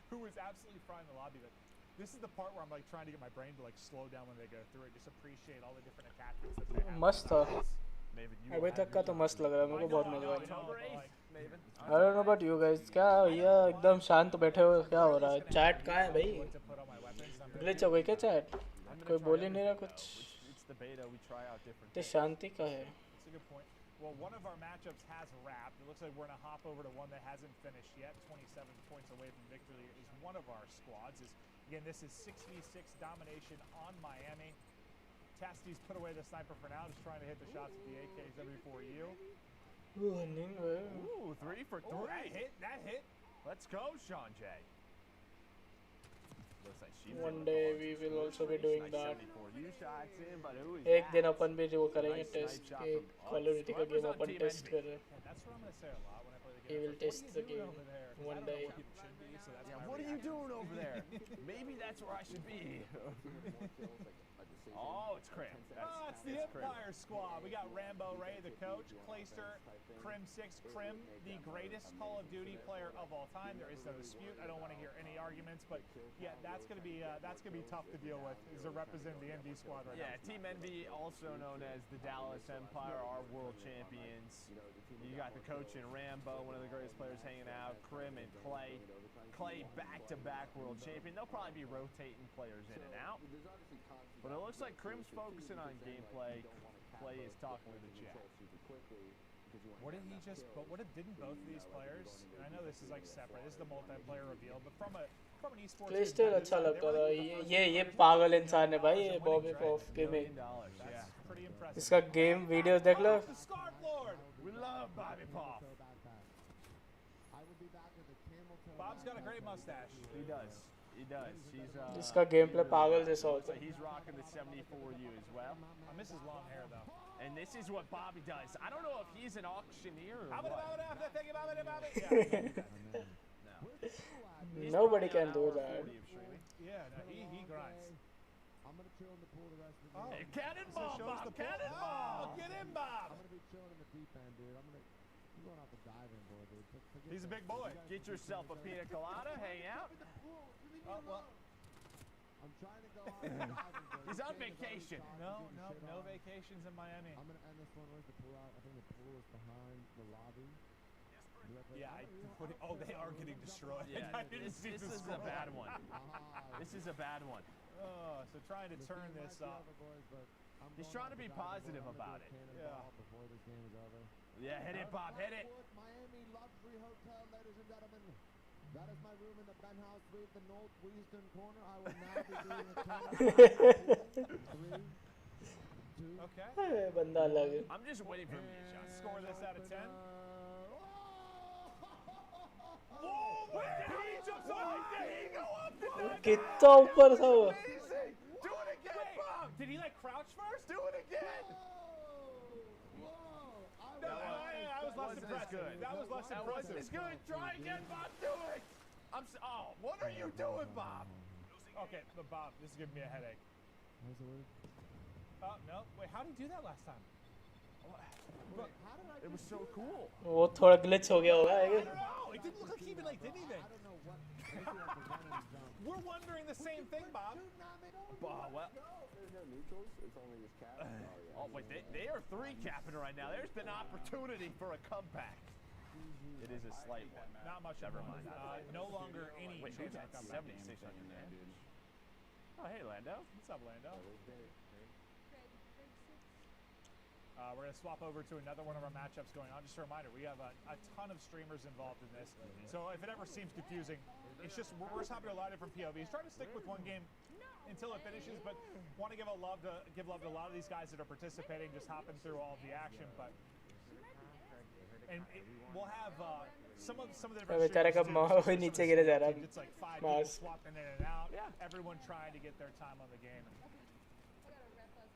who was absolutely frying the lobby. But this is the part where I'm like trying to get my brain to like slow down when they go through it. Just appreciate all the different attachments that they have. मस्त था. अभी तक का तो मस्त लग रहा है. मेरे को बहुत मजा आया. I don't know about you guys. क्या भैया एकदम शांत बैठे हो? क्या हो रहा है? चैट कहाँ है भाई? ग्लिच हो गई क्या चैट? कोई बोल ही नहीं रहा कुछ. तो शांति का है. That's a good point. Well, one of our matchups has wrapped. It looks like we're going to hop over to one that hasn't finished yet. 27 points away from victory is one of our squads. Again, this is 6v6 domination on Miami. Tasty's put away the sniper for now, just trying to hit the shots with the AK-74U. Ooh, 3 for 3. Oh, that hit. Let's go, Sean J. Looks like she's One day we will also be doing that. 74U shots in, but who is एक that? दिन अपन भी वो करेंगे test के Call of Duty का game अपन test कर रहे हैं. That's what I'm going to say a lot when I play the He game. will test the game one day. Yeah, what are you doing over there? Maybe that's where I should be. Oh, it's Cram. It's the Empire squad. We got Rambo Ray, the coach, Clayster, Crim6, Crim, the greatest Call of Duty player of all time. There is no dispute. I don't want to hear any arguments, but yeah, that's gonna be tough to deal with. Is to represent the NB squad right now. Yeah, Team NB, also known as the Dallas Empire, are world champions. You got the coach in Rambo, one of the greatest players hanging out. Crim and Clay. Clay back-to-back world champion. They'll probably be rotating players in and out. But it looks like Crim's focusing on gameplay. Clay is talking with the chat. Didn't both of these players, and I know this is like separate, this is the multiplayer reveal, but from an esports Clayster अच्छा लगता था. ये पागल इंसान है भाई. ये Bobby puff gaming. pretty impressive. इसका गेम वीडियोस देख लो. The Scarf Lord. We love Bobby Poff. Bob's got a great mustache. He does. He does. She's इसका gameplay पागल जैसा होता है. He's rocking the 74U as well. I miss his long hair though. And this is what Bobby does. I don't know if he's an auctioneer or what. No. Nobody can do that. Yeah, no, he grinds. I'm gonna chill in the pool the rest of the Oh, game. Cannonball, Bob! Cannonball! Get in, Bob! I'm gonna be chilling in the deep end, dude. I'm going off the diving board, dude. He's a big boy. Get yourself a pina colada, hang out. Oh, well. I'm trying to go off the diving board. He's on vacation. No vacations in Miami. I'm gonna end this one. Where's the pool out? I think the pool is behind the lobby. Yeah, they are getting destroyed. Yeah, this is a bad one. This is a bad one. Oh, so trying to turn this up. He's trying to be positive about it. Yeah. Before this game is over. Yeah, hit it, Bob, hit it. Miami Luxury Hotel, ladies and gentlemen. That is my room in the penthouse suite, the northeastern corner. I will now be doing a countdown. 3, 2. Okay. बंदा अलग है. I'm just waiting for him to shot. Score this out of 10. Whoa! Did he just did he go up to that? कितना ऊपर था वो? Amazing! Do it again, Bob! Did he like crouch first? Do it again! No, I was less impressive. That was less impressive. Wasn't as good. Try again, Bob. Do it. What are you doing, Bob? Okay, but Bob, this is giving me a headache. Oh no! Wait, how did he do that last time? It was so cool. वो थोड़ा glitch हो गया होगा. I don't know. It didn't look like he even did anything. I don't know what. We're wondering the same thing, Bob. Bob, well. There's no neutrals. It's only just cap. Oh wait, they are 3 capping right now. There's been opportunity for a comeback. It is a slight one. Not much. Never mind. No longer any. Wait, who's at 76 on your man? Oh, hey, Lando. What's up, Lando? We're going to swap over to another one of our matchups going on. Just a reminder, we have a ton of streamers involved in this. So if it ever seems confusing, it's just we're just hopping to a lot of different POVs. Trying to stick with one game until it finishes, but want to give love to a lot of these guys that are participating, just hopping through all of the action. But we'll have some of the different नीचे गिरे जा रहा है. It's like 5 people swapping in and out. Yeah. Everyone trying to get their time on the game.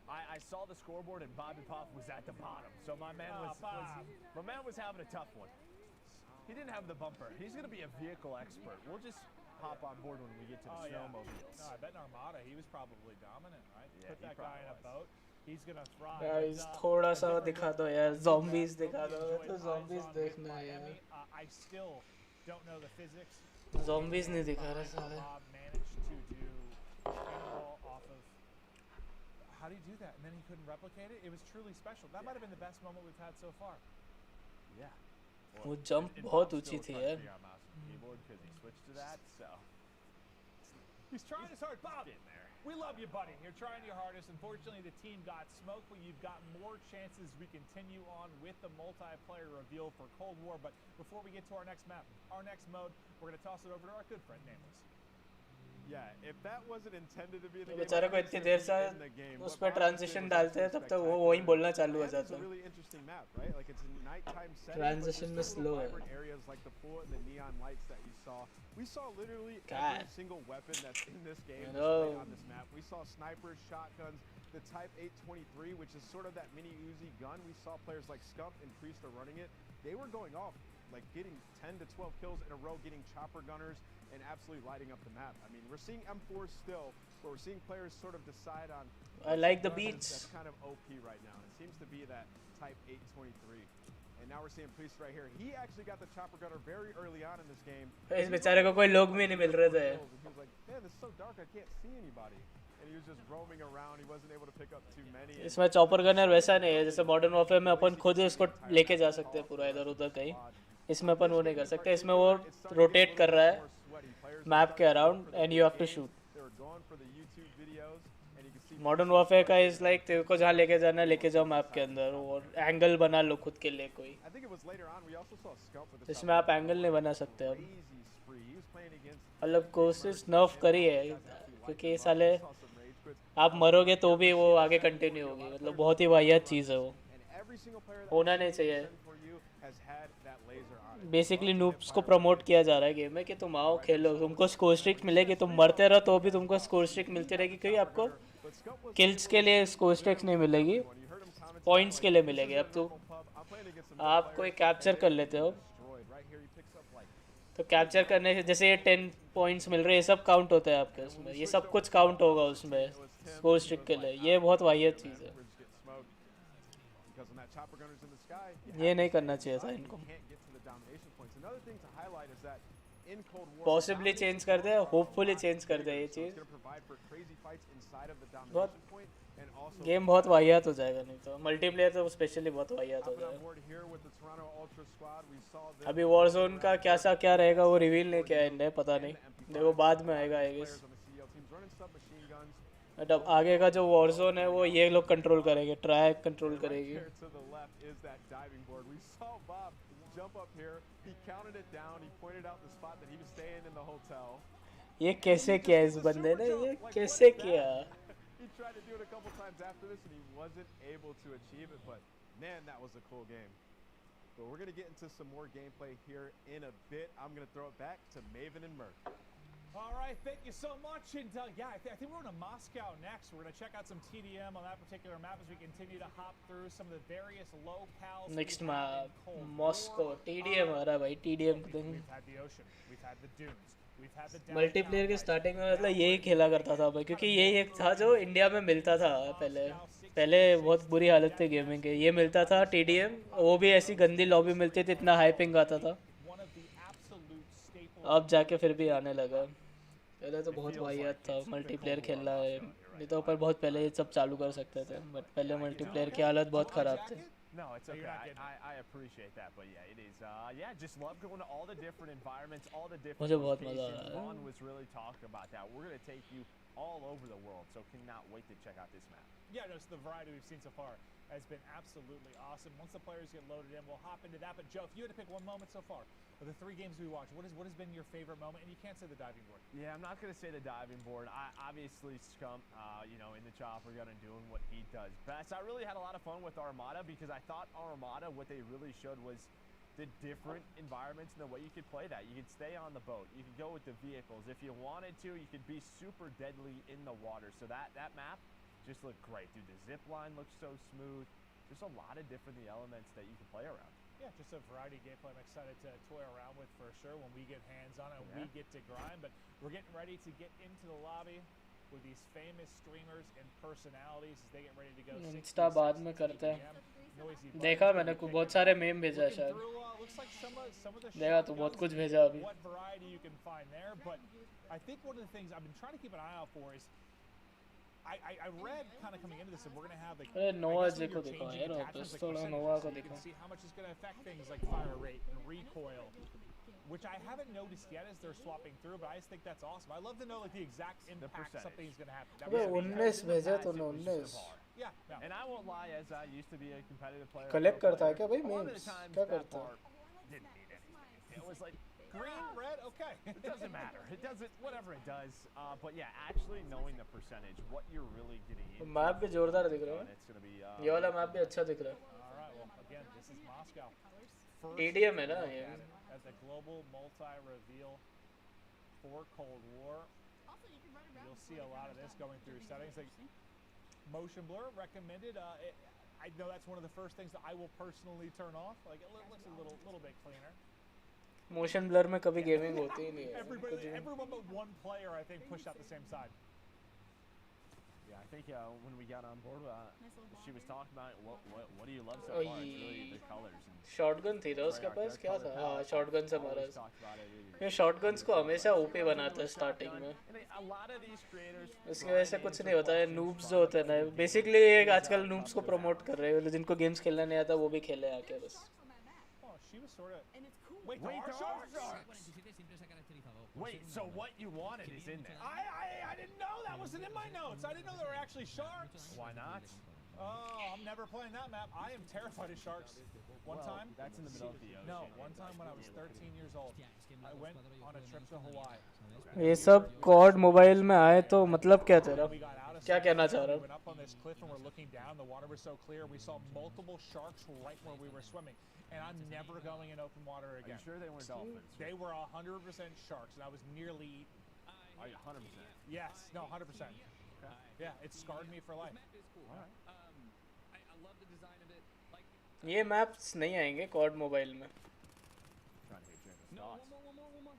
I saw the scoreboard and Bobby Puff was at the bottom, so my man was having a tough one. He didn't have the bumper. He's going to be a vehicle expert. We'll just hop on board when we get to the snowmobiles. No, I bet in Armada he was probably dominant, right? Yeah, put that guy in a boat. He's going to thrive. Guys, थोड़ा सा दिखा दो यार. Zombies दिखा दो. तो zombies देखना है यार. I still don't know the physics. Zombies नहीं दिखा रहे साले. Bob managed to do cannonball off of. How do you do that? And then he couldn't replicate it. It was truly special. That might have been the best moment we've had so far. Yeah. वो jump बहुत ऊंची थी यार. Keyboard because he switched to that, so. He's trying his hard, Bob. We love you, buddy. You're trying your hardest. Unfortunately, the team got smoked, but you've got more chances. We continue on with the multiplayer reveal for Cold War. But before we get to our next map, our next mode, we're going to toss it over to our good friend Nameless. Yeah, if that wasn't intended to be the game, बेचारे को इतनी देर से उस पर transition डालते हैं तब तक वो वहीं बोलना चालू हो जाता है. Really interesting map, right? Like it's a nighttime setting. Transition में slow है. Areas like the pool and the neon lights that you saw. We saw literally every single weapon that's in this game displayed on this map. We saw snipers, shotguns, the Type 823, which is sort of that mini Uzi gun. We saw players like Scump and Priest are running it. They were going off, like getting 10 to 12 kills in a row, getting chopper gunners, and absolutely lighting up the map. I mean, we're seeing M4s still, but we're seeing players sort of decide on. I like the beats. That's kind of OP right now. It seems to be that Type 823. And now we're seeing Priest right here. He actually got the chopper gunner very early on in this game. इस बेचारे को कोई लोग भी नहीं मिल रहे थे. He was like, man, this is so dark, I can't see anybody. And he was just roaming around. He wasn't able to pick up too many. इसमें चॉपर गनर वैसा नहीं है जैसे मॉडर्न वॉरफेयर में अपन खुद उसको लेके जा सकते हैं पूरा इधर उधर कहीं. इसमें अपन वो नहीं कर सकते. इसमें वो रोटेट कर रहा है मैप के around and you have to shoot. Modern warfare का इज लाइक तेरे को जहाँ लेके जाना है लेके जाओ मैप के अंदर और एंगल बना लो खुद के लिए कोई. इसमें आप एंगल नहीं बना सकते अब. मतलब कोशिश नर्फ करी है क्योंकि साले आप मरोगे तो भी वो आगे कंटिन्यू होगी. मतलब बहुत ही वाहियात चीज़ है वो. होना नहीं चाहिए. बेसिकली नूब्स को प्रमोट किया जा रहा है गेम में कि तुम आओ खेलो, तुमको स्कोर स्ट्रिक मिलेगी, तुम मरते रहो तो भी तुमको स्कोर स्ट्रिक मिलती रहेगी, क्योंकि आपको किल्स के लिए स्कोर स्ट्रिक्स नहीं मिलेगी, पॉइंट्स के लिए मिलेगी। अब तो आप कोई कैप्चर कर लेते हो तो कैप्चर करने से जैसे ये 10 पॉइंट्स मिल रहे हैं, ये सब काउंट होता है आपके उसमें, ये सब कुछ काउंट होगा उसमें स्कोर स्ट्रिक के लिए। ये बहुत वाहियत चीज़ है, ये नहीं करना चाहिए था इनको। पॉसिबली चेंज कर दे, होपफुली चेंज कर दे ये चीज़, बहुत गेम बहुत वाहियात हो जाएगा, नहीं तो मल्टीप्लेयर तो स्पेशली बहुत वाहियात हो जाएगा। अभी वॉरजोन का क्या रहेगा वो रिवील नहीं किया इनने, पता नहीं, देखो बाद में आएगा आई गेस। मतलब आगे का जो वॉरजोन है वो ये लोग कंट्रोल करेंगे, ट्रैक कंट्रोल करेगी। ये कैसे किया इस बंदे ने, ये कैसे किया? He tried to do it a couple times after this and he wasn't able to achieve it, but man, that was a cool game. So we're going to get into some more gameplay here in a bit. I'm going to throw it back to Maven and Merc. All right, thank you so much. And yeah, I think we're going to Moscow next. We're going to check out some TDM on that particular map as we continue to hop through some of the various locales. Next map, Moscow. TDM आ रहा है भाई, TDM thing. We've had the ocean, we've had the dunes. Multiplayer के starting में मतलब यही खेला करता था भाई, क्योंकि यही एक था जो इंडिया में मिलता था पहले बहुत बुरी हालत थी गेमिंग के, ये मिलता था TDM, वो भी ऐसी गंदी लॉबी मिलती थी, इतना हाइपिंग आता था, अब जाके फिर भी आने लगा। पहले तो बहुत वाहियात था मल्टीप्लेयर खेलना है, नहीं तो ऊपर बहुत पहले ये सब चालू कर सकते थे, बट पहले मल्टीप्लेयर की हालत बहुत ख़राब थी। No, it's okay. I appreciate that, but yeah, it is. Yeah, just love going to all the different environments, all the different locations. Vaughn was really talking about that. We're going to take you all over the world, so cannot wait to check out this map. Yeah, just the variety we've seen so far has been absolutely awesome. Once the players get loaded in, we'll hop into that. But Joe, if you had to pick one moment so far of the 3 games we watched, what has been your favorite moment? And you can't say the diving board. Yeah, I'm not going to say the diving board. Obviously Scump, you know, in the chopper gun and doing what he does best. I really had a lot of fun with Armada because I thought Armada, what they really showed was the different environments and the way you could play that. You could stay on the boat. You could go with the vehicles. If you wanted to, you could be super deadly in the water. So that map just looked great, dude. The zip line looks so smooth. There's a lot of different elements that you can play around. Yeah, just a variety of gameplay I'm excited to toy around with for sure when we get hands on it and we get to grind. But we're getting ready to get into the lobby with these famous streamers and personalities as they get ready to go. Insta बाद में करते हैं, देखा मैंने को बहुत सारे ma'am भेजा शायद, देखा तो बहुत कुछ भेजा अभी। What variety you can find there, but I think one of the things I've been trying to keep an eye out for is I read kind of coming into this that we're going to have like नोवा जी को दिखाओ यार, वापस थोड़ा नोवा को दिखाओ। See how much is going to affect things like fire rate and recoil, which I haven't noticed yet as they're swapping through, but I just think that's awesome. I love to know like the exact impact something is going to happen. अबे 19 भेजा तो 19। Yeah, and I won't lie, as I used to be a competitive player. Collect करता है क्या भाई memes? क्या करता है? Didn't need anything. It was like green, red, okay. It doesn't matter. It doesn't, whatever it does. But yeah, actually knowing the percentage, what you're really getting into. Map भी जोरदार दिख रहा है। It's going to be. ये वाला map भी अच्छा दिख रहा है। All right, well, again, this is Moscow. TDM है ना ये? As a global multi-reveal for Cold War. You'll see a lot of this going through settings. Like motion blur recommended. I know that's one of the first things that I will personally turn off. Like it looks a little bit cleaner. Motion blur में कभी gaming होती ही नहीं है। Everyone but one player, I think, pushed out the same side. Yeah, I think when we got on board, she was talking about what do you love so far? It's really the colors. Shotgun थी ना उसके पास, क्या था? हाँ, shotgun से मारा। ये shotguns को हमेशा ओपी बनाता है स्टार्टिंग में। इसकी वजह से कुछ नहीं होता है। नूब्स जो होते हैं ना, बेसिकली एक आजकल नूब्स को प्रमोट कर रहे हैं, जिनको गेम्स खेलना नहीं आता वो भी खेले आके बस। Wait, Wait, so what you wanted is in there? I didn't know that wasn't in my notes. I didn't know there were actually sharks. Why not? Oh, I'm never playing that map. I am terrified of sharks. One time. That's in the middle of the ocean. No, one time when I was 13 years old, I went on a trip to Hawaii. ये सब cord mobile में आए तो मतलब क्या तेरा? क्या कहना चाह रहा है? We went up on this cliff and we're looking down. The water was so clear. We saw multiple sharks right where we were swimming. and I'm never going in open water again. Are you sure they weren't dolphins? They were 100% sharks, and I was nearly eaten. Are you 100%? Yes, no, 100%. Okay. Yeah, it scarred me for life. All right. I love the design of it. Like ये maps नहीं आएंगे COD mobile में. Trying to hear James' no, thoughts. one more.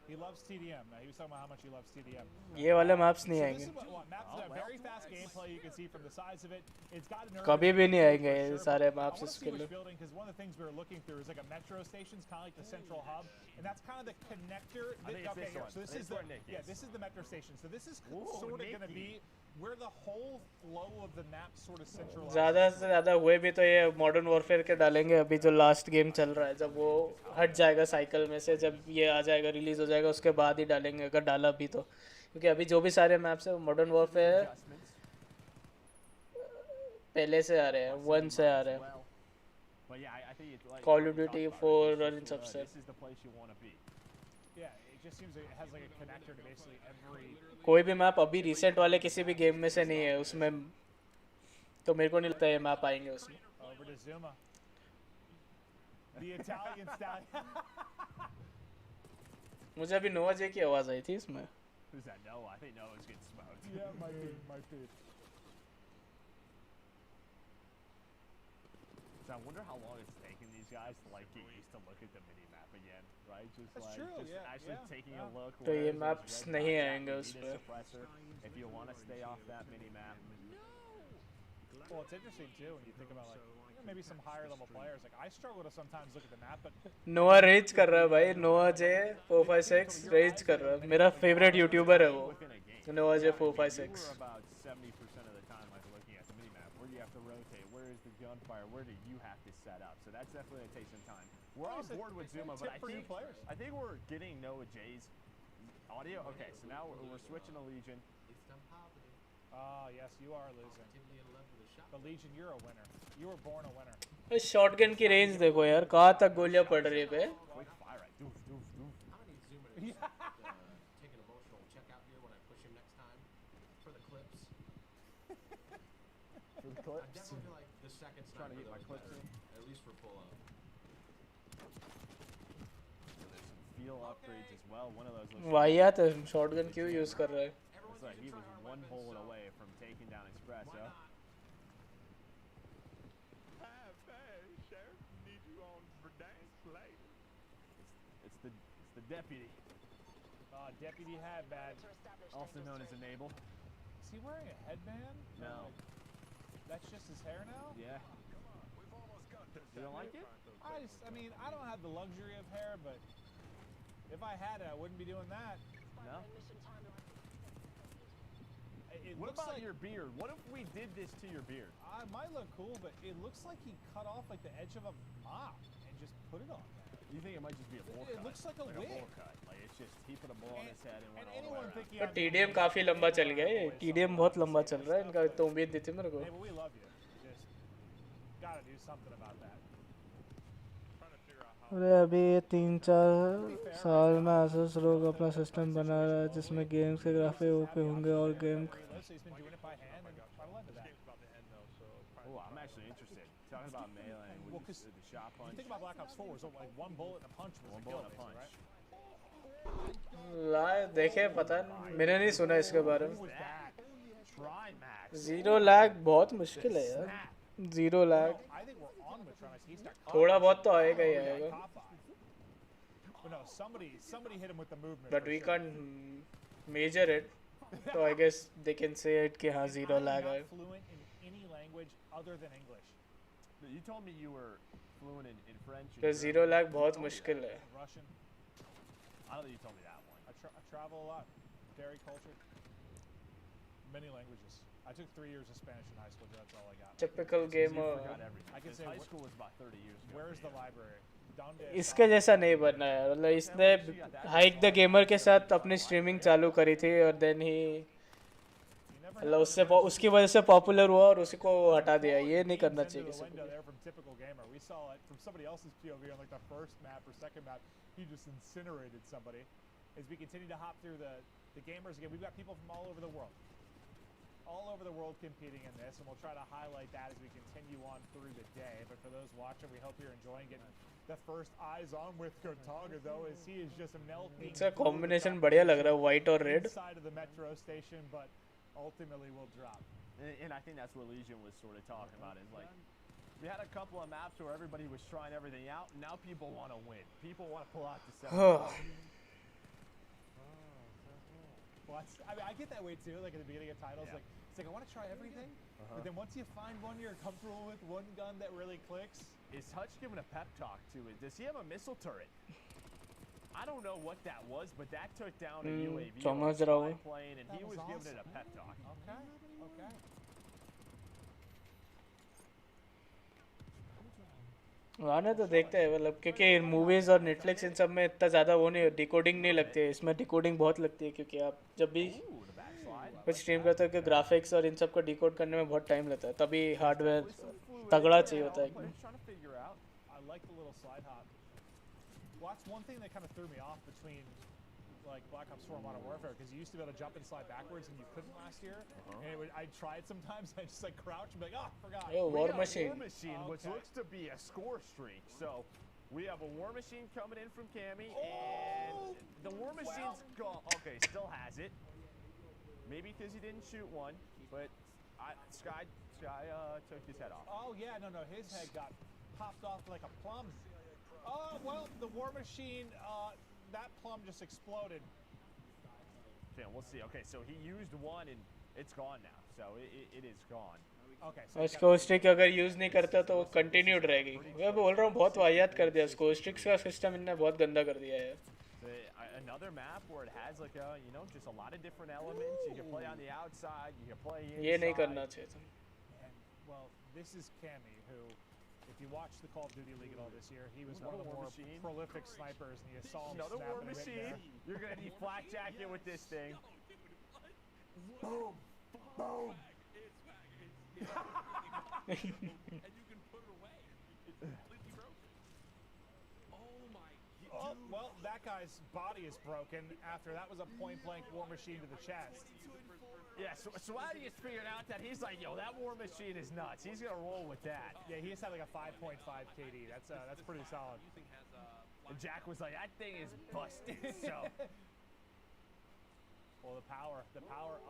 He loves TDM. He was talking about how much he loves TDM. ये वाले maps नहीं So आएंगे. this is what maps have very fast gameplay. You can see from the size of it. It's got an कभी भी नहीं आएंगे ये सारे I maps want to इसके see which लिए. building, because one of the things we were looking through is like a metro station, it's kind of like the central hub, and that's kind of the connector. I think it's Okay, this here, one. so this This is the one, Nick, yes. this is the metro station. So this is Ooh, sort of going to Nicky. be where the whole flow of the map sort of centralizes. ज़्यादा से ज़्यादा हुए भी तो ये modern warfare के डालेंगे. अभी जो लास्ट गेम चल रहा है जब वो हट जाएगा साइकिल में से, जब ये आ जाएगा रिलीज हो जाएगा उसके बाद ही डालेंगे अगर डाला भी तो, क्योंकि अभी जो भी सारे मैप्स है मॉडर्न वॉरफेयर पहले से आ रहे हैं, 1 से आ रहे हैं. But yeah, I think it's like Call of Duty 4 और इन सब से. This is the place you want to be. Yeah, it just seems like it has like a connector to basically every. कोई भी मैप अभी recent वाले किसी भी game में से नहीं है उसमें, तो मेरे को नहीं लगता ये मैप आएंगे उसमें. Over to Zuma. The Italian stallion. मुझे अभी नोवा जे की आवाज़ आई थी इसमें. Who's that? Noah? I think Noah's getting smoked. Yeah, might be. So I wonder how long it's taking these guys to like get used to look at the mini map again, right? Just That's like true, just yeah, actually yeah, taking yeah. a look. तो ये where those maps red नहीं dots at, आएंगे you उस need a पे. suppressor if you want to stay off that mini map. Well, it's interesting too when you think about like maybe some higher level players. Like I struggle to sometimes look at the map, but Nova rage कर रहा है भाई. नोवा जे 456 raise कर रहा है. मेरा favourite YouTuber है वो. नोवा जे 456. You were about 70% of the time like looking at the mini map. Where do you have to rotate? Where is the gunfire? Where do you have to set up? So that's definitely gonna take some time. We're on board with Zuma, but I think we're getting Noah J's audio. Okay, so now we're switching to Legion. ah, yes, you are losing. The Legion, you're a winner. You were born a winner. इस shotgun की range देखो यार, कहाँ तक गोलियां पड़ रही है पे. Quick fire rate. Doof, doof, doof. I'm gonna need Zuma to take an emotional check out here when I push him next time for the clips. For the clips? I definitely feel like the second Trying to sniper get my though is clips better, in. at least for pull up. So there's some feel upgrades as well. One of those looks वाहियात है, shotgun क्यों use कर रहा है. looks like he was one bullet away from taking down Espresso. It's the deputy. Deputy Hadbad. Also known as Enable. Is he wearing a headband? No. That's just his hair now? Yeah. You don't like it? I mean, I don't have the luxury of hair, but if I had it, I wouldn't be doing that. No? It What looks about like, your beard? What if we did this to your beard? It might look cool, but it looks like he cut off like the edge of a mop and just put it on there. You think it might just be a bowl cut? It looks like a wig. bowl cut. Like it's just he put a bowl on his head and went all the way anyone around. thinking तो TDM काफी लंबा चल गया है. TDM बहुत लंबा चल रहा है. इनका तो उम्मीद नहीं थी मेरे को. Hey, but we love you. Just gotta do something about that. अरे अभी ये 3-4 साल में आसुस लोग अपना सिस्टम बना रहा है जिसमें गेम्स के ग्राफिक ओके होंगे और game. He's been doing it by hand, and I love that. Oh, I'm actually interested. Talking about melee Well, with 'cause the shot you punch. think about Black Ops 4, was like one bullet and a punch was One a kill, bullet and a punch. right? ला देखे पता नहीं, मैंने नहीं सुना इसके बारे में. Trimax. 0 lag बहुत मुश्किल है यार. 0 lag I think we're on with Trimax. He's got थोड़ा बहुत तो आएगा ही आएगा. But no, somebody hit him with the movement. But for we sure. can't measure it. So I guess they can say it कि हाँ 0 lag है. I'm not fluent in any language other than English. You told me you were fluent in French. and तो German. 0 lag बहुत मुश्किल है. Russian. I don't think you told me that one. I travel a lot. Very cultured. Many languages. I took 3 years of Spanish in high school. That's all I got. Typical gamer. You forgot everything. I can Because say high school was about 30 years ago. Where's the library? इसके जैसा नहीं बनना है. मतलब इसने hike the gamer के साथ अपनी स्ट्रीमिंग चालू करी थी और देन ही मतलब उसकी वजह से पॉपुलर हुआ और उसी को हटा दिया. ये नहीं करना चाहिए किसी को. There from typical gamer. We saw it from somebody else's POV on like the first map or second map. He just incinerated somebody. As we continue to hop through the gamers again, we've got people from all over the world. all over the world competing in this, and we'll try to highlight that as we continue on through the day. But for those watching, we hope you're enjoying getting the first eyes on with Kotaga, though, as he is just melting. It's a combination बढ़िया लग रहा है, white और red. Inside of the metro station, but ultimately will drop. And I think that's what Legion was sort of talking about, is like, we had a couple of maps where everybody was trying everything out, and now people want to win. People want to pull out the 7. Well, I mean, I get that way too. Like at the beginning of titles, like it's like I want to try everything, but then once you find one you're comfortable with, one gun that really clicks. Is Hutch giving a pep talk to it? Does he have a missile turret? I don't know what that was, but that took down a UAV on a spy plane, and he was giving it a pep talk. Okay, okay. आने तो देखते हैं, मतलब क्योंकि movies और Netflix इन सब में इतना ज़्यादा वो नहीं, डिकोडिंग नहीं लगती है, इसमें डिकोडिंग बहुत लगती है, क्योंकि आप जब भी कुछ स्ट्रीम करते हो कि ग्राफिक्स और इन सब को डिकोड करने में बहुत टाइम लगता है, तभी हार्डवेयर तगड़ा चाहिए होता है एकदम. I like the little slide hop. Well, that's one thing that kind of threw me off between like Black Ops 4 and Modern Warfare, because you used to be able to jump and slide backwards and you couldn't last year. And I tried sometimes, I just like crouch and be like, oh, forgot. Oh, War Machine. War Machine, which looks to be a score streak. So we have a War Machine coming in from Cammy, and the War Machine's okay, still has it. Maybe because he didn't shoot one, but Sky took his head off. Oh yeah, no, his head got popped off like a plum. Oh well, the War Machine. That plum just exploded. Yeah, we'll see. Okay, so he used one and it's gone now. So it is gone. Okay. और score streak अगर use नहीं करता तो वो continued रहेगी. मैं बोल रहा हूँ बहुत वाहियात कर दिया स्कोर स्ट्रिक्स का सिस्टम, इनने बहुत गंदा कर दिया है. Another map where it has like a, just a lot of different elements. You can play on the outside, you can play inside. ये नहीं करना चाहिए था. Well, this is Cammy, who, if you watch the Call of Duty League at all this year, he was one of the more prolific snipers, and you saw him another snap War and hit Machine. there. You're gonna need flak jacket with this thing. Boom, boom. And you can put it away. It's completely broken. Oh my god. Oh, well, that guy's body is broken after that was a point-blank War Machine to the chest. Yeah, so Swaggy has figured out that he's like, yo, that War Machine is nuts. He's gonna roll with that. Yeah, he just had like a 5.5 KD. That's pretty solid. And Jack was like, that thing is busted. So. Well, the power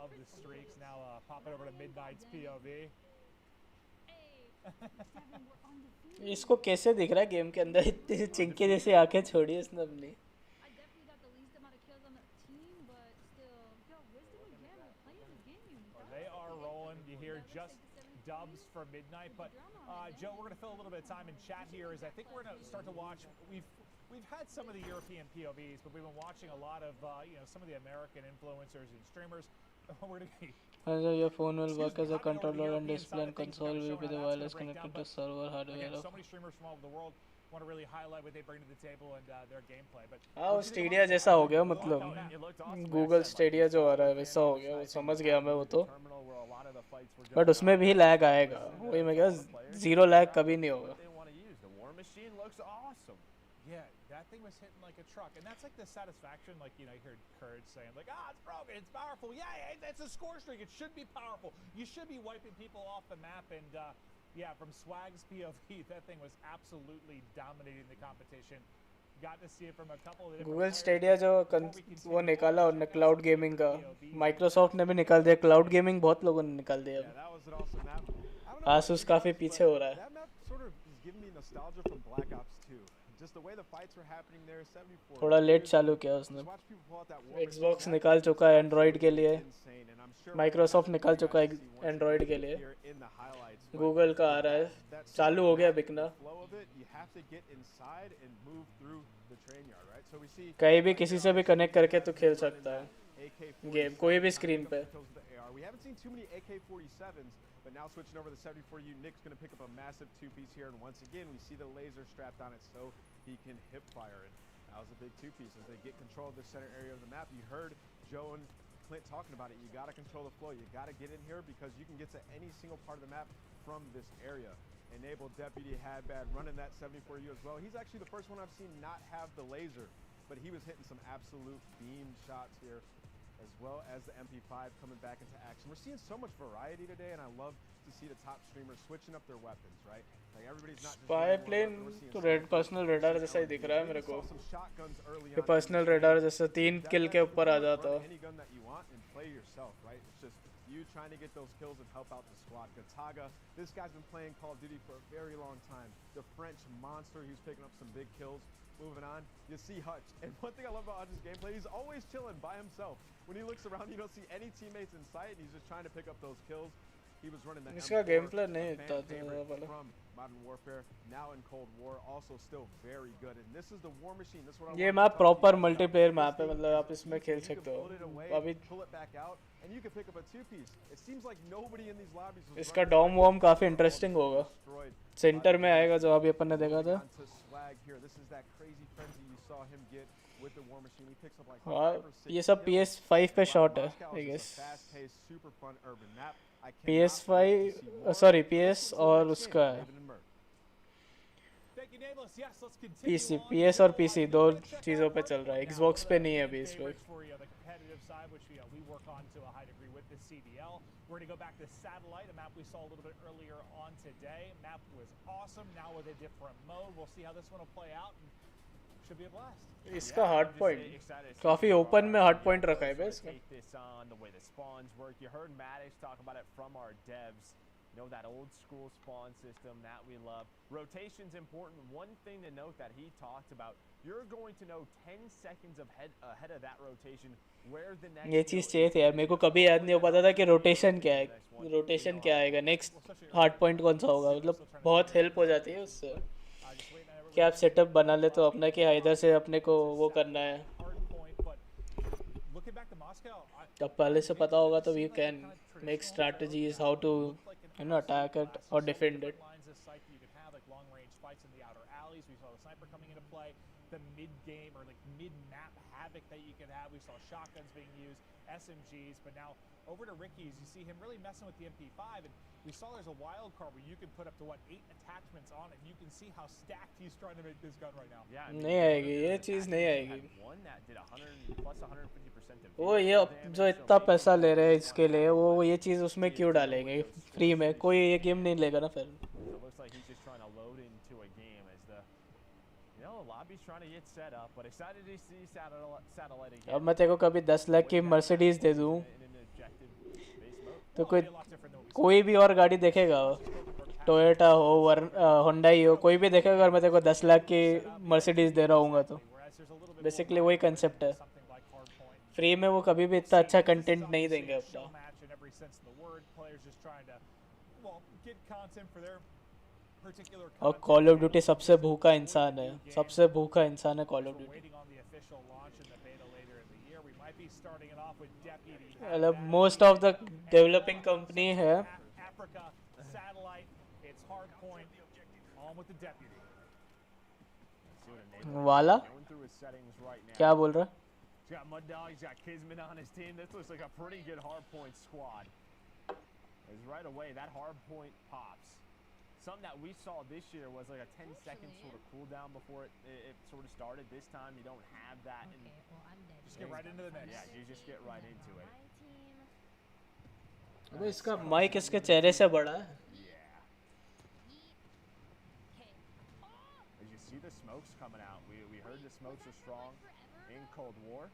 of the streaks now popping over to Midnight's POV. इसको कैसे दिख रहा है game के अंदर, इतनी चिंके जैसी आंखें छोड़ी इसने अपनी. They are rolling. You hear just dubs for Midnight, but Joe, we're going to fill a little bit of time in chat here, as I think we're going to start to watch. We've had some of the European POVs, but we've been watching a lot of some of the American influencers and streamers. We're going to be. Your phone will work as a controller and display and console will be the wireless connected to server hardware. Again, so many streamers from all over the world want to really highlight what they bring to the table and their gameplay. But हाँ, Stadia जैसा हो गया, मतलब Google Stadia जो आ रहा है वैसा हो गया, वो समझ गया मैं वो तो. बट उसमें भी लैग आएगा, वही मैं क्या, 0 लैग कभी नहीं होगा. Yeah, that thing was hitting like a truck, and that's like the satisfaction. Like, you heard Courage saying like, it's broken, it's powerful. Yeah, it's a score streak. It should be powerful. You should be wiping people off the map. And yeah, from Swag's POV, that thing was absolutely dominating the competition. Got to see it from a couple of different. Google Stadia जो वो निकाला उन्होंने cloud gaming का, Microsoft ने भी निकाल दिया, cloud gaming बहुत लोगों ने निकाल दिया. आसूस काफी पीछे हो रहा है. That map sort of is giving me nostalgia from Black Ops 2. Just the way the fights were happening there, 74. थोड़ा लेट चालू किया उसने. Xbox निकाल चुका है एंड्रॉइड के लिए, माइक्रोसॉफ्ट निकाल चुका है एंड्रॉइड के लिए, गूगल का आ रहा है, चालू हो गया बिकना. कहीं भी किसी से भी कनेक्ट करके तो खेल सकता है गेम, कोई भी स्क्रीन पे. But now switching over to 74U, Nick's going to pick up a massive 2-piece here, and once again we see the laser strapped on it so he can hip fire it. That was a big 2-piece as they get control of the center area of the map. You heard Joe and Clint talking about it. You got to control the flow. You got to get in here because you can get to any single part of the map from this area. Enabled Deputy Hadbad running that 74U as well. He's actually the first one I've seen not have the laser, but he was hitting some absolute beam shots here as well as the MP5 coming back into action. We're seeing so much variety today, and I love to see the top streamers switching up their weapons, right? Like everybody's not just spy plane तो red personal radar जैसा ही दिख रहा है मेरे को ये personal radar जैसे 3 किल के ऊपर आ जाता any gun that you want and play yourself, right? It's just you trying to get those kills and help out the squad. Gataga, this guy's been playing Call of Duty for a very long time. The French monster, he's picking up some big kills. Moving on, you see Hutch, and one thing I love about Hutch's gameplay, he's always chilling by himself. When he looks around, you don't see any teammates in sight, and he's just trying to pick up those kills. He was running the इसका gameplay नहीं fan था favorite वाला from Modern Warfare, now in Cold War, also still very good. And this is the War Machine. This is what I ये want map to talk proper to you multiplayer about. Map है मतलब आप इसमें खेल You can सकते pull it हो away, अभी pull it back out, and you can pick up a two-piece. It seems like nobody in these lobbies was इसका running Dom warm काफी all इंटरेस्टिंग होगा destroyed. सेंटर में आएगा जो अभी अपन ने देखा था On to swag here. This is that crazy frenzy you saw him get with the War Machine. He picks up like हाँ 5 or 6 ये सब kills. PS5 पे शॉट है Moscow I is guess just a fast-paced, super fun urban map. I cannot wait to see PS5 more. Sorry Let's PS get to the और next उसका game, है David and Mert. Thank you, Nameless. Yes, let's continue PC on. PS और PC दो चीज़ों पे चल रहा है Now, Xbox one पे of the नहीं है main अभी इस favorites वक्त for the competitive side, which we work on to a high degree with the CDL. We're going to go back to Satellite, a map we saw a little bit earlier on today. Map was awesome. Now with a different mode, we'll see how this one will play out. And should be a blast. इसका hard point काफी open में hard point रखा है बस Take this on the way the spawns work. You heard Maddox talk about it from our devs. You know, that old school spawn system that we love. Rotation's important. One thing to note that he talked about, you're going to know 10 seconds ahead of that rotation where the next ये चीज़ चाहिए थी यार मेरे को कभी याद नहीं हो पाता था कि रोटेशन क्या है रोटेशन क्या आएगा नेक्स्ट हार्ड पॉइंट कौन सा होगा मतलब बहुत हेल्प हो जाती है उससे कि आप सेटअप बना ले तो अपना कि इधर से अपने को वो करना है तब पहले से पता होगा तो you can make strategies how to you know attack it और defend it the mid-game or like mid-map havoc that you can have. We saw shotguns being used, SMGs, but now over to Ricky's, you see him really messing with the MP5, and we saw there's a wild card where you can put up to 8 attachments on it. You can see how stacked he's trying to make this gun right now. Yeah, नहीं आएगी ये चीज़ नहीं आएगी One that did 100 plus 150% of वो ये जो इतना पैसा ले रहे हैं इसके लिए वो ये चीज़ उसमें क्यों डालेंगे फ्री में कोई ये गेम नहीं लेगा ना फिर It looks like he's just trying to load into a game as the lobby's trying to get set up, but excited to see satellite again. अब मैं तेरे को कभी 10 लाख की मर्सिडीज दे दूँ तो कोई भी और गाड़ी देखेगा टोयोटा हो होंडाई हो कोई भी देखेगा अगर मैं तेरे को 10 लाख की मर्सिडीज दे रहा हूँ तो बेसिकली वही कंसेप्ट है फ्री में वो कभी भी इतना अच्छा कंटेंट नहीं देंगे अपना और कॉल ऑफ ड्यूटी सबसे भूखा इंसान है सबसे भूखा इंसान है कॉल ऑफ ड्यूटी मतलब most of the developing company है वाला क्या बोल रहा He's got Mud Dog, he's got Kismet on his team. This looks like a pretty good hardpoint squad. As right away, that hardpoint pops. Something that we saw this year was like a 10-second sort of cooldown before it sort of started. This time, you don't have that. Okay, well, I'm dead. Just get right into the mix. Yeah, you just get right into it. अबे इसका mic इसके चेहरे से बड़ा है As you see the smokes coming out, we heard the smokes are strong in Cold War.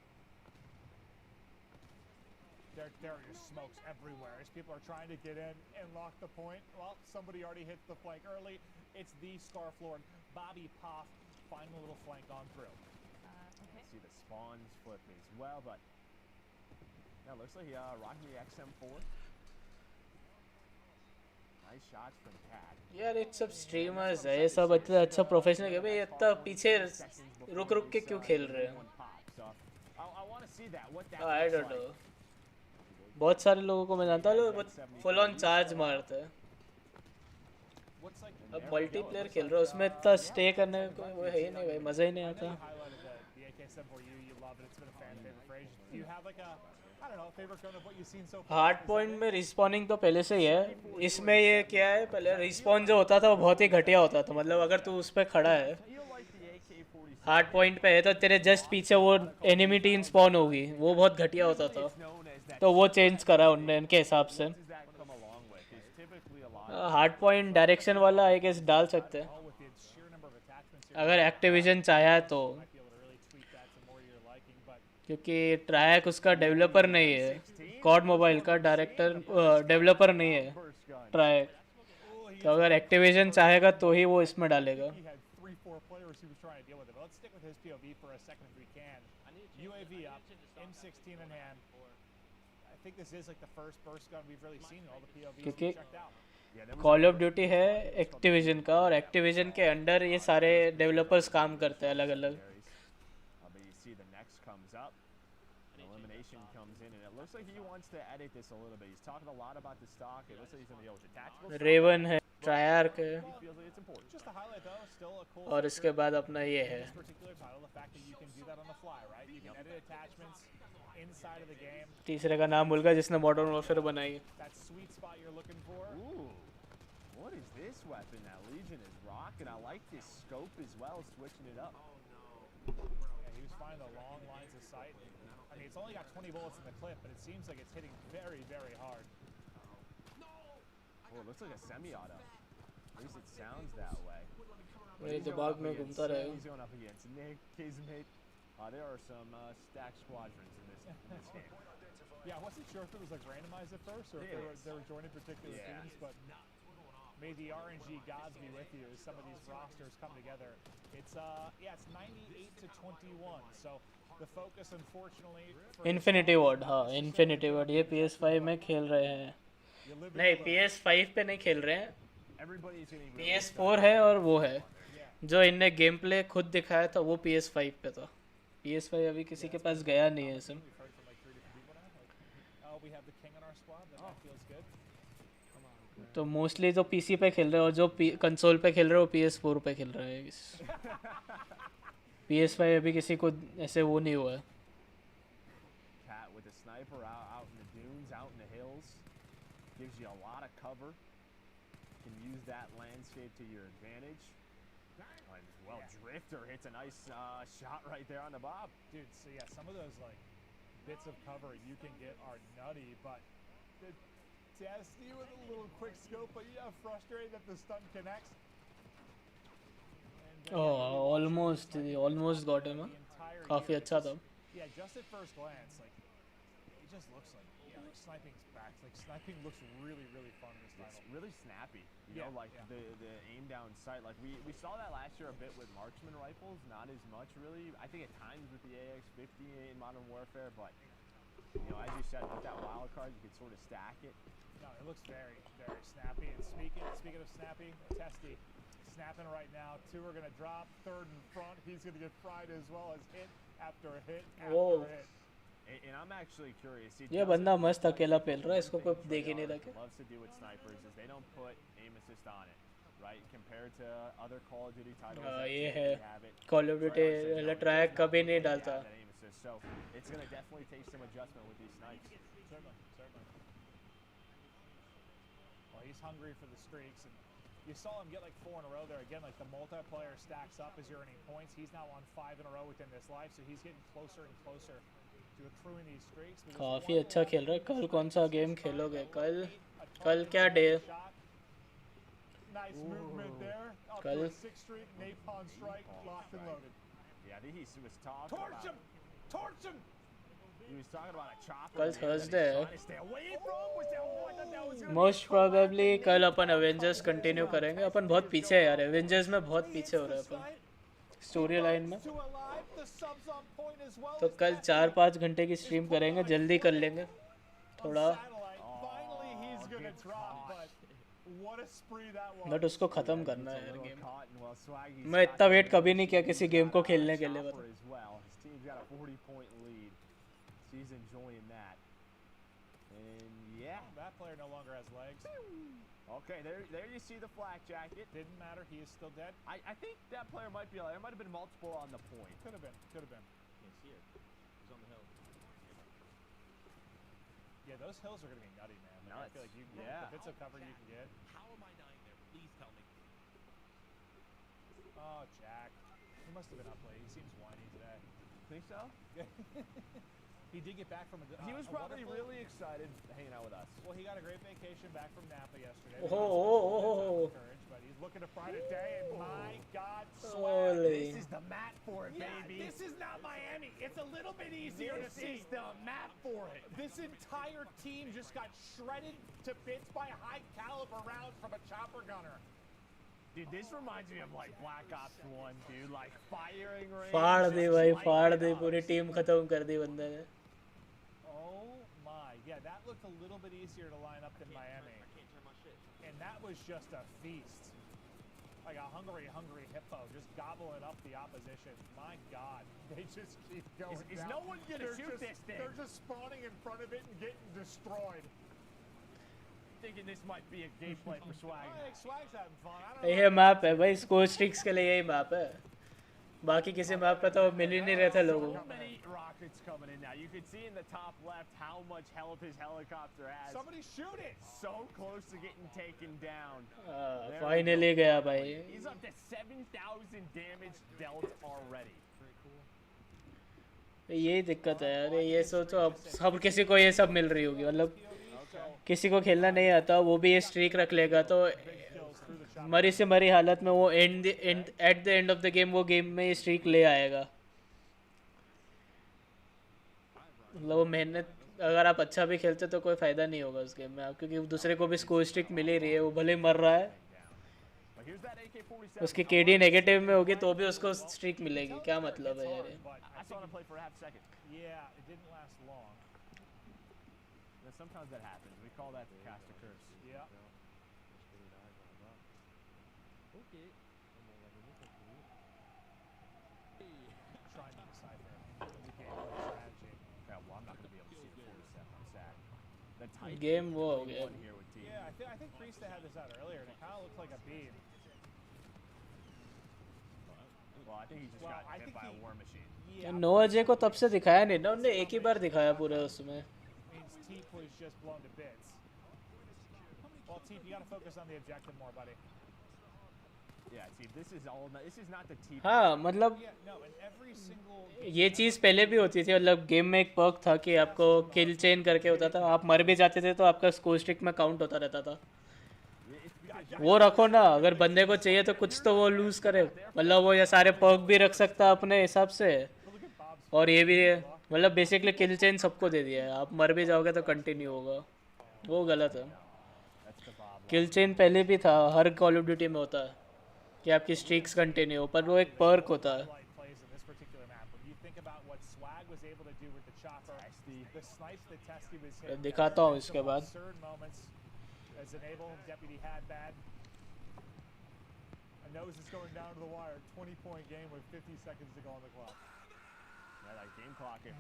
There are just smokes everywhere as people are trying to get in and lock the point. Well, somebody already hit the flank early. It's the Scarflord, Bobby Poff, finding a little flank on through. Okay. See the spawns flip as well, but yeah, looks like rocking the XM4. Nice shots from Cat. यार ये सब streamers है ये सब इतना अच्छा professional है भाई ये इतना पीछे रुक के क्यों खेल रहे हैं आई डोंट नो बहुत सारे लोगों को मैं जानता हूँ फुल ऑन चार्ज मारते हैं अब मल्टीप्लेयर खेल रहा है उसमें इतना स्टे करने का कोई है ही नहीं भाई मज़ा ही नहीं आता हार्ड पॉइंट में रिस्पॉनिंग तो पहले से ही है इसमें ये क्या है पहले रिस्पॉन जो होता था वो बहुत ही घटिया होता था मतलब अगर तू उस पर खड़ा है हार्ड पॉइंट पे है तो तेरे जस्ट पीछे वो एनिमी टीम स्पॉन होगी, वो बहुत घटिया होता था, तो वो चेंज करा उनने इनके हिसाब से। हार्ड पॉइंट डायरेक्शन वाला आई गेस डाल सकते हैं अगर एक्टिविजन चाहे तो, क्योंकि ट्रायक उसका डेवलपर नहीं है, कॉड मोबाइल का डायरेक्टर डेवलपर नहीं है ट्रायक, तो अगर एक्टिविजन चाहेगा तो ही वो इसमें डालेगा। 3-4 players he was trying to deal with it. But let's stick with his POV for a second if we can. UAV up, M16 in hand. I think this is like the first burst gun we've really seen in all the POVs we've checked out. Call of duty है Activision का, और Activision के under ये सारे developers काम करते हैं अलग अलग। रेवन है, ट्रायर्क है, और इसके बाद अपना ये है तीसरे का नाम भूल गया जिसने मॉडर्न वॉरफेयर बनाई। What is this weapon that Legion is rocking? I like this scope as well, switching it up. Yeah, he was finding the long lines of sight. I mean, it's only got 20 bullets in the clip, but it seems like it's hitting very, very hard. Oh, it looks like a semi-auto. At least it sounds that way. मेरे दिमाग में घूमता रहेगा। He's going up against Nick, Kismet. There are some stacked squadrons in this game. Yeah, I wasn't sure if it was like randomized at first or if they were joining particular teams, but may the RNG gods be with you as some of these rosters come together. It's it's 98 to 21. So the focus unfortunately Infinity Ward, हाँ Infinity Ward ये PS5 में खेल रहे हैं, नहीं PS5 पे नहीं खेल रहे हैं, PS4 है और वो है जो इनने गेम प्ले खुद दिखाया था वो PS5 पे था। PS5 अभी किसी के पास गया नहीं है सिम। तो मोस्टली जो पीसी पे खेल रहे हैं और जो कंसोल पे खेल रहे हैं वो PS4 पे खेल रहे हैं। PS5 अभी किसी को ऐसे वो नहीं हुआ है। Cat with a sniper out in the dunes, out in the hills, gives you a lot of cover. Can use that landscape to your advantage. Well, Drifter hits a nice shot right there on the bob. Dude, so yeah, some of those like bits of cover you can get are nutty, but the Testy with a little quick scope, but yeah, frustrated that the stun connects. And, almost got him. काफी अच्छा था। Yeah, just at first glance, like it just looks like like sniping's back. Like sniping looks really, really fun this time. It's really snappy. You know, like the aim down sight. Like we saw that last year a bit with marksman rifles, not as much really. I think at times with the AX-50 in Modern Warfare, but you know, as you said, with that wild card, you can sort of stack it. No, it looks very, very snappy. And speaking of snappy, Testy snapping right now. Two are gonna drop. Third in front. He's gonna get fried as well as hit after hit after hit. And I'm actually curious. ये बंदा मस्त अकेला खेल रहा है, इसको कोई देख ही नहीं रहा क्या? Loves to do with snipers is they don't put aim assist on it, right? Compared to other Call of Duty titles. ये है Call of Duty ट्रैक कभी नहीं डालता। So it's gonna definitely take some adjustment with these snipes. Certainly. Well, he's hungry for the streaks, and you saw him get like 4 in a row there. Again, like the multiplayer stacks up as you're earning points. He's now on 5 in a row within this life, so he's getting closer and closer to accruing these streaks. काफी अच्छा खेल रहा है। कल कौन सा game खेलोगे? कल क्या day? Nice movement there. Up to a 6th streak, napalm strike, locked and loaded. Yeah, I think he was talking Torch him! Torch him! He was talking about a chopper. कल Thursday है। Stay away from. Most probably कल अपन Avengers continue करेंगे। अपन बहुत पीछे है यार, Avengers में बहुत पीछे हो रहा है अपन स्टोरी लाइन में। तो कल 4-5 घंटे की स्ट्रीम करेंगे, जल्दी कर लेंगे थोड़ा, बट उसको ख़त्म करना है यार गेम। मैं इतना वेट कभी नहीं किया किसी गेम को खेलने के लिए। That player no longer has legs. Okay, there you see the flak jacket. Didn't matter, he is still dead. I think that player might be alive. There might have been multiple on the point. Could have been. Can't see it. He's on the hill. Yeah, those hills are going to be nutty, man. Like, I feel like the bits of cover you can get. How am I dying there? Please tell me. Oh, Jack. He must have been up late. He seems whiny today. Think so? He did get back from he was probably really excited hanging out with us. Well, he got a great vacation back from Napa yesterday. But he's looking to Friday today, and my God, Swag, this is the map for it, baby. This is not Miami. It's a little bit easier to see. This is the map for it. This entire team just got shredded to bits by high caliber rounds from a chopper gunner. Dude, this reminds me of like Black Ops 1, dude. Like firing range. फाड़ दे भाई, फाड़ दे, पूरी team खत्म कर दी बंदे ने. Oh my, yeah, that looked a little bit easier to line up than Miami. And that was just a feast. Like a hungry hippo, just gobbling up the opposition. My God, they just keep going Is down. no one gonna shoot this thing? They're just spawning in front of it and getting destroyed. Thinking this might be a gameplay for Swag. I think Swag's having fun. I don't know. ये map है भाई, score स्ट्रिक्स के लिए यही map है. बाकी किसी map पे तो मिल ही नहीं रहे थे लोगों. So many rockets coming in now. You can see in the top left how much health his helicopter has. Somebody shoot it! So close to getting taken down. Finally गया भाई. He's up to 7,000 damage dealt already. यही दिक्कत है यार. ये सोचो अब सब किसी को ये सब मिल रही होगी. मतलब किसी को खेलना नहीं आता, वो भी ये स्ट्रीक रख लेगा तो मरी से मरी हालत में वो at the end of the game वो गेम में ये स्ट्रीक ले आएगा. मतलब वो मेहनत, अगर आप अच्छा भी खेलते तो कोई फ़ायदा नहीं होगा उस गेम में आप, क्योंकि दूसरे को भी स्कोर स्ट्रिक मिल ही रही है. वो भले मर रहा है, उसकी केडी नेगेटिव में होगी तो भी उसको स्ट्रीक मिलेगी. क्या मतलब है यार. Sometimes that happens. We call that the cast a curse. Yeah. Okay. Trying to decipher the gameplay strategy. Okay, well, I'm not going to be able to see the 47. I'm sad. The type Game wo ho gaya. here with team. Yeah, I think Priesta had this out earlier, and it kind of looks like a beam. Well, I think he just got hit by a war machine. नोआ जे को तब से दिखाया नहीं ना उन्होंने, एक ही बार दिखाया पूरे उसमें. Teep was just blown to bits. Well, Teep, you got to focus on the objective more, buddy. Yeah, Teep, this is not the Teep. हाँ, मतलब ये चीज़ पहले भी होती थी. मतलब गेम में एक पर्क था कि आपको किल चेन करके होता था, आप मर भी जाते थे तो आपका स्कोर स्ट्रिक में काउंट होता रहता था. वो रखो ना, अगर बंदे को चाहिए तो कुछ तो वो लूज करे. मतलब वो ये सारे पर्क भी रख सकता है अपने हिसाब से, और ये भी मतलब बेसिकली किल चेन सबको दे दिया है. आप मर भी जाओगे तो कंटिन्यू होगा. वो गलत है. किल चेन पहले भी था, हर कॉल ऑफ ड्यूटी में होता है कि आपकी स्ट्रीक्स कंटिन्यू हो, पर वो एक पर्क होता है. दिखाता हूँ इसके बाद.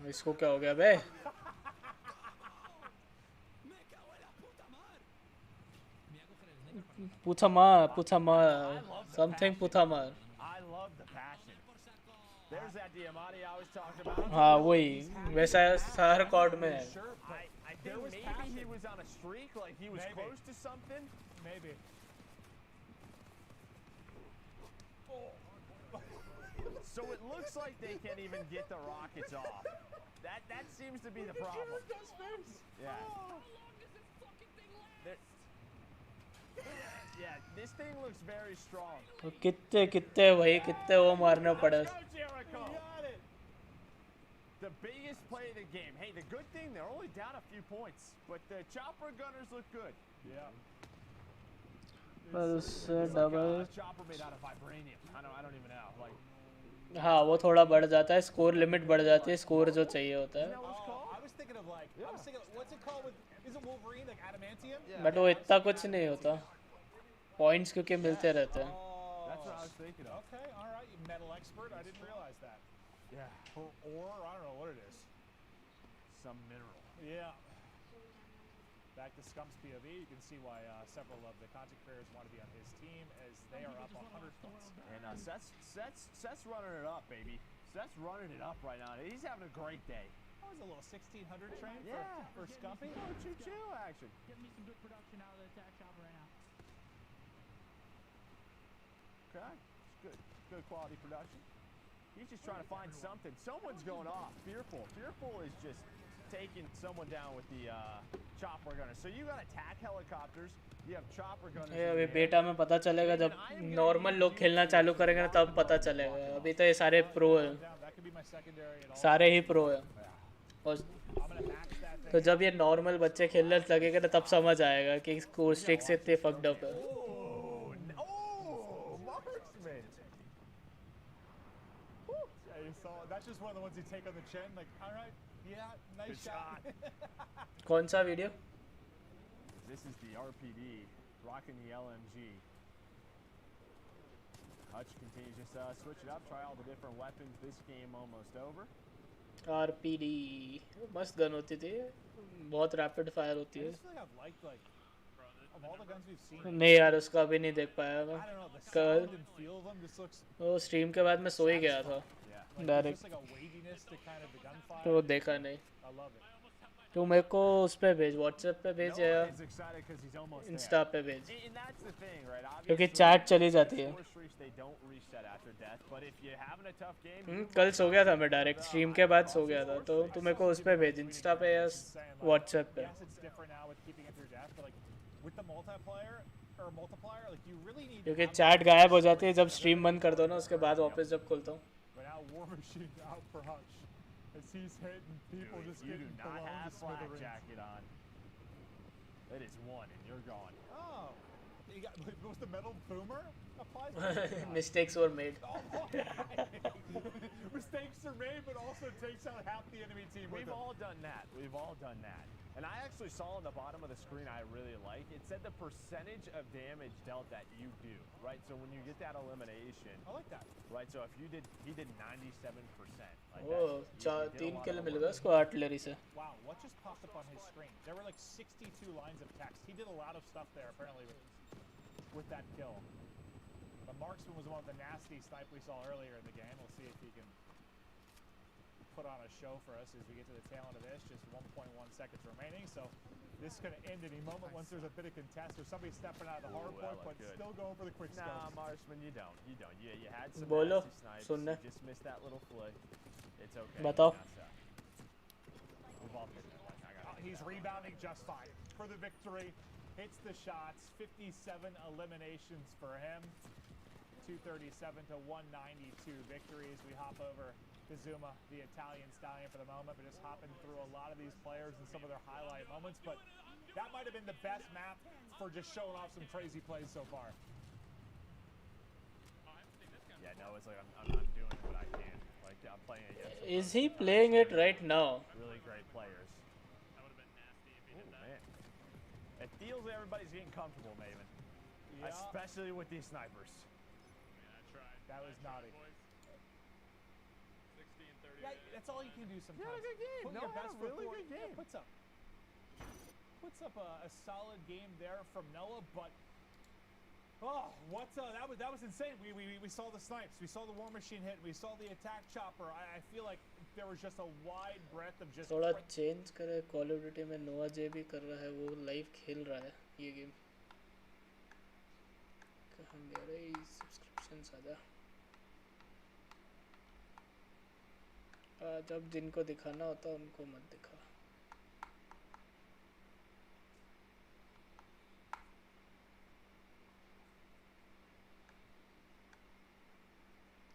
इसको क्या हो गया बे? पुथामार, something पुथामार. हाँ वही, वैसा हर कॉर्ड में है. Maybe he was on a streak, like he was close to something. Maybe. So it looks like they can't even get the rockets off. That seems to be the problem. Yeah. Yeah, this thing looks very strong. कितने वो मारना पड़ा. The biggest play of the game. Hey, the good thing, they're only down a few points, but the chopper gunners look good. Yeah. Double. Chopper made out of vibranium. I don't even know. Like. हाँ, वो थोड़ा बढ़ जाता है, score limit बढ़ जाती है, score जो चाहिए होता है. बट वो इतना कुछ नहीं होता, पॉइंट्स क्योंकि मिलते रहते हैं. That's what I was thinking of. Okay, all right, you metal expert. I didn't realize that. Yeah. Or I don't know what it is. Some mineral. Yeah. Back to Scump's POV, you can see why several of the content creators want to be on his team, as they are up 100 points. And Seth's running it up, baby. Seth's running it up right now. He's having a great day. That was a little 1600 train for Scumpy. Oh, choo-choo action. Get me some good production out of the attack chopper right now. Okay, it's good quality production. He's just trying to find something. Someone's going off. Fearful. Fearful is just taking someone down with the chopper gunner. So you got attack helicopters. You have chopper gunners. अभी बेटा में पता चलेगा जब normal लोग खेलना चालू करेंगे ना तब पता चलेगा. अभी तो ये सारे प्रो हैं. सारे ही प्रो हैं. और तो जब ये नॉर्मल बच्चे खेलने लगेंगे ना तब समझ आएगा कि स्कोर स्ट्रिक से इतने फक्ड अप है. That's just one of the ones you take on the chin, like, all right, yeah, nice shot. कौन सा video? This is the RPD rocking the LMG. Hutch continues just switch it up, try all the different weapons. This game almost over. RPD मस्त gun होती थी. बहुत rapid fire होती है. नहीं यार उसका अभी नहीं देख पाया मैं. कल वो स्ट्रीम के बाद मैं सो ही गया था डायरेक्ट. तो वो देखा नहीं. तो मेरे को उस पे भेज, व्हाट्सएप पे भेज या इंस्टा पे भेज, क्योंकि चैट चली जाती है. कल सो गया था मैं डायरेक्ट स्ट्रीम के बाद सो गया था. तो तू मेरे को उस पे भेज, इंस्टा पे या व्हाट्सएप पे. क्योंकि चैट गायब हो जाती है जब स्ट्रीम बंद कर दो ना, उसके बाद वापस जब खोलता हूँ. As he's hitting people, dude, just you getting do not have flak jacket on. It is one, and you're gone. Oh, you got, was the metal boomer applies? Mistakes were made. Mistakes are made, but also takes out half the enemy team. We've all done that. We've all done that. And I actually saw on the bottom of the screen I really like. It said the percentage of damage dealt that you do, right? So when you get that elimination, I like that. Right? So if you did, he did 97%. Like oh, 3 kill मिल गया उसको artillery से. Wow, what just popped up on his screen? There were like 62 lines of text. He did a lot of stuff there apparently with that kill. The marksman was one of the nasty snipe we saw earlier in the game. We'll see if he can put on a show for us as we get to the tail end of this. Just 1.1 seconds remaining, so this could end any moment once there's a bit of contest or somebody stepping out of the hard point, but good. Still going for the quick scopes. Nah, Marshman, you don't. You don't. Yeah, you had some Bolo, nasty snipes. सुनने. You just missed that little flick. It's okay. बताओ. We've all been there. He's rebounding just fine for the victory. Hits the shots. 57 eliminations for him. 237 to 192 victories. We hop over to Zuma, the Italian stallion for the moment, but just hopping through a lot of these players and some of their highlight moments. But that might have been the best map for just showing off some crazy plays so far. Yeah, no, it's like I'm doing what I can. Like I'm playing against. Is he playing it right now? Really great players. That would have been nasty if he did that. Man. It feels like everybody's getting comfortable, Maven. Yeah. Especially with these snipers. That was naughty. Yeah, that's all you can do sometimes. Yeah, good game. Put No, your best really foot good game. Yeah, puts up a solid game there from Noah, but that was insane. We saw the snipes, we saw the war machine hit, we saw the attack chopper. I feel like there was just a wide breadth of just. थोड़ा change करे. Call of duty में नोआ जे भी कर रहा है, वो live खेल रहा है ये गेम. कहाँ मेरे सब्सक्रिप्शन आजा. जब जिनको दिखाना होता उनको मत दिखा.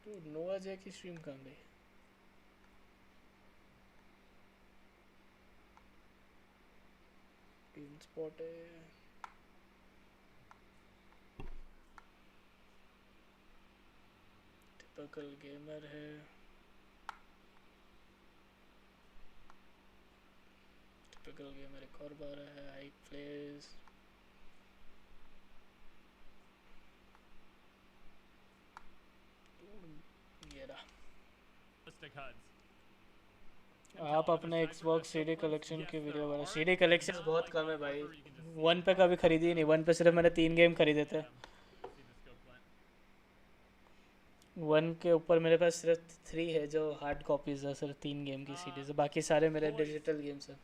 तो नोआ जे की स्ट्रीम कहाँ गई? टीम स्पॉट है. टिपिकल गेमर है. टिपिकल गेमर एक और बार है. आई प्लेज. ये रहा. आप अपने Xbox CD कलेक्शन की वीडियो बना. CD कलेक्शन बहुत कम है भाई. 1 पे कभी खरीदी ही नहीं. 1 पे सिर्फ मैंने 3 गेम खरीदे थे. 1 के ऊपर मेरे पास सिर्फ 3 है जो हार्ड कॉपीज है. सिर्फ 3 गेम की सीडीज है. बाकी सारे मेरे डिजिटल गेम्स हैं.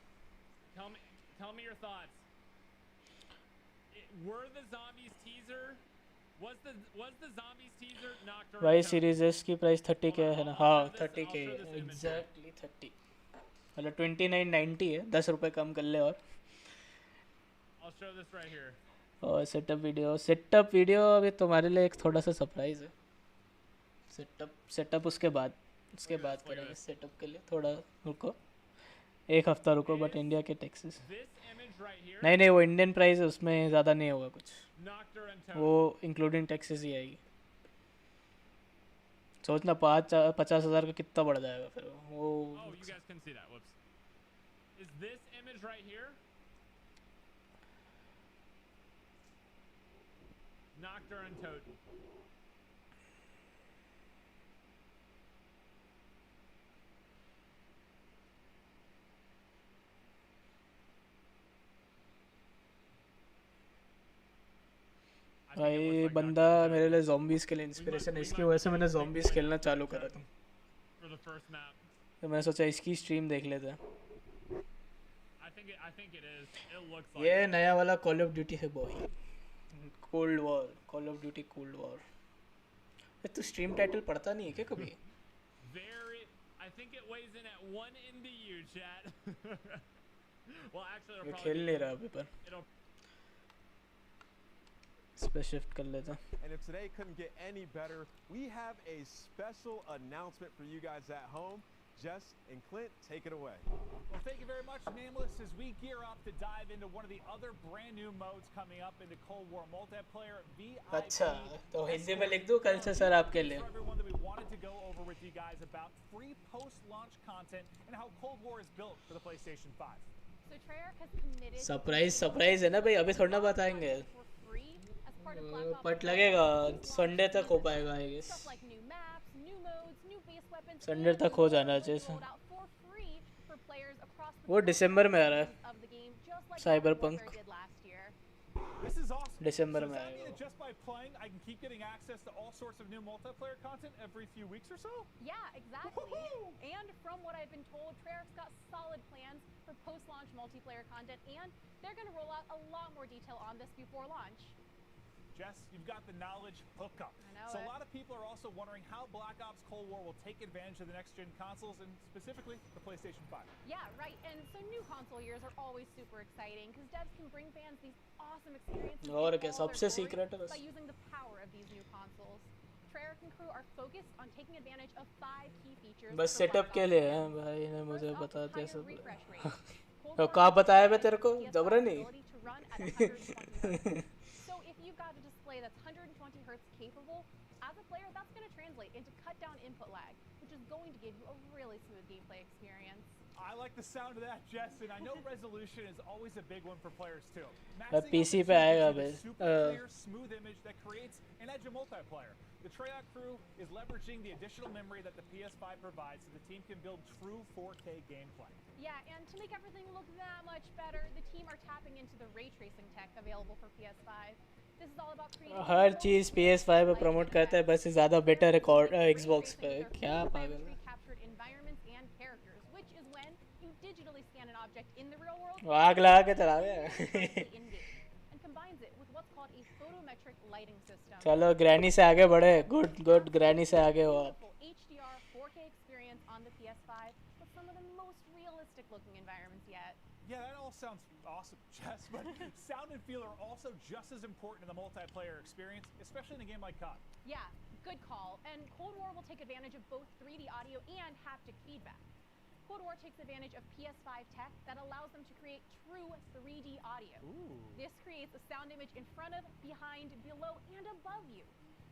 Tell me your thoughts. Were the zombies teaser Was the zombies teaser knocked around? Y series S की प्राइस 30 के है ना? हाँ 30 के एग्जैक्टली 30 मतलब 2990 है, 10 रुपये कम कर ले और I'll show this right here. और सेटअप वीडियो अभी तुम्हारे लिए एक थोड़ा सा सरप्राइज है। सेटअप उसके बाद करेंगे। सेटअप के लिए थोड़ा रुको, एक हफ्ता रुको, बट इंडिया के टैक्सेस नहीं वो इंडियन प्राइस है, उसमें ज़्यादा नहीं होगा कुछ, वो इंक्लूडिंग टैक्सेस ही आएगी। सोचना 50,000 का कितना बढ़ जाएगा फिर वो। Oh, you guys can see that. Whoops. Is this image right here? Knocked or untoed? भाई बंदा मेरे लिए zombies के लिए इंस्पिरेशन है, इसकी वजह से मैंने zombies खेलना चालू करा था। तो मैंने सोचा इसकी स्ट्रीम देख लेते हैं। ये नया वाला कॉल ऑफ ड्यूटी है boy, cold war, call of duty cold war. तू स्ट्रीम टाइटल पढ़ता नहीं है क्या कभी? I think it weighs in at 1 NDU, chat. Well, actually, it'll probably खेल नहीं रहा अभी पर इस पे शिफ्ट कर लेता। And if today couldn't get any better, we have a special announcement for you guys at home. Jess and Clint, take it away. Well, thank you very much, Nameless, as we gear up to dive into one of the other brand new modes coming up into Cold War multiplayer. अच्छा तो हिंदी में लिख दूं कल से sir आपके लिए। Everyone that we wanted to go over with you guys about free post-launch content and how Cold War is built for the PlayStation 5. So Treyarch has committed. Surprise है ना भाई, अभी थोड़ा ना बताएंगे, बट लगेगा संडे तक हो पाएगा आई गेस। संडे तक हो जाना चाहिए। वो दिसंबर में आ रहा है साइबरपंक, दिसंबर में आएगा। Just by playing, I can keep getting access to all sorts of new multiplayer content every few weeks or so? Yeah, exactly. And from what I've been told, Treyarch's got solid plans for post-launch multiplayer content, and they're going to roll out a lot more detail on this before launch. Jess, you've got the knowledge hookup. So a lot of people are also wondering how Black Ops Cold War will take advantage of the next-gen consoles, and specifically the PlayStation 5. Yeah, right. And so new console years are always super exciting because devs can bring fans these awesome experiences और क्या सबसे secret है बस by using the power of these new consoles. Treyarch and crew are focused on taking advantage of 5 key features. बस setup के लिए है भाई ने मुझे बता दिया सब। तो कहाँ बताया मैं तेरे को जबरन नहीं। So if you've got a display that's 120 Hz capable, as a player, that's going to translate into cut down input lag, which is going to give you a really smooth gameplay experience. I like the sound of that, Jess, and I know resolution is always a big one for players too. PC पे आएगा भाई। Super clear, smooth image that creates an edge of multiplayer. The Treyarch crew is leveraging the additional memory that the PS5 provides so the team can build true 4K gameplay. Yeah, and to make everything look that much better, the team are tapping into the ray tracing tech available for PS5. This is all about creating हर चीज PS5 पे promote करता है, बस ज़्यादा better record Xbox पे। क्या पागल है। captured environments and characters, which is when you digitally scan an object in the real world. आग लगा के चला गया। And combines it with what's called a photometric lighting system. चलो ग्रैनी से आगे बढ़े, गुड ग्रैनी से आगे हो आप। HDR 4K experience on the PS5 with some of the most realistic looking environments yet. Yeah, that all sounds awesome, Jess, but sound and feel are also just as important in the multiplayer experience, especially in a game like COD. Yeah, good call. And Cold War will take advantage of both 3D audio and haptic feedback. Cold War takes advantage of PS5 tech that allows them to create true 3D audio. Ooh. This creates a sound image in front of, behind, below, and above you.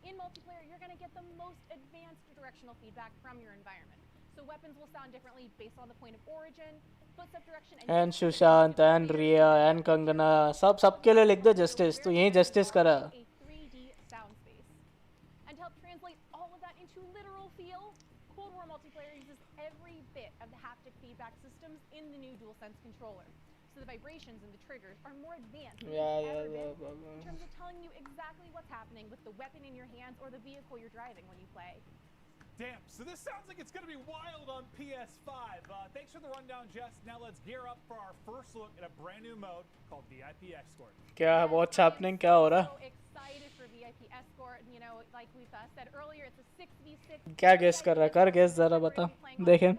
In multiplayer, you're going to get the most advanced directional feedback from your environment. So weapons will sound differently based on the point of origin, footstep direction, and Sushant and Riya and Kangana सबके लिए लिख दो justice, तो यही justice करा। A 3D sound space. And to help translate all of that into literal feel, Cold War multiplayer uses every bit of the haptic feedback systems in the new DualSense controller. So the vibrations and the triggers are more advanced than they've ever been in terms of telling you exactly what's happening with the weapon in your hands or the vehicle you're driving when you play. Damn, so this sounds like it's going to be wild on PS5. Thanks for the rundown, Jess. Now let's gear up for our first look at a brand new mode called VIP Escort. क्या what's happening? क्या हो रहा? So excited for VIP VIP escort. You know, like we've said earlier, it's a 6v6. क्या guess कर रहा है? कर guess जरा बता. देखें.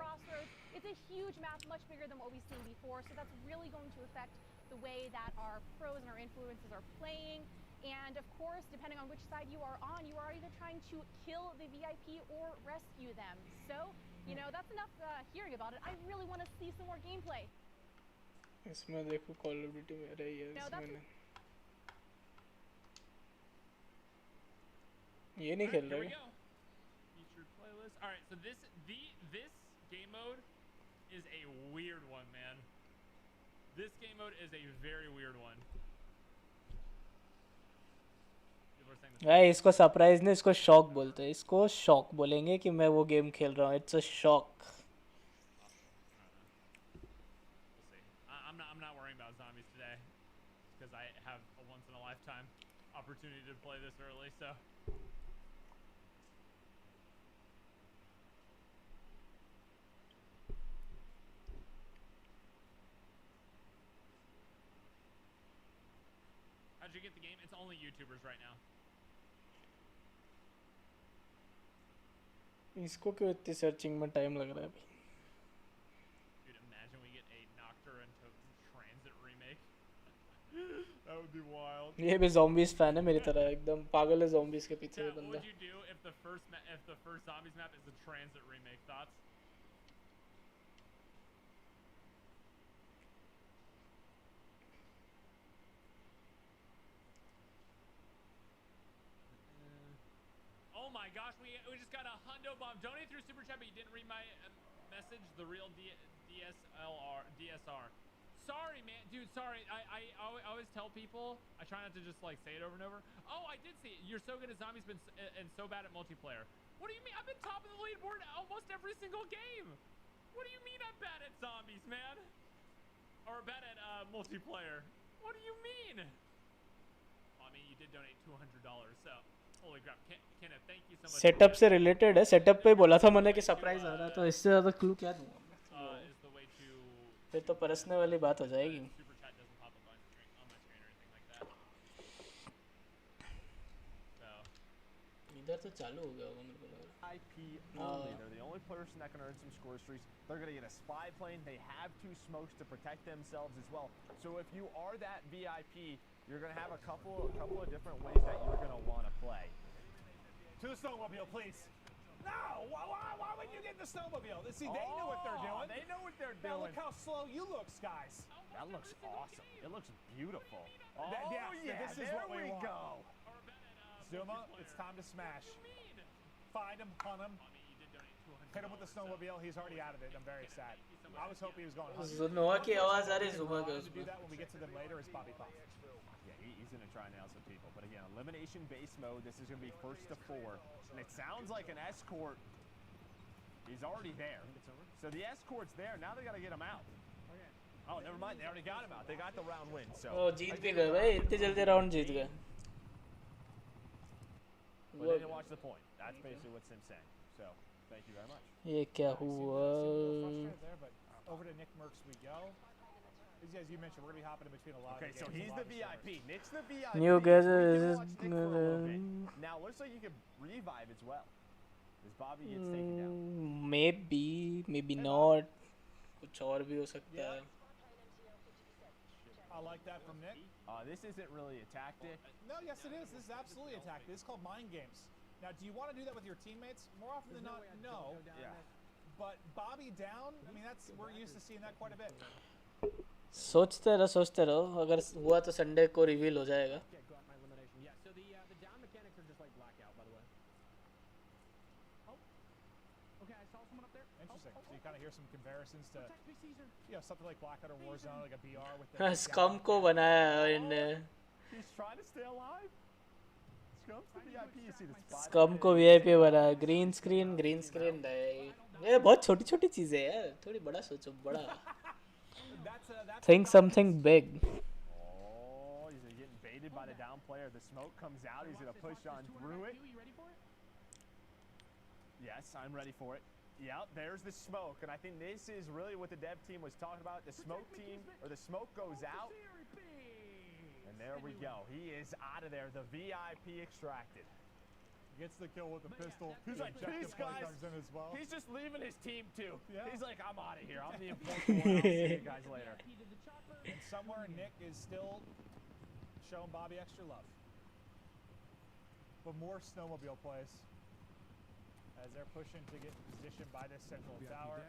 It's a huge map, much bigger than what we've seen before, so that's really going to affect the way that our pros and our influencers are playing. And of course, depending on which side you are on, you are either trying to kill the VIP or rescue them. So, you know, that's enough hearing about it. I really want to see some more gameplay. इसमें देखो Call of Duty में रही है इसमें. ये नहीं खेल रहा है. Featured playlist. All right, so this game mode is a weird one, man. This game mode is a very weird one. भाई इसको सरप्राइज नहीं, इसको शॉक बोलते हैं. इसको शॉक बोलेंगे कि मैं वो गेम खेल रहा हूँ. It's a shock. I'm not worrying about zombies today because I have a once in a lifetime opportunity to play this early, so. How'd you get the game? It's only YouTubers right now. इसको क्यों इतनी searching में time लग रहा है अभी? Dude, imagine we get a Nocturne into Transit remake. That would be wild. ये भी zombies fan है मेरी तरह, एकदम पागल है zombies के पीछे ये बंदा. What would you do if the first zombies map is a Transit remake? Thoughts? Oh my gosh, we just got a hundo bomb. Donate through Super Chat, but you didn't read my message. The real DSR. Sorry, man. Dude, sorry. I always tell people, I try not to just like say it over and over. Oh, I did see it. You're so good at zombies and so bad at multiplayer. What do you mean? I've been top of the leaderboard almost every single game. What do you mean I'm bad at zombies, man? Or bad at multiplayer? What do you mean? Well, I mean, you did donate $200, so holy crap. Kenneth, thank you so much. Setup से related है. Setup पे बोला था मैंने कि surprise आ रहा है, तो इससे ज़्यादा क्लू क्या दूंगा मैं? फिर तो परसने वाली बात हो जाएगी. इधर तो चालू हो गया होगा मेरे को लग रहा है. IP only. They're the only person that can earn some score streaks. They're going to get a spy plane. They have 2 smokes to protect themselves as well. So if you are that VIP, you're going to have a couple of different ways that you're going to want to play. To the snowmobile, please. No! Why would you get in the snowmobile? See, they know what they're doing. They know what they're Now doing. look how slow you look, Skies. That looks awesome. It looks beautiful. Oh, yeah, this is there what we want. go. Zuma, it's time to smash. Find him, hunt him. Hit him with the snowmobile. He's already out of it. I'm very sad. I was hoping he was going to Zuma की आवाज आ रही है Zuma के to do that when we get to them later is Bobby Puff. Yeah, he's going to try and nail some people. But again, elimination-based mode. This is going to be 1st to 4. And it sounds like an escort is already there. So the escort's there. Now they got to get him out. Oh, never mind. They already got him out. They got the round win. So. Oh, जीत भी गए भाई. इतने जल्दी round जीत गए. But they didn't watch the point. That's basically what Sim's saying. So, thank you very much. ये क्या हुआ? Over to Nick Merckx we go. As you mentioned, we're going to be hopping in between a lot of Okay, so he's the VIP. Nick's the VIP. New guys Now, looks like you can revive as well. As Bobby gets taken down. Maybe not. कुछ और भी हो सकता है. I like that from Nick. This isn't really a tactic. No, yes it is. This is absolutely a tactic. This is called mind games. Now, do you want to do that with your teammates? More often than not, no. Yeah. But Bobby down, I mean, we're used to seeing that quite a bit. सोचते रहो. अगर हुआ तो Sunday को reveal हो जाएगा. Yeah, so the down mechanics are just like blackout, by the way. Oh. Okay, I saw someone up there. Interesting. So you kind of hear some comparisons to, something like Blackout or Warzone, like a BR with the... Scum को बनाया है इनने. He's trying to stay alive. Scum's the VIP. You see the spot. Scum को VIP बनाया. Green screen नहीं. ये बहुत छोटी चीजें हैं यार. थोड़ी बड़ा सोचो, बड़ा. Think something big. Oh, he's getting baited by the down player. The smoke comes out. He's going to push on through it. You ready for it? Yes, I'm ready for it. Yep, there's the smoke. And I think this is really what the dev team was talking about. The smoke team, or the smoke goes out. And There we go. He is out of there. The VIP extracted. Gets the kill with the pistol. He's like, peace, guys. Comes in as well. He's just leaving his team too. Yeah. He's like, I'm out of here. I'm the important one. I'll see you guys later. And somewhere Nick is still showing Bobby extra love. But more snowmobile plays. As they're pushing to get positioned by this central tower.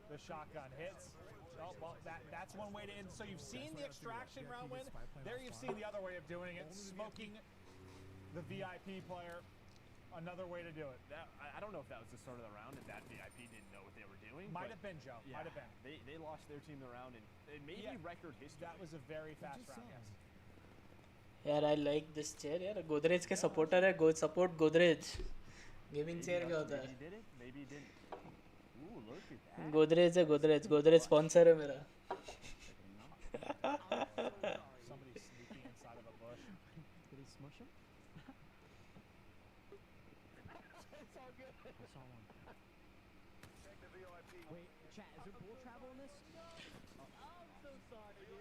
The shotgun hits. Oh, well, that's one way to end. So you've seen the extraction round win. There you've seen the other way of doing it. Smoking the VIP player. Another way to do it. I don't know if that was the start of the round, if that VIP didn't know what they were doing. Might have been, Joe. Yeah, Might have been. They lost their team the round, and it may be record history. That was a very fast round, yes. यार I like this chair यार गोदरेज के supporter है support Godrej gaming chair क्या होता है Maybe he didn't. Ooh, look at that. Godrej है Godrej sponsor है मेरा Somebody sneaking inside of a bush. Did he smush him? It's all good. I saw one. Wait, chat, is there bull travel in this? I'm so sorry, dude.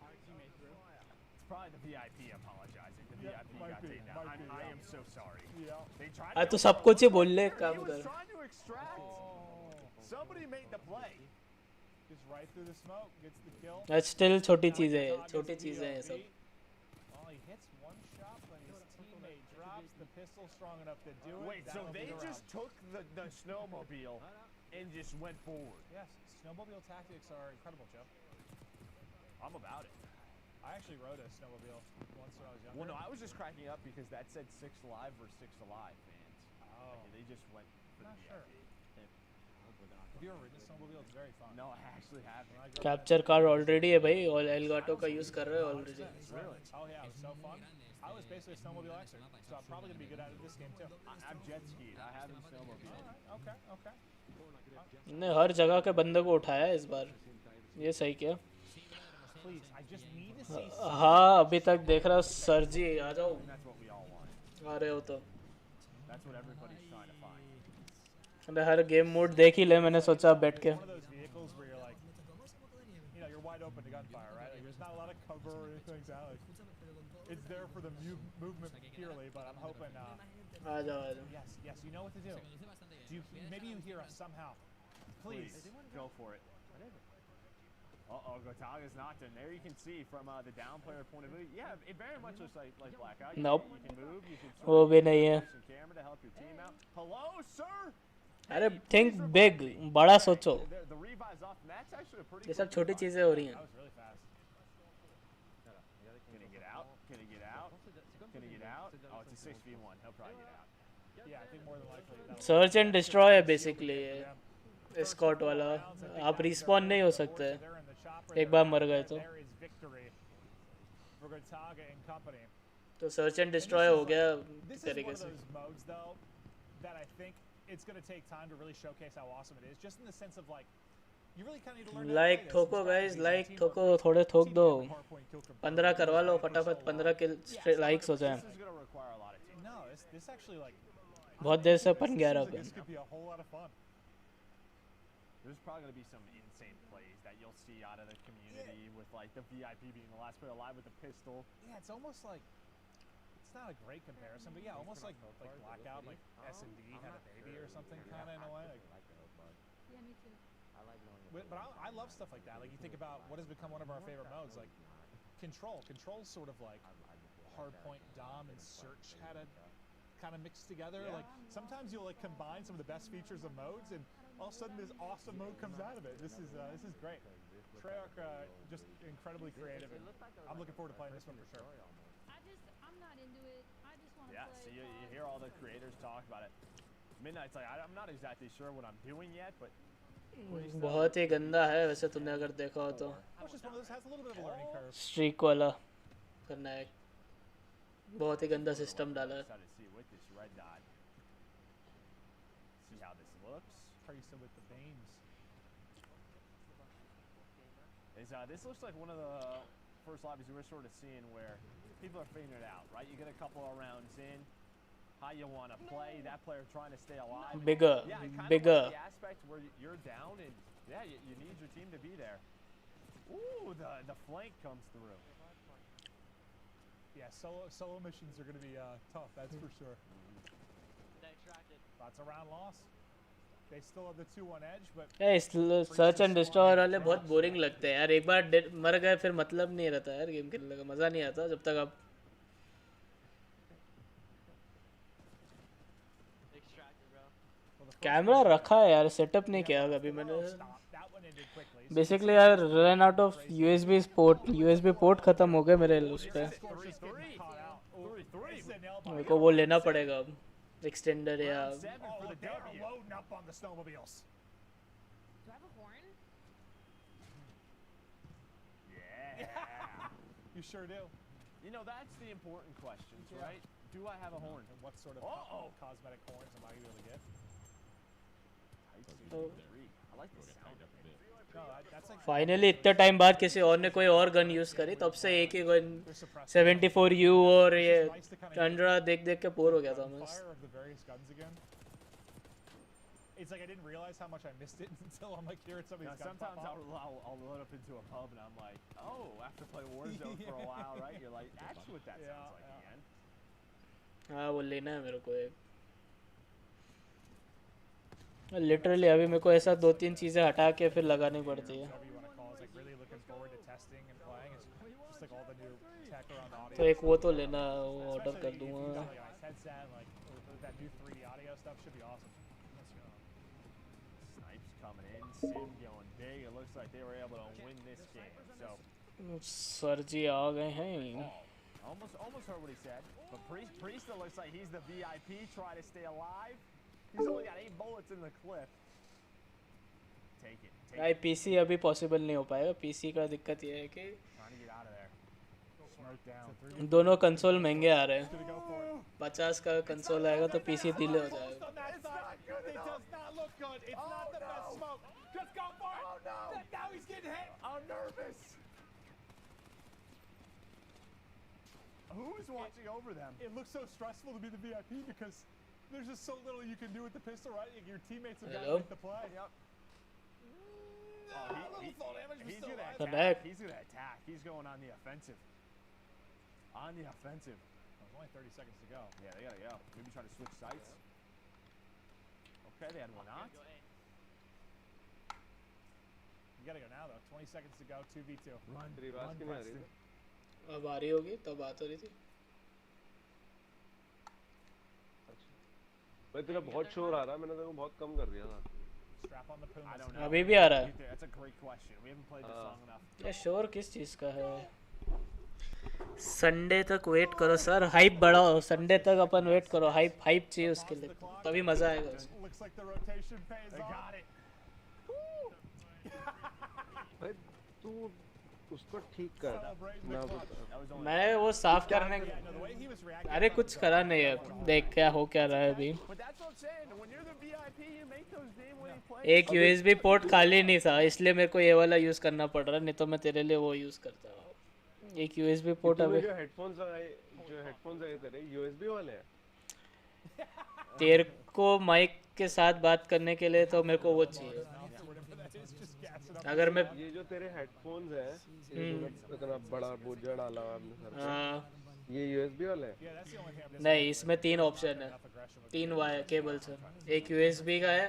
Our teammate threw. It's probably the VIP apologizing. The VIP got taken down. I am so sorry. Yeah. They tried तो सब कुछ ही बोल ले काम He was कर trying to extract. Somebody made the play. Just right through the smoke, gets the kill. That's still छोटी चीजें हैं छोटी चीजें हैं सब Well, he hits one shot, but his teammate drops the pistol strong enough to do it. Wait, so they just took the snowmobile and just went forward. Yes, snowmobile tactics are incredible, Joe. I'm about it. I actually rode a snowmobile once when I was younger. Well, no, I was just cracking up because that said 6 Live versus 6 Alive fans. Oh. Like, they just went for Not the sure. VIP. Have you ever ridden a snowmobile? It's very fun. No, I actually haven't. Capture card already है भाई और Elgato का use कर रहे हो already Really? Oh yeah, it was so fun. I was basically a snowmobile expert, so I'm probably gonna be good at it this game too. I'm jet skied. I haven't snowmobiled. Okay, okay. ने हर जगह के बंदे को उठाया इस बार ये सही किया Please, I just need to see. हाँ अभी तक देख रहा हूँ सर जी आ जाओ That's what we all want. आ रहे हो तो That's what everybody's trying to find. अबे हर गेम मोड देख ही ले मैंने सोचा बैठ के One of those vehicles where you're like, you're wide open to gunfire, right? Like, there's not a lot of cover or anything like that. Like, it's there for the movement purely, but I'm hoping. आ जाओ आ जाओ Yes, you know what to do. Maybe you hear us somehow. Please. Go for it. Uh-oh, Gotaga's knocked in. There you can see from the down player point of view. Yeah, it very much looks like Blackout. Nope. You can move, you can वो भी नहीं है switch camera to help your team out. Hello, sir? अरे think big बड़ा सोचो The revive's off, and that's actually a pretty ये सब quick छोटी revive. चीजें हो रही हैं That was really fast. Can he get out? Can he get out? Can he get out? Oh, it's a 6v1. He'll probably get out. Yeah, I think more than likely. Search and destroy है basically ये Scott वाला आप respawn नहीं हो सकते एक बार मर गए तो There is victory for Gotaga and company. तो सर्च एंड डिस्ट्रॉय हो गया This is तरीके one of से those modes, though, that I think it's going to take time to really showcase how awesome it is. Just in the sense of like, you really kind of need to learn. Like ठोको guys like ठोको थोड़े ठोक दो 15 करवा लो फटाफट 15 के likes हो जाएं This is going to require a lot of team. No, this actually like. बहुत देर से अपन 11 पे This could be a whole lot of fun. There's probably going to be some insane plays that you'll see out of the community with like the VIP being the last player alive with the pistol. Yeah, it's almost like it's not a great comparison, but yeah, almost like Blackout, like S&D had a baby or something, kind of in a way. Like, Yeah, me too. but I love stuff like that. Like you think about what has become one of our favorite modes, like Control. Control's sort of like Hardpoint, Dom, and Search had a kind of mixed together. Like sometimes you'll like combine some of the best features of modes, and all of a sudden this awesome mode comes out of it. This is great. Treyarch just incredibly creative, and I'm looking forward to playing this one for sure. I'm not into it. I just want to Yeah, play. so you hear all the creators talk about it. Midnight's like, I'm not exactly sure what I'm doing yet, but बहुत ही गंदा है वैसे तूने अगर देखा हो तो It's just one of those has a little bit of a learning curve. Streak वाला करना है बहुत ही गंदा सिस्टम डाला है excited to see with this red dot. See how this looks. Tracer with the beams. This looks like one of the first lobbies we're sort of seeing where people are figuring it out, right? You get a couple of rounds in, how you want to play, that player trying to stay alive. Bigger, yeah, kind bigger. of like the aspect where you're down and yeah, you need your team to be there. Ooh, the flank comes through. Yeah, solo missions are going to be tough, that's for sure. Lots of round loss. They still have the 2-1 edge, but search and destroyer वाले बहुत boring लगते हैं यार. एक बार मर गए फिर मतलब नहीं रहता यार गेम खेलने का. मज़ा नहीं आता जब तक आप कैमरा रखा है यार. सेटअप नहीं किया अभी मैंने. बेसिकली यार run out of USB port ख़त्म हो गए मेरे उस पर. मेरे को वो लेना पड़ेगा अब एक्सटेंडर या loading up on the snowmobiles. Do I have a horn? Yeah. You sure do. You know, that's the important questions, right? Do I have a horn? And what sort of cosmetic horns am I going to get? I like the sound. No, that's like finally इतने time बाद किसी और ने कोई और gun use करी. तब से एक ही गन 74U और ये टंड्रा देख देख के बोर हो गया था मैं. It's like I didn't realize how much I missed it until I'm like here at somebody's gun. Sometimes I'll load up into a pub and I'm like, oh, after playing Warzone for a while, right? You're like, that's what that sounds like again. हाँ वो लेना है मेरे को एक. Literally अभी मेरे को ऐसा 2-3 चीज़ें हटा के फिर लगानी पड़ती है. तो एक वो तो लेना, वो ऑर्डर कर दूँगा. Coming in, Sim going big. It looks like they were able to win this game. So sir ji आ गए हैं. Almost heard what he said. But Priest looks like he's the VIP. Try to stay alive. He's only got 8 bullets in the clip. Take it. भाई PC अभी possible नहीं हो पाएगा. PC का दिक्कत ये है कि Trying to get out of there. Smoke down. दोनों कंसोल महंगे आ रहे हैं. 50 का कंसोल आएगा तो पीसी डिले हो जाएगा. It does not look good. It's not the best smoke. Just go for it. Oh no! Now he's getting hit. I'm nervous. Who's watching over them? It looks so stressful to be the VIP because there's just so little you can do with the pistol, right? Your teammates have got to make the play. Yep. Little fall damage, He's still gonna alive. attack. He's gonna attack. He's going on the offensive. On the offensive. There's only 30 seconds to go. Yeah, they gotta go. Maybe try to switch sites. Okay, they had one knocked. You gotta go now though. 20 seconds to go. 2v2. Run, Preston. अब आ रही होगी तब बात हो रही थी. भाई तेरा बहुत शोर आ रहा है. मैंने तेरे को बहुत कम कर दिया था. Strap on the Puma. I don't know. अभी भी आ रहा है. That's a great question. We haven't played this long enough. ये शोर किस चीज़ का है? संडे तक वेट करो सर. हाइप बढ़ाओ. संडे तक अपन वेट करो. हाइप चाहिए उसके लिए. तभी मज़ा आएगा. Looks like the rotation pays off. Got it. भाई तू उसको ठीक कर. मैं वो साफ करने. अरे कुछ करा नहीं है. देख क्या हो क्या रहा है अभी. एक USB पोर्ट खाली नहीं था इसलिए मेरे को ये वाला यूज़ करना पड़ रहा. नहीं तो मैं तेरे लिए वो यूज़ करता. एक USB पोर्ट अभी. जो हेडफोन्स आए तेरे USB वाले हैं. तेरे को माइक के साथ बात करने के लिए तो मेरे को वो चाहिए. अगर मैं ये जो तेरे हेडफोन्स है इतना बड़ा बोझा डाला हुआ आपने सर पे. ये USB वाले हैं? नहीं, इसमें 3 ऑप्शन है. 3 वायर केबल्स है. एक USB का है,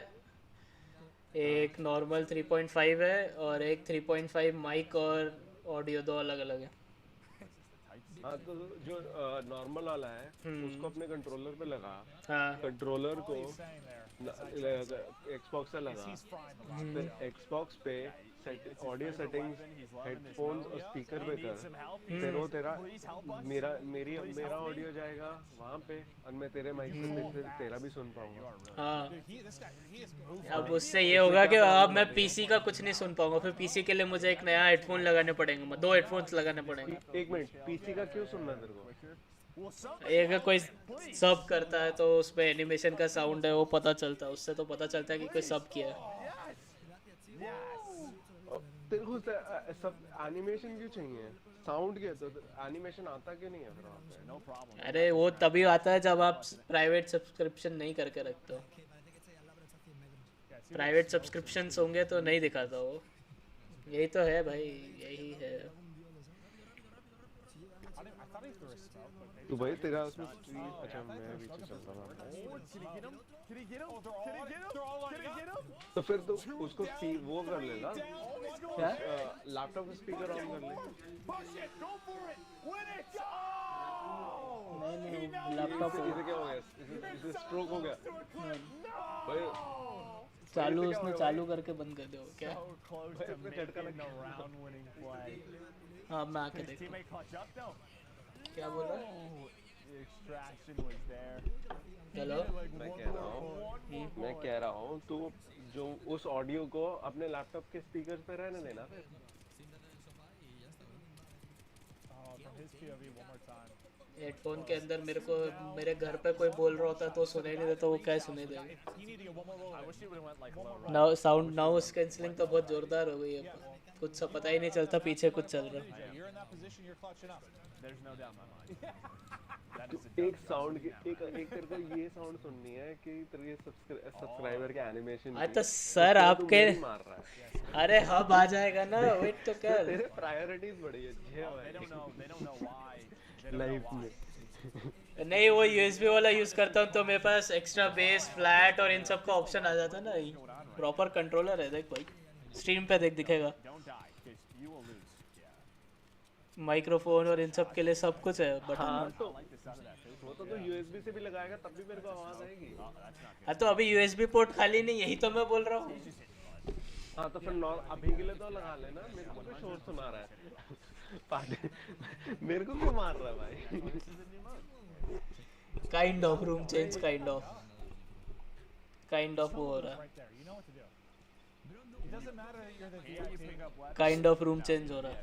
एक नॉर्मल 3.5 है और एक 3.5 माइक और ऑडियो. 2 अलग अलग है. हाँ तो जो नॉर्मल वाला है उसको अपने कंट्रोलर पे लगा. हाँ. कंट्रोलर को Xbox से लगा. फिर Xbox पे ऑडियो सेटिंग्स हेडफोन्स और स्पीकर पे कर. फिर वो तेरा मेरा ऑडियो जाएगा वहाँ पे और मैं तेरे माइक से फिर तेरा भी सुन पाऊंगा. हाँ. अब उससे ये होगा कि अब मैं पीसी का कुछ नहीं सुन पाऊंगा. फिर पीसी के लिए मुझे एक नया हेडफोन लगाने पड़ेंगे. 2 हेडफोन्स लगाने पड़ेंगे. एक मिनट, पीसी का क्यों सुनना तेरे को? एक कोई सब करता है तो उसमें एनिमेशन का साउंड है वो पता चलता है. उससे तो पता चलता है कि कोई सब किया है. तेरे को सब एनिमेशन क्यों चाहिए? साउंड क्या तो एनिमेशन आता क्यों नहीं है फिर वहाँ पे? No problem. अरे वो तभी आता है जब आप प्राइवेट सब्सक्रिप्शन नहीं करके रखते हो. प्राइवेट सब्सक्रिप्शंस होंगे तो नहीं दिखाता वो. यही तो है भाई, यही है। तो भाई तेरा उसमें स्ट्रीम, अच्छा मैं पीछे चल रहा था। तो फिर तो उसको वो कर लेगा, लैपटॉप का स्पीकर ऑन कर ले। नहीं लैपटॉप इसे क्या हो गया, इसे स्ट्रोक हो गया भाई। चालू उसने चालू करके बंद कर दिया क्या? हाँ मैं आके देखता हूँ। क्या बोल रहा है? चलो मैं कह रहा हूँ तू जो उस ऑडियो को अपने लैपटॉप के स्पीकर पे रहने देना फिर। हेडफोन के अंदर मेरे को मेरे घर पे कोई बोल रहा होता तो सुनाई नहीं देता, वो क्या सुनाई देगा? नाउ साउंड नॉइस कैंसलिंग तो बहुत जोरदार हो गई है, कुछ सा पता ही नहीं चलता पीछे कुछ चल रहा है। एक साउंड एक तेरे को ये साउंड सुननी है कि तेरे सब्सक्राइबर के एनिमेशन। तो सर आपके अरे हब आ जाएगा ना, वेट तो कर। तेरे प्रायोरिटीज बड़ी अच्छी है लाइफ में। नहीं वो यूएसबी वाला यूज करता हूँ तो मेरे पास एक्स्ट्रा बेस फ्लैट और इन सब का ऑप्शन आ जाता है ना। प्रॉपर कंट्रोलर है, देख भाई स्ट्रीम पे देख दिखेगा, माइक्रोफोन और इन सब के लिए सब कुछ है बटन। हाँ, तो वो तो यूएसबी से भी लगाएगा तब भी मेरे को आवाज आएगी। हाँ तो अभी यूएसबी पोर्ट खाली नहीं, यही तो मैं बोल रहा हूँ। हाँ तो फिर अभी के लिए तो लगा लेना। मेरे को भी शोर सुना रहा है मेरे को क्यों मार रहा है भाई? Kind of room change, kind of वो हो रहा है, काइंड ऑफ रूम चेंज हो रहा है।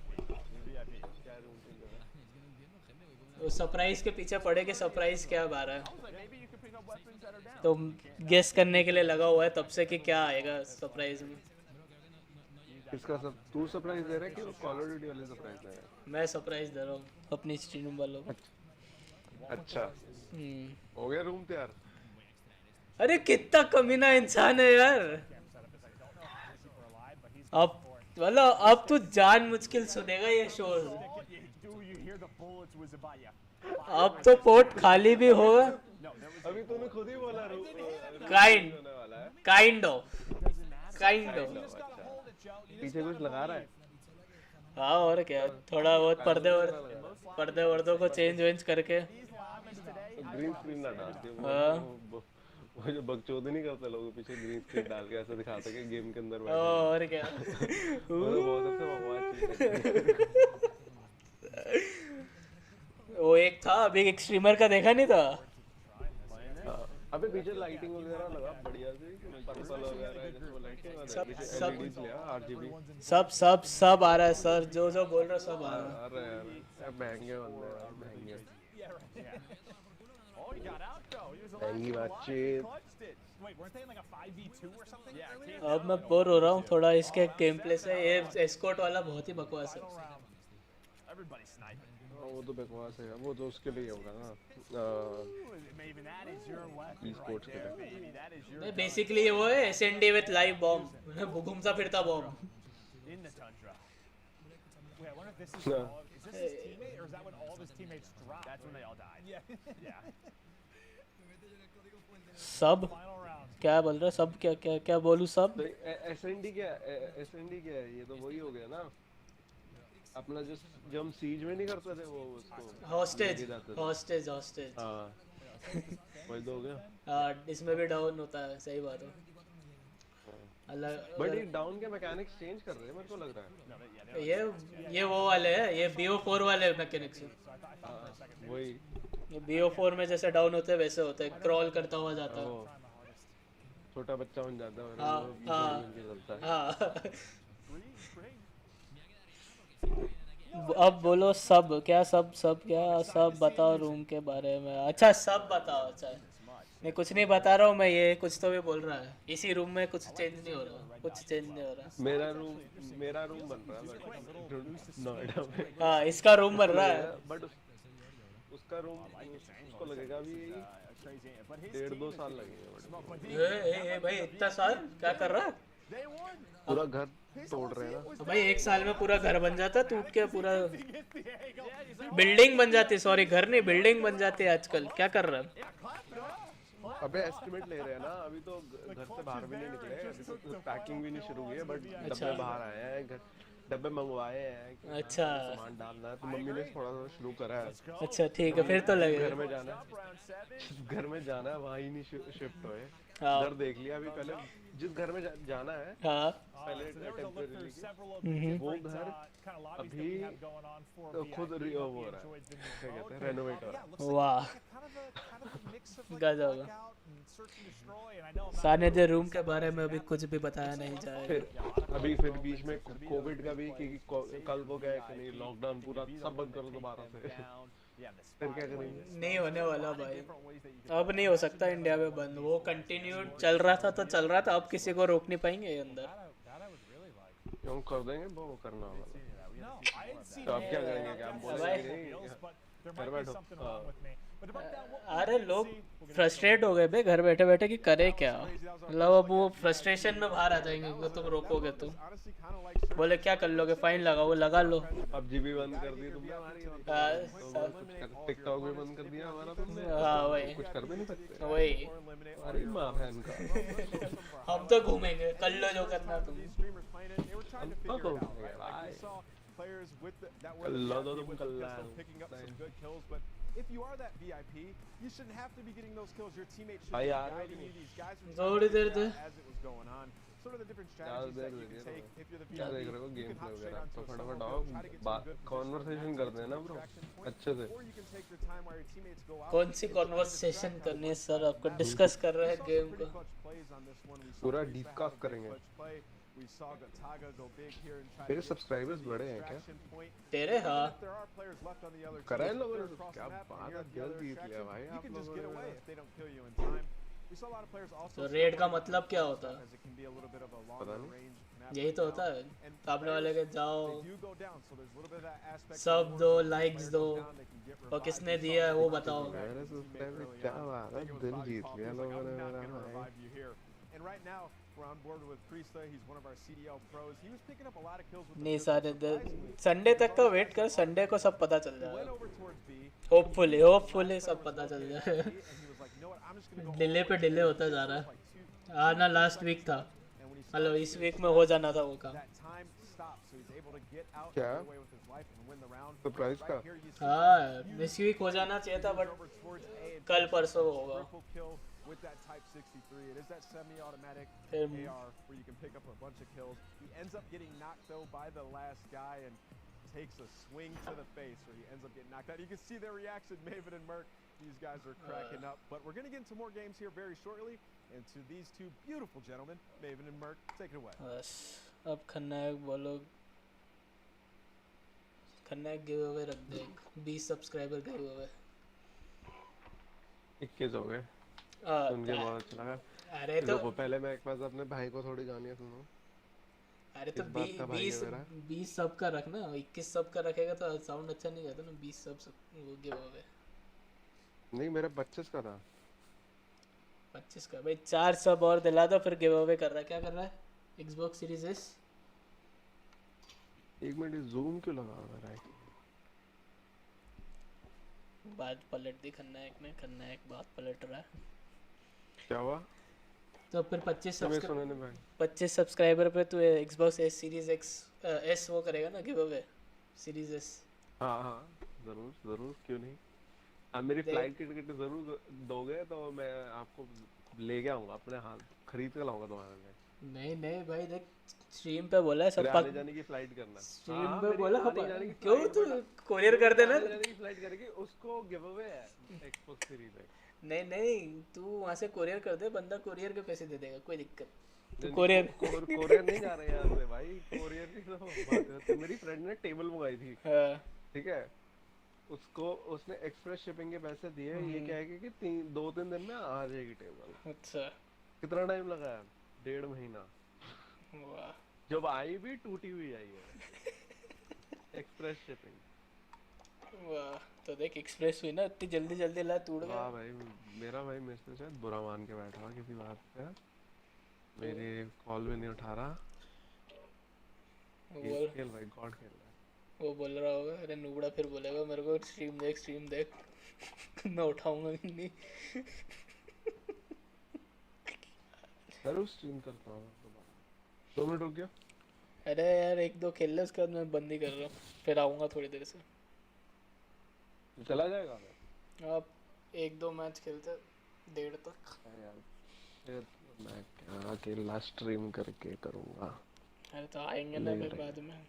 सरप्राइज के पीछे पड़े कि सरप्राइज क्या आ रहा है, तो गेस करने के लिए लगा हुआ है तब से कि क्या आएगा सरप्राइज में। इसका सब तू सरप्राइज दे रहा है कि वो कॉल ऑफ ड्यूटी वाले सरप्राइज दे रहा है? मैं सरप्राइज दे रहा हूँ अपनी स्ट्रीम वालों को। अच्छा हो गया रूम तैयार? अरे कितना कमीना इंसान है यार। अब मतलब अब तू जान मुश्किल सुनेगा ये शोर। अब तो पोर्ट खाली भी होगा। अभी तूने खुद ही बोला काइंड ऑफ पीछे कुछ लगा रहा है। हाँ और क्या, थोड़ा बहुत पर्दे वर्दों को चेंज वेंज करके। ग्रीन स्क्रीन ना डाल के वो जो बकचोदी नहीं करते लोग पीछे ग्रीन स्क्रीन डाल के ऐसा दिखाते कि गेम के अंदर बैठे। और क्या वो सबसे बकवास चीज है। वो एक था अभी एक स्ट्रीमर का देखा नहीं था? अबे पीछे लाइटिंग वगैरह लगा बढ़िया सी, पर्पल वगैरह जैसे वो लाइटिंग आ रही है, एलईडीज ले आरजीबी सब आ रहा है सर, जो बोल रहा सब आ रहा है। अरे यार महंगे बंदे यार, महंगे महंगी बातचीत। अब मैं बोर हो रहा हूँ थोड़ा इसके गेम प्ले से। ये एस्कॉर्ट वाला बहुत ही बकवास है। वो तो बकवास है, वो तो उसके लिए होगा ना, ई स्पोर्ट्स के लिए। बेसिकली वो है एसएनडी विद लाइव बॉम्ब, घूमता फिरता बॉम्ब। सब क्या बोल रहे? सब क्या क्या क्या बोलूं? सब एसएनडी क्या है? ये तो वही हो गया ना अपना जो हम सीज में नहीं करते थे वो उसको हॉस्टेज। हाँ वही तो हो गया। इसमें भी डाउन होता है, सही बात है। अलग बट ये डाउन के मैकेनिक्स चेंज कर रहे हैं मेरे को लग रहा है। ये वो वाले हैं, ये BO4 वाले मैकेनिक्स हैं। वही ये BO4 में जैसे डाउन होते हैं वैसे होते हैं, क्रॉल करता हुआ जाता है, छोटा बच्चा बन जाता है। हाँ। अब बोलो सब क्या, सब बताओ रूम के बारे में। अच्छा सब बताओ। अच्छा मैं कुछ नहीं बता रहा हूँ, मैं ये कुछ तो भी बोल रहा है। इसी रूम में कुछ चेंज नहीं हो रहा, मेरा रूम बन रहा है नोएडा में। हाँ इसका रूम बन रहा है, बट उसका रूम उसको लगेगा अभी 1.5-2 साल लगेगा। भाई इतना साल क्या कर रहा है? पूरा घर तोड़ रहे हैं ना। तो भाई एक साल में पूरा घर बन जाता, टूट के पूरा बिल्डिंग बन जाती, सॉरी घर नहीं बिल्डिंग बन जाती है आजकल। क्या कर रहा है? अबे एस्टिमेट ले रहे हैं ना, अभी तो घर से बाहर भी नहीं निकले, अभी तो पैकिंग भी नहीं शुरू हुई है, बट डब्बे बाहर आए हैं, घर डब्बे मंगवाए हैं। अच्छा सामान डालना है तो मम्मी ने थोड़ा सा शुरू करा है। अच्छा ठीक है, फिर तो लगे घर में जाना है, घर में जाना है, वहाँ ही नहीं शिफ्ट हुए। हाँ। घर देख लिया अभी, पहले जिस घर में जाना है हाँ। पहले टेम्परेरी वो घर अभी तो खुद हो रहा है, क्या कहते हैं, रेनोवेट हो रहा है। वाह गजब। साने रूम के बारे में अभी कुछ भी बताया नहीं जाएगा। फिर बीच में कोविड का भी कि कल को क्या है कि नहीं लॉकडाउन पूरा सब बंद करो दोबारा से। फिर क्या करेंगे? नहीं होने वाला भाई, अब नहीं हो सकता इंडिया में बंद। वो कंटिन्यू चल रहा था तो चल रहा था, अब किसी को रोक नहीं पाएंगे अंदर। क्यों कर देंगे वो करना होगा। तो अब क्या करेंगे, क्या हम बोलेंगे घर बैठो। अरे लोग फ्रस्ट्रेट हो गए बे घर बैठे बैठे कि करे क्या, मतलब अब वो फ्रस्ट्रेशन में बाहर आ जाएंगे अगर तुम रोकोगे तो। बोले क्या कर लोगे, फाइन लगाओ, वो लगा लो। अब जीबी बंद कर दी तुमने हमारी, टिकटॉक भी बंद कर दिया हमारा तुमने। हाँ वही कुछ कर भी नहीं सकते वही। अरे माँ बहन का हम तो घूमेंगे, कर लो जो करना तुम। हम तो घूमेंगे भाई, कल्ला दो तुम कल्ला। If you are that VIP, you shouldn't have to be getting those kills. Your teammates should भाई be यार guiding you. These guys were थोड़ी देर दे। as it was going on. Sort of the different strategies that you can take if you're the क्या VIP. देख रहे हो You game can play hop straight वगैरह, onto तो a फटाफट solo आओ kill, try to get some good conversation करते हैं ना ब्रो अच्छे से। Or you can take your time while your teammates go out. कौन सी कॉन्वर्सेशन करनी है सर, आपको डिस्कस कर रहे हैं गेम को। पूरा डीप कास्ट करेंगे। We saw Gataga go big here and try तेरे सब्सक्राइबर्स बड़े हैं क्या? तेरे हाँ करा है लोगों ने, क्या बात है, दिल जीत लिया भाई आप लोगों ने। तो रेड का मतलब क्या होता है? पता नहीं, यही तो होता है, सामने वाले के जाओ सब दो, लाइक्स दो, और किसने दिया है वो बताओ। मेरे सब्सक्राइबर क्या बात है, दिल जीत लिया लोगों ने मेरा भाई। And right now, we're on board with Krista. He's one of our CDL pros. He was picking up a lot of kills with नहीं सारे संडे तक तो वेट कर, संडे को सब पता चल जाएगा। होपफुली सब पता चल जाएगा। डिले पे डिले होता जा रहा है। आना लास्ट वीक था, मतलब इस वीक में हो जाना था वो काम। क्या सरप्राइज का? हाँ इस वीक हो जाना चाहिए था, बट कल परसों होगा। With that Type 63, it is that semi-automatic AR where you can pick up a bunch of kills. He ends up getting knocked though by the last guy and takes a swing to the face where he ends up getting knocked out. You can see their reaction, Maven and Merc. These guys are cracking up. But we're going to get into more games here very shortly. And to these two beautiful gentlemen, Maven and Merc, take it away. बस अब खन्नायक बोलो, खन्नायक give away रख दे। 20 subscriber give away 21 हो गए। सुन के बहुत अच्छा लगा। अरे तो पहले मैं एक बार अपने भाई को थोड़ी कहानियां सुनो। अरे तो 20 सब का रखना, 21 सब का रखेगा तो साउंड अच्छा नहीं जाता ना। 20 सब वो गिव अवे नहीं, मेरा 25 का था। 25 का भाई 4 सब और दिला दो, फिर गिव अवे कर रहा है। क्या कर रहा है? Xbox Series S। एक मिनट, जूम क्यों लगा रहा है? बात पलट दी खन्नायक ने, खन्नायक बात पलट रहा है। क्या हुआ? तो फिर 25 सब्सक्राइबर पे तू Xbox S Series X S वो करेगा ना गिव अवे, Series S। हाँ जरूर जरूर, क्यों नहीं। आप मेरी फ्लाइट की टिकट जरूर दोगे तो मैं आपको ले के आऊंगा, अपने हाथ खरीद के लाऊंगा तुम्हारे लिए। नहीं भाई देख, स्ट्रीम पे बोला है सब आने जाने की फ्लाइट करना। स्ट्रीम पे बोला क्यों तू कोरियर कर देना, आने जाने की फ्लाइट करके उसको गिव अवे है Xbox Series X। नहीं तू वहाँ से कोरियर कर दे, बंदा कोरियर के पैसे दे देगा, कोई दिक्कत। तो कोरियर नहीं जा रहे हैं यहाँ से भाई, कोरियर की तो बात है। मेरी फ्रेंड ने टेबल मंगाई थी, ठीक है, उसको उसने एक्सप्रेस शिपिंग के पैसे दिए। ये क्या है कि 2-3 दिन में आ जाएगी टेबल। अच्छा कितना टाइम लगा है? 1.5 महीना। वाह। जब आई भी टूटी हुई आई है एक्सप्रेस शिपिंग। वाह, तो देख एक्सप्रेस हुई ना, इतनी जल्दी ला टूट गया। वाह भाई, मेरा भाई मेरे से शायद बुरा मान के बैठा किसी बात पे। मेरे कॉल भी नहीं उठा रहा। खेल भाई, गॉड खेल रहा है। वो बोल रहा होगा, अरे नूबड़ा फिर बोलेगा मेरे को स्ट्रीम देख मैं उठाऊंगा नहीं। जरूर स्ट्रीम करता हूँ दोबारा। 2 मिनट रुक गया। अरे यार 1-2 खेल ले, उसके बाद मैं बंद ही कर रहा हूँ, फिर आऊँगा थोड़ी देर से। चला जाएगा मैं। आप 1-2 मैच खेलते 1:30 तक। यार फिर मैं क्या अकेला स्ट्रीम करके करूँगा। अरे तो आएंगे ना फिर बाद में।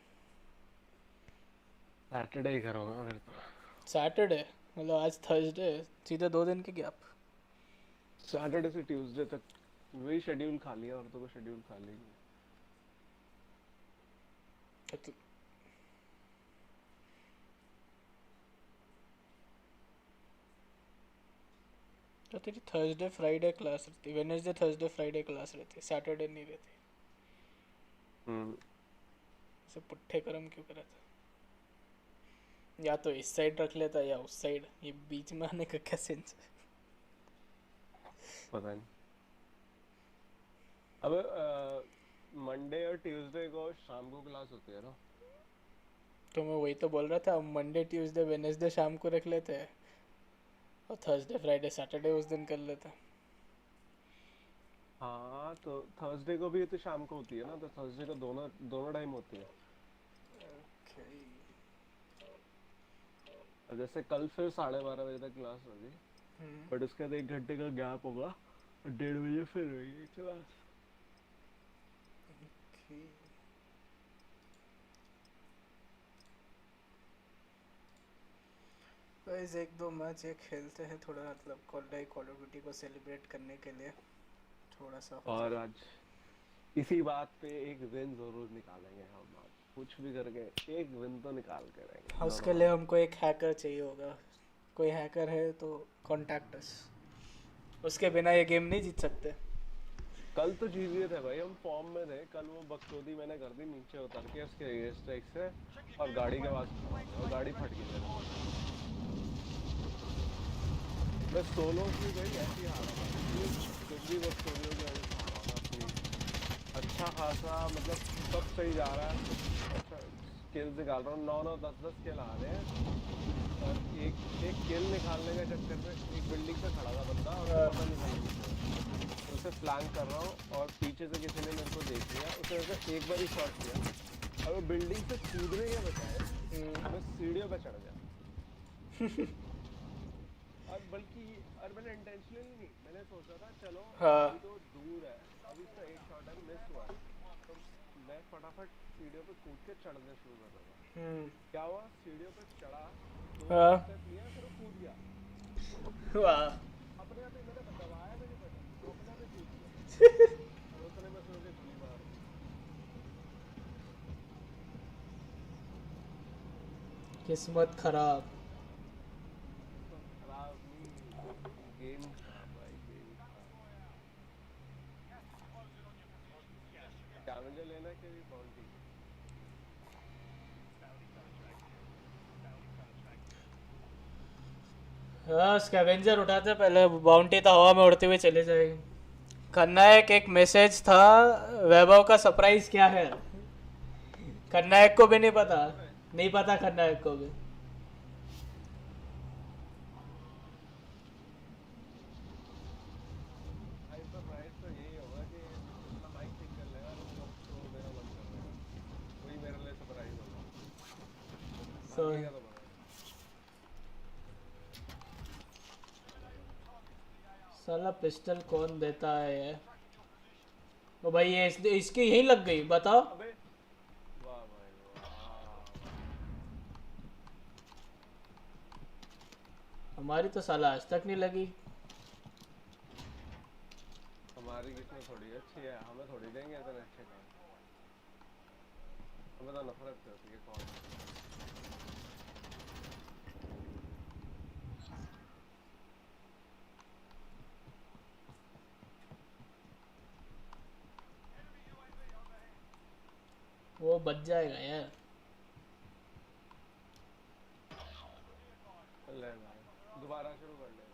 सैटरडे ही करूँगा फिर तो। सैटरडे मतलब आज थर्सडे, सीधे 2 दिन के गैप। सैटरडे से ट्यूसडे तक वही शेड्यूल खाली है, और तो कोई शेड्यूल खाली नहीं है। तो तेरी थर्सडे फ्राइडे क्लास रहती, वेडनेसडे थर्सडे फ्राइडे क्लास रहती, सैटरडे नहीं रहती। ऐसे पुट्ठे कर्म क्यों करा था? या तो इस साइड रख लेता या उस साइड, ये बीच में आने का क्या सेंस है? पता नहीं। अब मंडे और ट्यूसडे को शाम को क्लास होती है ना। तो मैं वही तो बोल रहा था, मंडे ट्यूसडे वेडनेसडे शाम को रख लेते हैं और थर्सडे फ्राइडे सैटरडे उस दिन कर लेते हैं। हाँ तो थर्सडे को भी तो शाम को होती है ना, तो थर्सडे को दोनों टाइम होती है। जैसे कल फिर 12:30 बजे तक क्लास होगी, बट उसके बाद 1 घंटे का गैप होगा, 1:30 बजे फिर होगी क्लास। गाइस 1-2 मैच ये खेलते हैं, थोड़ा मतलब कॉल ऑफ ड्यूटी को सेलिब्रेट करने के लिए थोड़ा सा। और आज इसी बात पे एक विन जरूर निकालेंगे हम, आज कुछ भी करके एक विन तो निकाल के रहेंगे। उसके लिए हमको एक हैकर चाहिए होगा, कोई हैकर है तो कांटेक्ट अस, उसके बिना ये गेम नहीं जीत सकते। कल तो जीत गए थे भाई, हम फॉर्म में थे। कल वो बकचोदी मैंने कर दी नीचे उतर के उसके एयर स्ट्राइक से, और गाड़ी के पास और गाड़ी फट गई मेरे। मैं सोलो की गई ऐसी हार रहा था, कुछ भी बकचोदी हो गई हार रहा था अपनी। अच्छा खासा मतलब सब सही जा रहा है, अच्छा स्किल्स निकाल रहा हूँ, 9-9 10-10 स्किल आ रहे हैं, और एक किल निकालने के चक्कर में एक बिल्डिंग पे खड़ा था बंदा और पता नहीं उसे फ्लैंक कर रहा हूँ, और पीछे से किसी ने मेरे को देख लिया, उसने मेरे एक बार ही शॉट किया और वो बिल्डिंग से कूदने के बजाय मैं सीढ़ियों पे चढ़ गया। और बल्कि और मैंने इंटेंशनली नहीं, मैंने सोचा था चलो अभी तो दूर है, अभी इसका एक शॉट है मिस हुआ, तो मैं फटाफट सीढ़ियों पे कूद के चढ़ने शुरू कर रहा था। क्या हुआ, सीढ़ियों पे चढ़ा, 2 स्टेप लिया, फिर वो कूद गया। वाह, अपने आप ही मैंने दबाया भी नहीं बटन, तो अपने आप ही कूद गया। उतने में सोचे गोली मार, किस्मत खराब। खराब नहीं, गेम खराब भाई, गेम खराब। क्या मुझे लेना कि बाउंटी? हाँ स्कैवेंजर उठाते पहले, बाउंटी तो हवा में उड़ते हुए चले जाएगी। खन्नायक एक मैसेज था, वैभव का सरप्राइज क्या है? खन्नायक को भी नहीं पता, नहीं पता खन्नायक को भी। सरप्राइज तो यही होगा कि अपना माइक ठीक कर लेगा, तो मेरा मन कर लेगा, वही मेरे लिए सरप्राइज होगा। साला पिस्टल कौन देता है ये? ओ भाई ये इसकी यहीं लग गई, बताओ। अबे वाह भाई वाह, हमारी तो साला आज तक नहीं लगी। हमारी किस्मत थोड़ी अच्छी है, हमें थोड़ी देंगे इतने अच्छे काम, हमें तो नफरत करती है कौन। वो बच जाएगा यार। ले भाई दोबारा शुरू कर ले,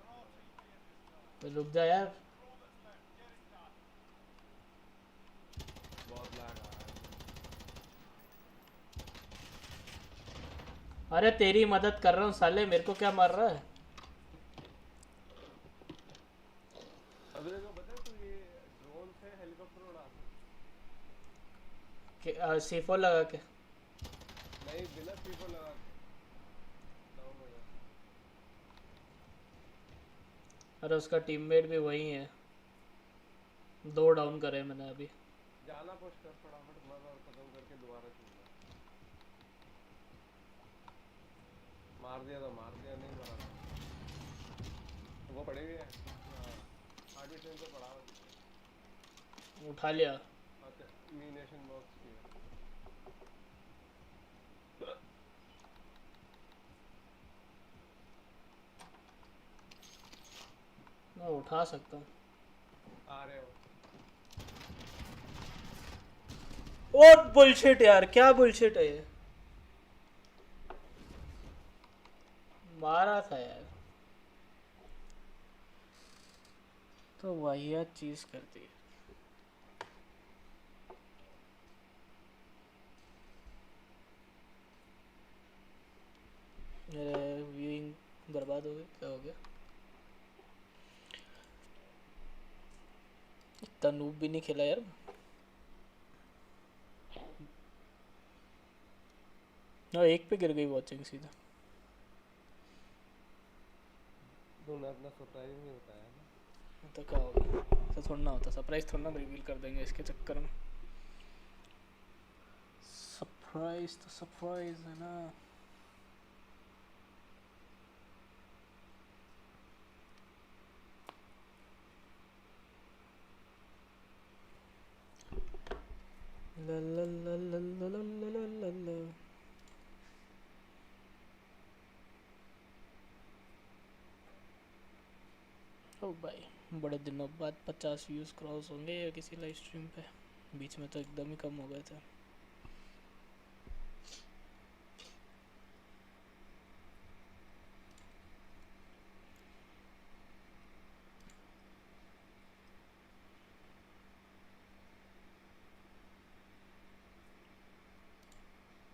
तो रुक जा यार। बहुत लैग आ रहा है। अरे तेरी मदद कर रहा हूँ साले, मेरे को क्या मार रहा है? अभी देखो बता तू ये ड्रोन से हेलीकॉप्टर उड़ा C4 लगा के? नहीं, बिना C4 लगा के डाउन हो जा। अरे उसका टीममेट भी वही है, 2 डाउन करे मैंने अभी। जाना पुश कर फटाफट, मर और खत्म करके दोबारा चलना। मार दिया तो मार दिया, नहीं मारा तो वो पड़े हुए हैं। आगे ट्रेन पे पड़ा हुआ उठा लिया। म्यूनिशन बॉक्स की है। मैं उठा सकता हूँ। आ रहे हो? ओ बुलशिट यार, क्या बुलशिट है ये? मारा था यार, तो वाहियात चीज करती है। मेरे व्यूइंग बर्बाद हो गई, क्या हो गया? इतना नूब भी नहीं खेला यार। ना एक पे गिर गई वॉचिंग सीधा। तूने अपना सरप्राइज नहीं बताया ना। तो क्या होगा? तो थोड़ा ना होता सरप्राइज, थोड़ा ना रिवील कर देंगे इसके चक्कर में। सरप्राइज तो सरप्राइज है ना। ला ला ला ला ला ला ला ला ला। ओ भाई, बड़े दिनों बाद 50 व्यूज क्रॉस होंगे या किसी लाइव स्ट्रीम पे। बीच में तो एकदम ही कम हो गए थे।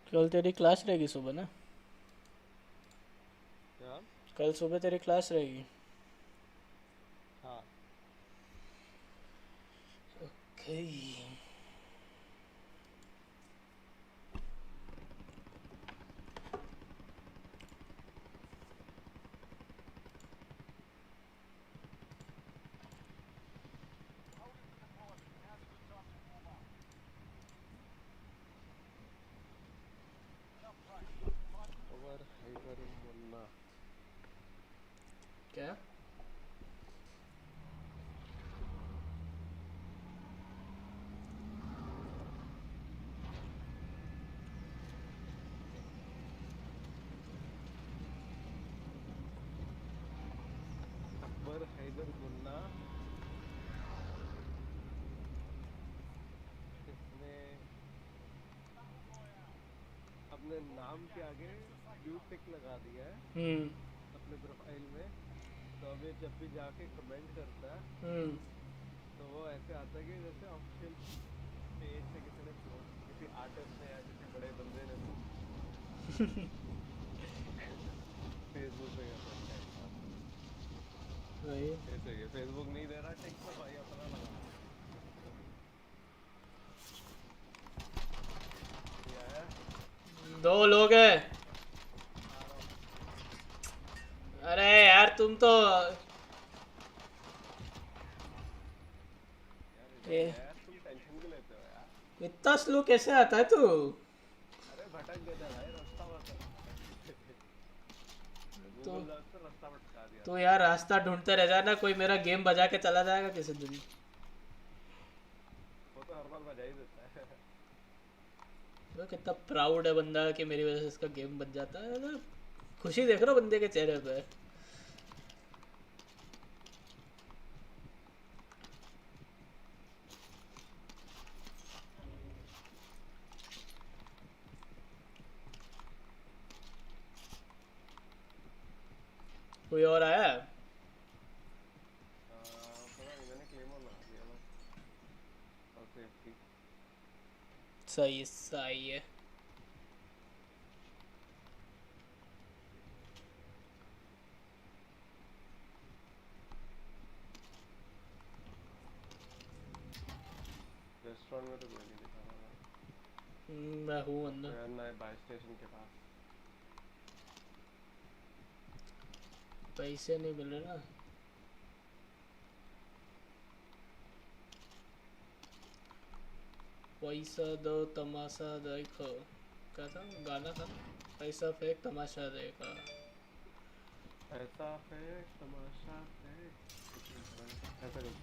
कल तेरी क्लास रहेगी सुबह ना? क्या? कल सुबह तेरी क्लास रहेगी? हाँ। ओके। क्या? अकबर हैदर मुन्ना इसने अपने नाम के आगे ब्लू टिक लगा दिया है अपने प्रोफाइल में। तो अब ये जब भी जाके कमेंट करता है तो वो ऐसे आता है कि जैसे ऑफिशियल पेज से किसी ने किसी आर्टिस्ट ने या किसी बड़े बंदे ने फेसबुक पे कर रखा है। वही ऐसे ये फेसबुक नहीं दे रहा टिक तो भाई अपना लगा। दो लोग हैं। अरे यार तुम तो यार तुम टेंशन क्यों लेते हो यार? इतना स्लो कैसे आता है तू? अरे भटक गए थे भाई, रास्ता बता। गूगल मैप पे रास्ता भटका दिया। तो यार रास्ता ढूंढते रह जाना, कोई मेरा गेम बजा के चला जाएगा किसी दिन। वो तो हर बार बजा ही देता है। वो कितना प्राउड है बंदा कि मेरी वजह से इसका गेम बच जाता है ना। खुशी देख रहा बंदे के चेहरे पे। कोई और आया? पता नहीं, मैंने क्लेमर लगा दिया बस और सेफ्टी। सही है। रेस्टोरेंट में तो कोई नहीं दिखा रहा। मैं हूँ अंदर। नए बाई स्टेशन के पास। पैसे नहीं मिल रहे ना। पैसा दो तमाशा देखो, क्या था गाना था? पैसा फेंक तमाशा देखा। पैसा फेंक तमाशा फेंक ऐसा कुछ।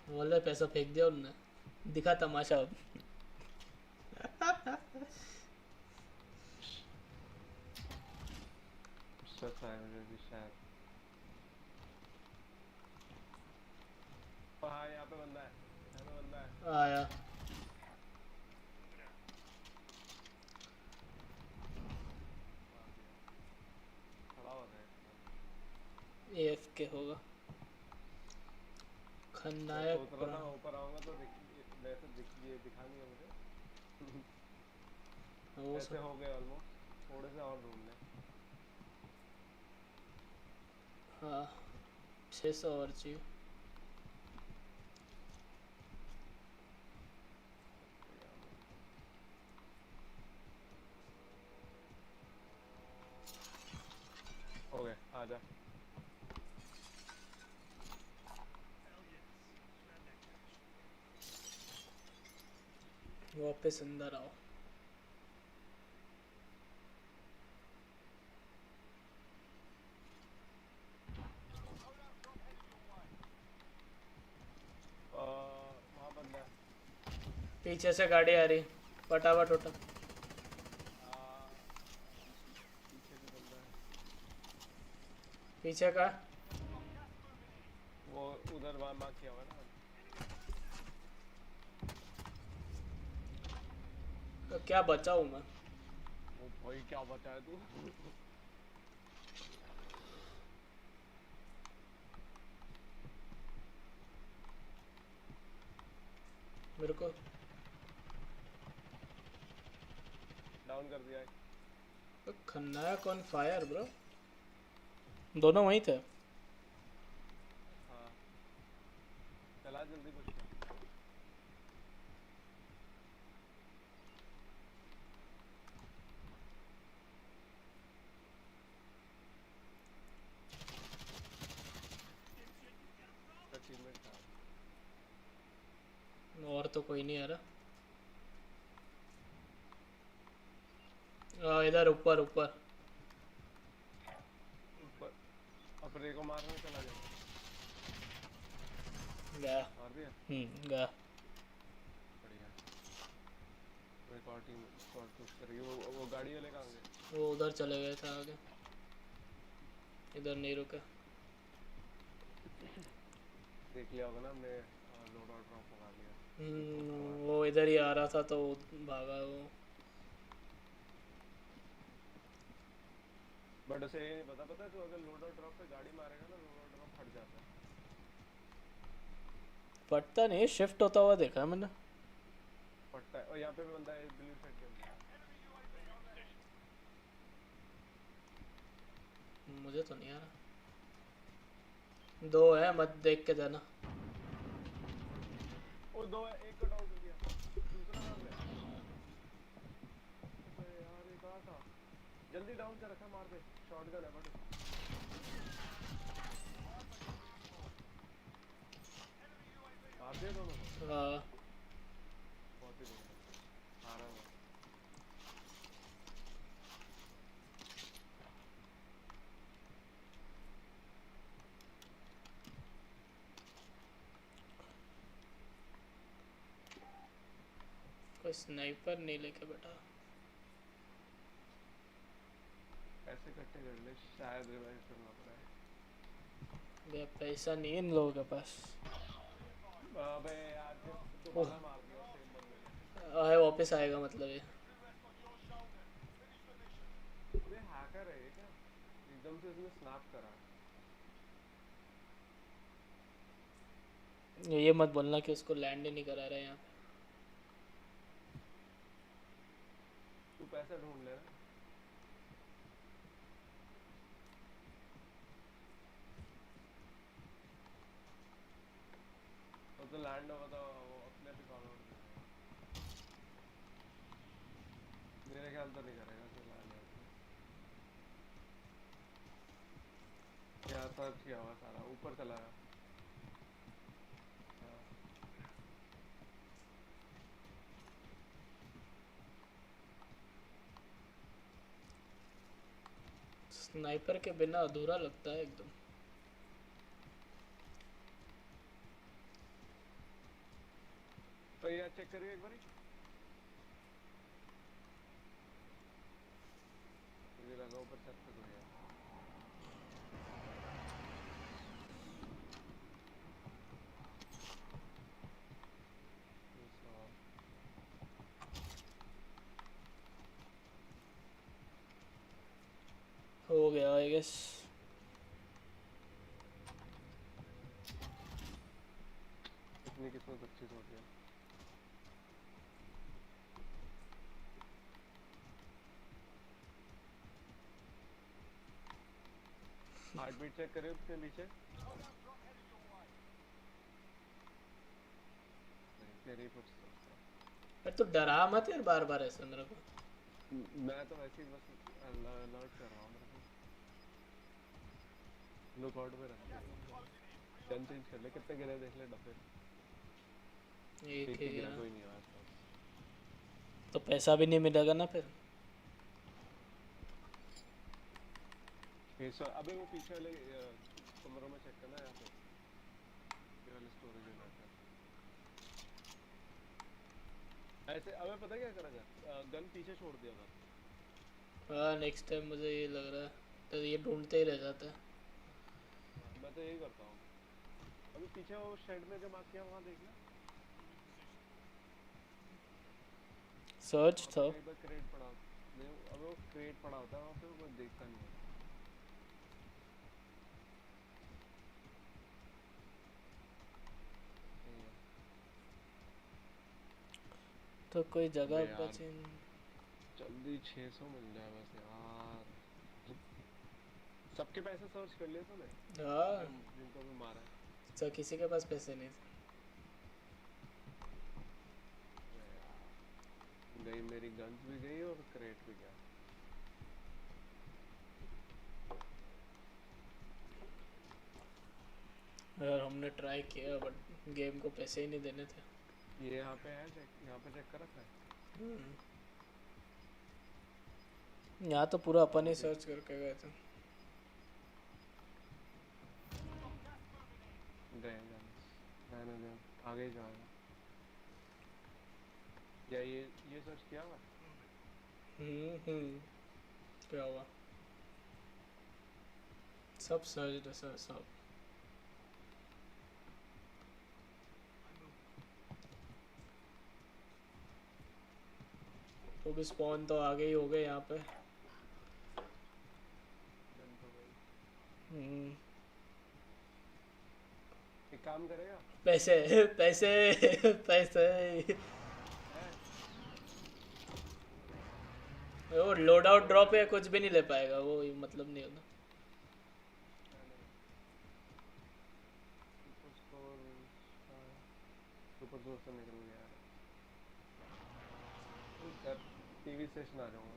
बोले पैसा फेंक दिया उन्होंने, दिखा तमाशा अब। सच है मुझे भी शायद। हाँ यहाँ पे बंदा है, यहाँ पे बंदा है। आया। खड़ा हो रहा है। AFK होगा। खन्नायक ऊपर आऊँगा तो वैसे दिखा नहीं है मुझे। ऐसे हो गए ऑलमोस्ट, थोड़े से और ढूंढ लें। हाँ 600 और चाहिए। हो गए, आजा। वापस अंदर आओ। वहाँ बंदा है। पीछे से गाड़ी आ रही, फटाफट उठो। पीछे का वो उधर वहाँ मार्क किया हुआ है ना। तो क्या बचाऊं मैं? वो भाई क्या बचाया तू? मेरे को डाउन कर दिया है। तो खन्नायक ऑन फायर ब्रो, दोनों वहीं थे। हाँ चला जल्दी कुछ। और तो कोई नहीं आ रहा। इधर ऊपर अपने को मारने चला गया। मार दिया। गया। बढ़िया। एक और टीम पुश कर रही है। वो गाड़ी वाले कहाँ गए? वो उधर चले गए थे आगे, इधर नहीं रुका। देख लिया होगा ना हमने, लोड और ड्रॉप लगा लिया। वो इधर ही आ रहा था तो भागा वो। बट उसे पता है तो अगर लोड और ड्रॉप पे गाड़ी मारेगा ना, लोड और ड्रॉप फट जाता है। फटता नहीं, शिफ्ट होता हुआ देखा है मैंने। फटता है। और यहाँ पे भी बंदा है ब्लू शर्ट के अंदर। मुझे तो नहीं आ रहा। दो है, मत देख के जाना। वो दो है, एक को डाउन कर दिया, दूसरा डाउन है। अबे यार ये कहाँ था? जल्दी डाउन कर रखा, मार दे। शॉटगन है बट मार दिया दोनों को। हाँ बहुत ही बढ़िया। आ रहा हूँ। कोई स्नाइपर नहीं लेके बैठा। ऐसे कट्टे कर ले, शायद रिवाइव करना पड़ा है। बे पैसा नहीं है इन लोगों के पास। अबे यार दोबारा मार दिया सेम बंदे ने। आए वापस आएगा मतलब ये। अबे हैकर है ये क्या? एकदम से उसने स्नैप करा। ये मत बोलना कि उसको लैंड ही नहीं करा रहे यहाँ। तू पैसा ढूंढ ले ना। तो लैंड होगा तो वो अपने भी कॉल आउट करेगा। मेरे ख्याल तो नहीं करेगा तो लैंड होगा। क्या सर्च किया हुआ सारा ऊपर चला गया। स्नाइपर के बिना अधूरा लगता है एकदम। तो ये चेक करिए एक बारी। मुझे लगा ऊपर छत पे कोई है। हो गया आई गेस। इतनी किस्मत अच्छी सोच है। हार्ट बीट चेक करें उसके नीचे। तेरी अरे तो डरा मत यार बार बार ऐसे मेरे को। मैं तो वैसे ही बस अलर्ट कर रहा हूँ। लुक आउट पे रख गन चेंज कर ले। कितने गिरे देख ले डब्बे। एक ही गिरा कोई नहीं आया। तो पैसा भी नहीं मिलेगा ना फिर। अबे वो पीछे वाले कमरों में चेक करना यहाँ पे। ये वाले स्टोरेज में ऐसे। अबे पता क्या करा जाए गन पीछे छोड़ दिया था। हाँ नेक्स्ट टाइम मुझे ये लग रहा है तो ये ढूंढते ही रह जाता है। मैं तो यही करता हूँ। अभी पीछे वो शेड में जो मार्क किया वहाँ देखना। सर्च था। एक बार क्रेट पड़ा नहीं। अब वो क्रेट पड़ा होता है वहाँ पे वो देखता नहीं है। तो कोई जगह बचे। जल्दी 600 मिल जाए बस यार। सबके पैसे सर्च कर लिए तूने? हाँ जिनको भी मारा है। तो किसी के पास पैसे नहीं थे। गई मेरी गन्स भी गई और क्रेट भी गया। यार हमने ट्राई किया बट गेम को पैसे ही नहीं देने थे। ये यहाँ पे है चेक। यहाँ पे चेक कर रखा है। यहाँ तो पूरा अपन ही सर्च करके गए थे। गए आगे जाएगा। या ये सर्च किया हुआ। क्या हुआ? सब सर्च सर सब। तो भी स्पॉन तो आगे ही हो गए यहाँ पे। एक काम करेगा। पैसे पैसे पैसे। वो लोड आउट ड्रॉप है कुछ भी नहीं ले पाएगा वो मतलब नहीं होता। सुपर स्टोर से निकल गया। टीवी स्टेशन आ जाऊंगा।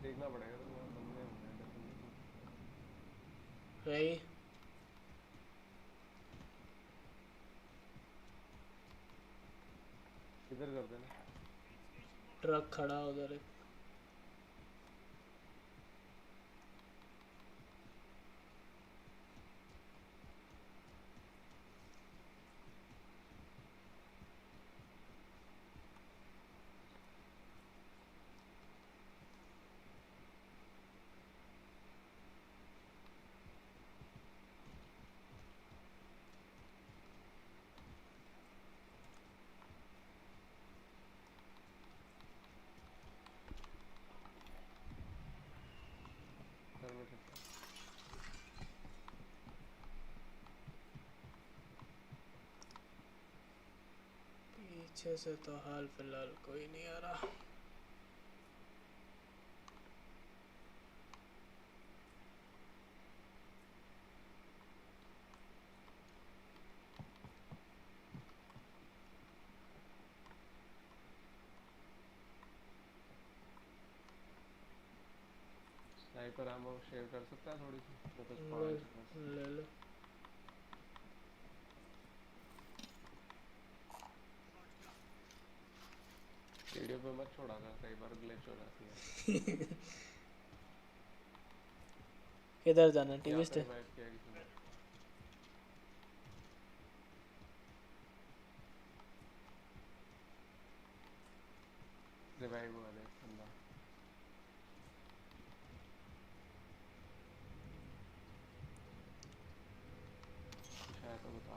देखना पड़ेगा तो वहाँ बंदे होंगे। इधर कर देना। ट्रक खड़ा उधर है। पीछे से तो हाल फिलहाल कोई नहीं आ रहा। स्नाइपर आमो शेयर कर सकता है थोड़ी सी? मेरे पास 5 है बस। ले लो। वीडियो पे मत छोड़ा कर, कई बार ग्लिच हो जाती है। किधर जाना? टीवी यहाँ पे स्टे? रिवाइव किया किसी ने। रिवाइव हुआ देख बंदा। शायद तो बता।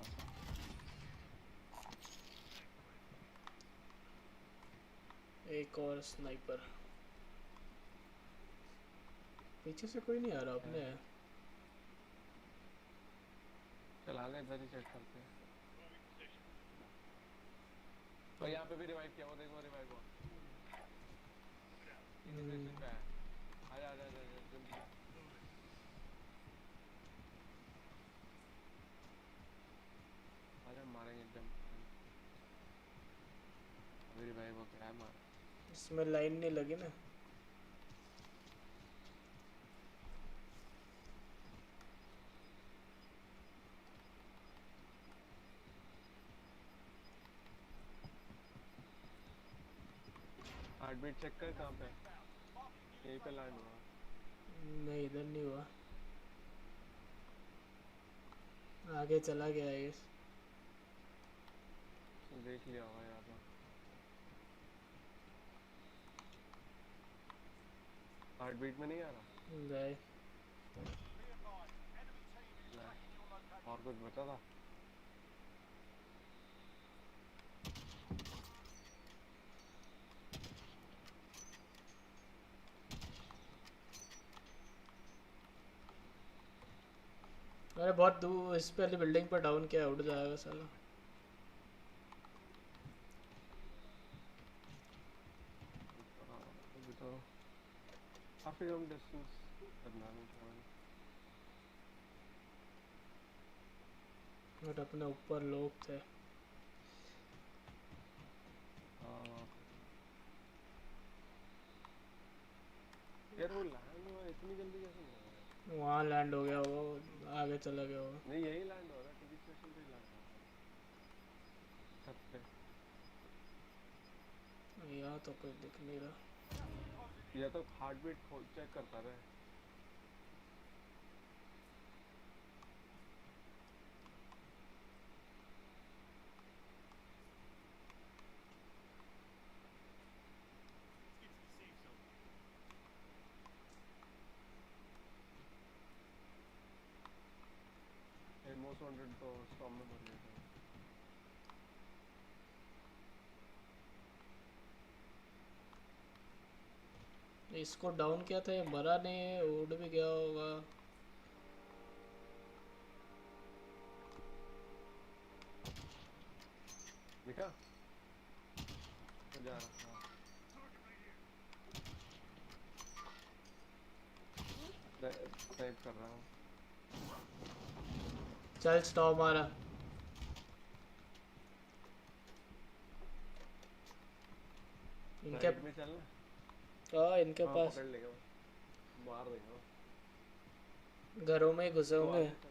एक और स्नाइपर। पीछे से कोई नहीं आ रहा अपने। चला ले, इधर ही चेक करते हैं। तो यहाँ पे भी रिवाइव किया, वो देखो रिवाइव हुआ। इनिशिएशन पे है। आजा आजा आजा जल्दी। आजा मारेंगे एकदम। अभी रिवाइव हो गया है मार। इसमें लाइन नहीं लगी ना। हार्ट बीट चेक कर कहाँ पे? यहीं पे लैंड हुआ। नहीं इधर नहीं हुआ, आगे चला गया है ये। देख लिया होगा यहाँ पे। हार्ट बीट में नहीं आ रहा? नहीं। और कुछ बचा था? अरे बहुत दूर इस पहली बिल्डिंग पर डाउन किया, उड़ जाएगा साला। अभी तो काफी कम डिस्टेंस करना है। बट अपने ऊपर लोग थे। यार वो लैंड हुआ इतनी जल्दी कैसे हुआ? वहाँ लैंड हो गया वो, आगे चला गया वो। नहीं यही लैंड हो रहा है, टीवी स्टेशन पे लैंड हो रहा है, छत पे। यहाँ तो कोई दिख नहीं रहा। ये तो हार्ट बीट चेक करता रहे। मोस्ट वांटेड तो स्टॉर्म में मर गया था। इसको डाउन किया था, ये मरा नहीं है, उड़ भी गया होगा। देखा? तो जा रहा था। टाइप कर रहा हूँ। चल स्टॉप मारा। इनके में चलना? हाँ इनके पास पकड़ लेगा, मार देगा। घरों में घुसे होंगे। तो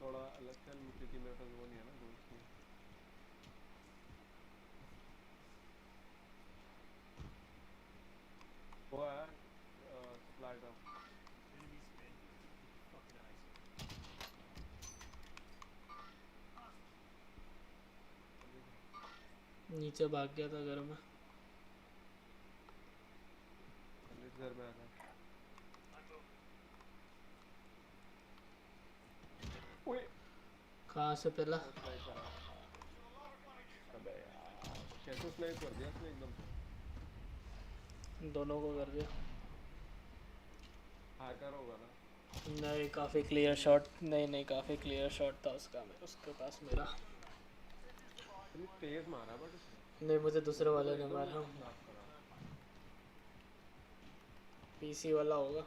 थोड़ा अलग चल, क्योंकि मेरे पास वो नहीं है ना दोस्त नहीं। वो है सप्लाई ड्रॉप। नीचे भाग गया था घर में। घर में आ रहा। कहाँ से पहला? अबे यार कैसे स्नाइप कर दिया उसने एकदम से। दोनों को कर दिया। हैकर होगा ना? नहीं काफ़ी क्लियर शॉट, नहीं काफ़ी क्लियर शॉट था उसका, उसके पास मेरा। इतनी तेज मारा बट उसने। नहीं मुझे दूसरे वाले ने मारा। पीसी वाला होगा।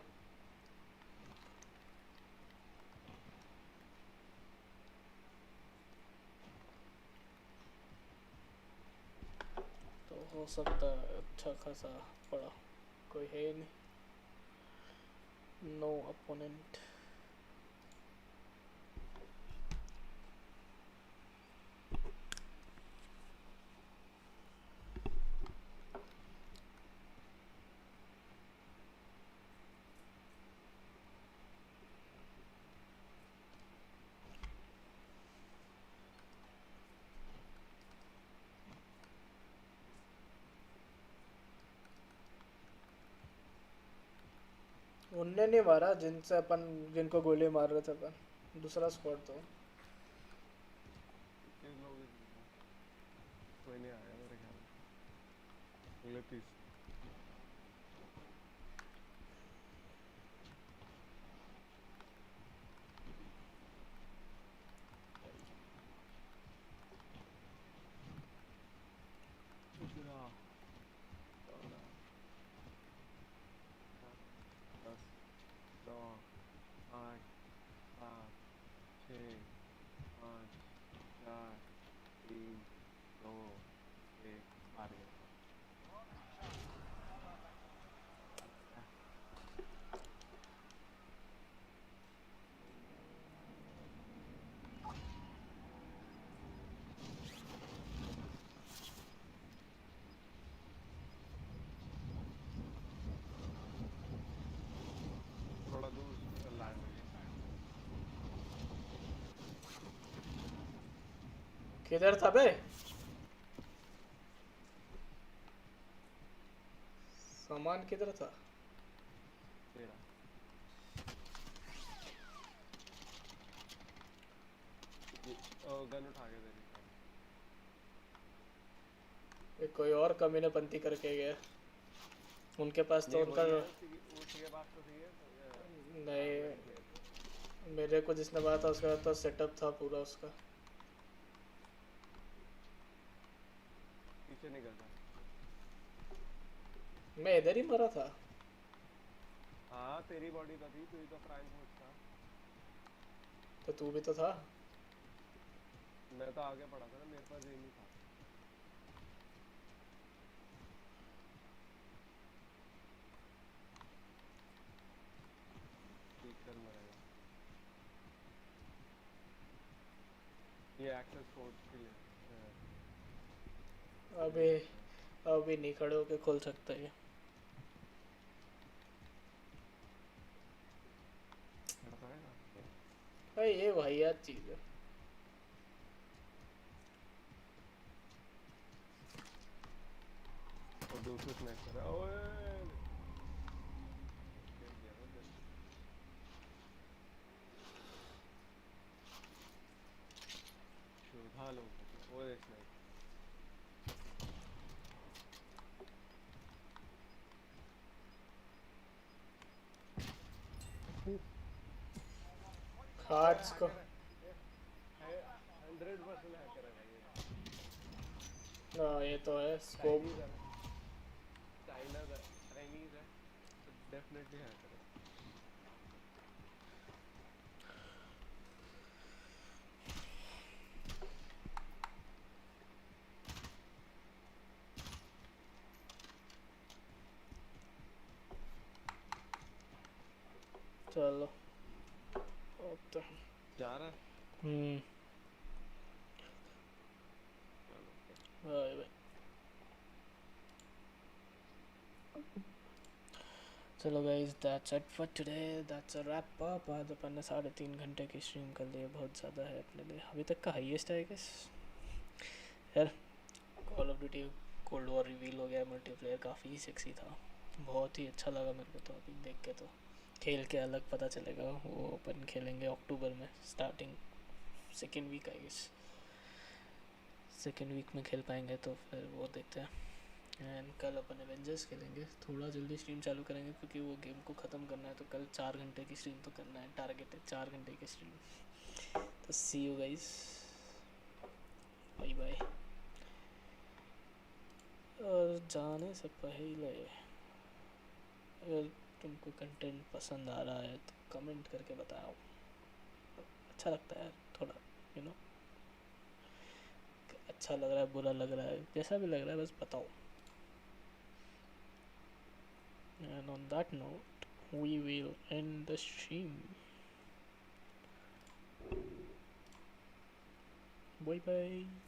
तो हो सकता है अच्छा खासा पड़ा, कोई है ही नहीं, नो अपोनेंट। उनने नहीं मारा जिनसे अपन, जिनको गोली मार रहे थे अपन, दूसरा स्क्वाड तो। कोई नहीं आया मेरे ख्याल में अगले पीस। थोड़ा दूर लैंड हो गया। किधर था बे? सामान किधर था? तेरा गन उठा के दे रही। एक कोई और कमीने पंती करके गया, उनके पास तो उनका उसी के पास तो थी है। नहीं, मेरे को जिसने बात था उसका तो सेटअप था पूरा उसका। पीछे निकल जा। मैं इधर ही मरा था। हाँ तेरी बॉडी तो थी, तू ही तो फ्रैंक होस्ट था। तो तू भी तो था। मैं तो आगे पड़ा था ना, मेरे पास ये नहीं था। कर मरेगा ये एक्सेस कोड के लिए। अभी नहीं खड़े होके खोल सकता है। भाई ये वाहियात चीज है। और दूसरे स्नाइपर है। ओए चौथा लोग वो स्नाइपर। हार्ट्स को 100% हैकर है भाई ये। हाँ ये तो है। स्कोप चाइना का चाइनीज है तो डेफिनेटली हैकर है। चलो ओके जा रहा है। Bye bye. चलो guys that's it for today, that's a wrap up. आज अपन ने 3.5 घंटे की स्ट्रीम कर ली है, बहुत ज़्यादा है अपने लिए, अभी तक का हाईएस्ट है गेस। यार call of duty cold war reveal हो गया, मल्टीप्लेयर काफ़ी सेक्सी था, बहुत ही अच्छा लगा मेरे को तो। अभी देख के तो खेल के अलग पता चलेगा। वो अपन खेलेंगे अक्टूबर में, starting second week I guess, second week में खेल पाएंगे तो फिर वो देखते हैं। एंड कल अपन एवेंजर्स खेलेंगे, थोड़ा जल्दी स्ट्रीम चालू करेंगे क्योंकि वो गेम को ख़त्म करना है, तो कल 4 घंटे की स्ट्रीम तो करना है, टारगेट है 4 घंटे की स्ट्रीम। तो सी यू गाइस, बाय बाय। और जाने से पहले अगर तुमको कंटेंट पसंद आ रहा है तो कमेंट करके बताओ। अच्छा लगता है थोड़ा, यू नो, अच्छा लग रहा है, बुरा लग रहा है, जैसा भी लग रहा है बस बताओ। And on that note, we will end the stream. Bye bye.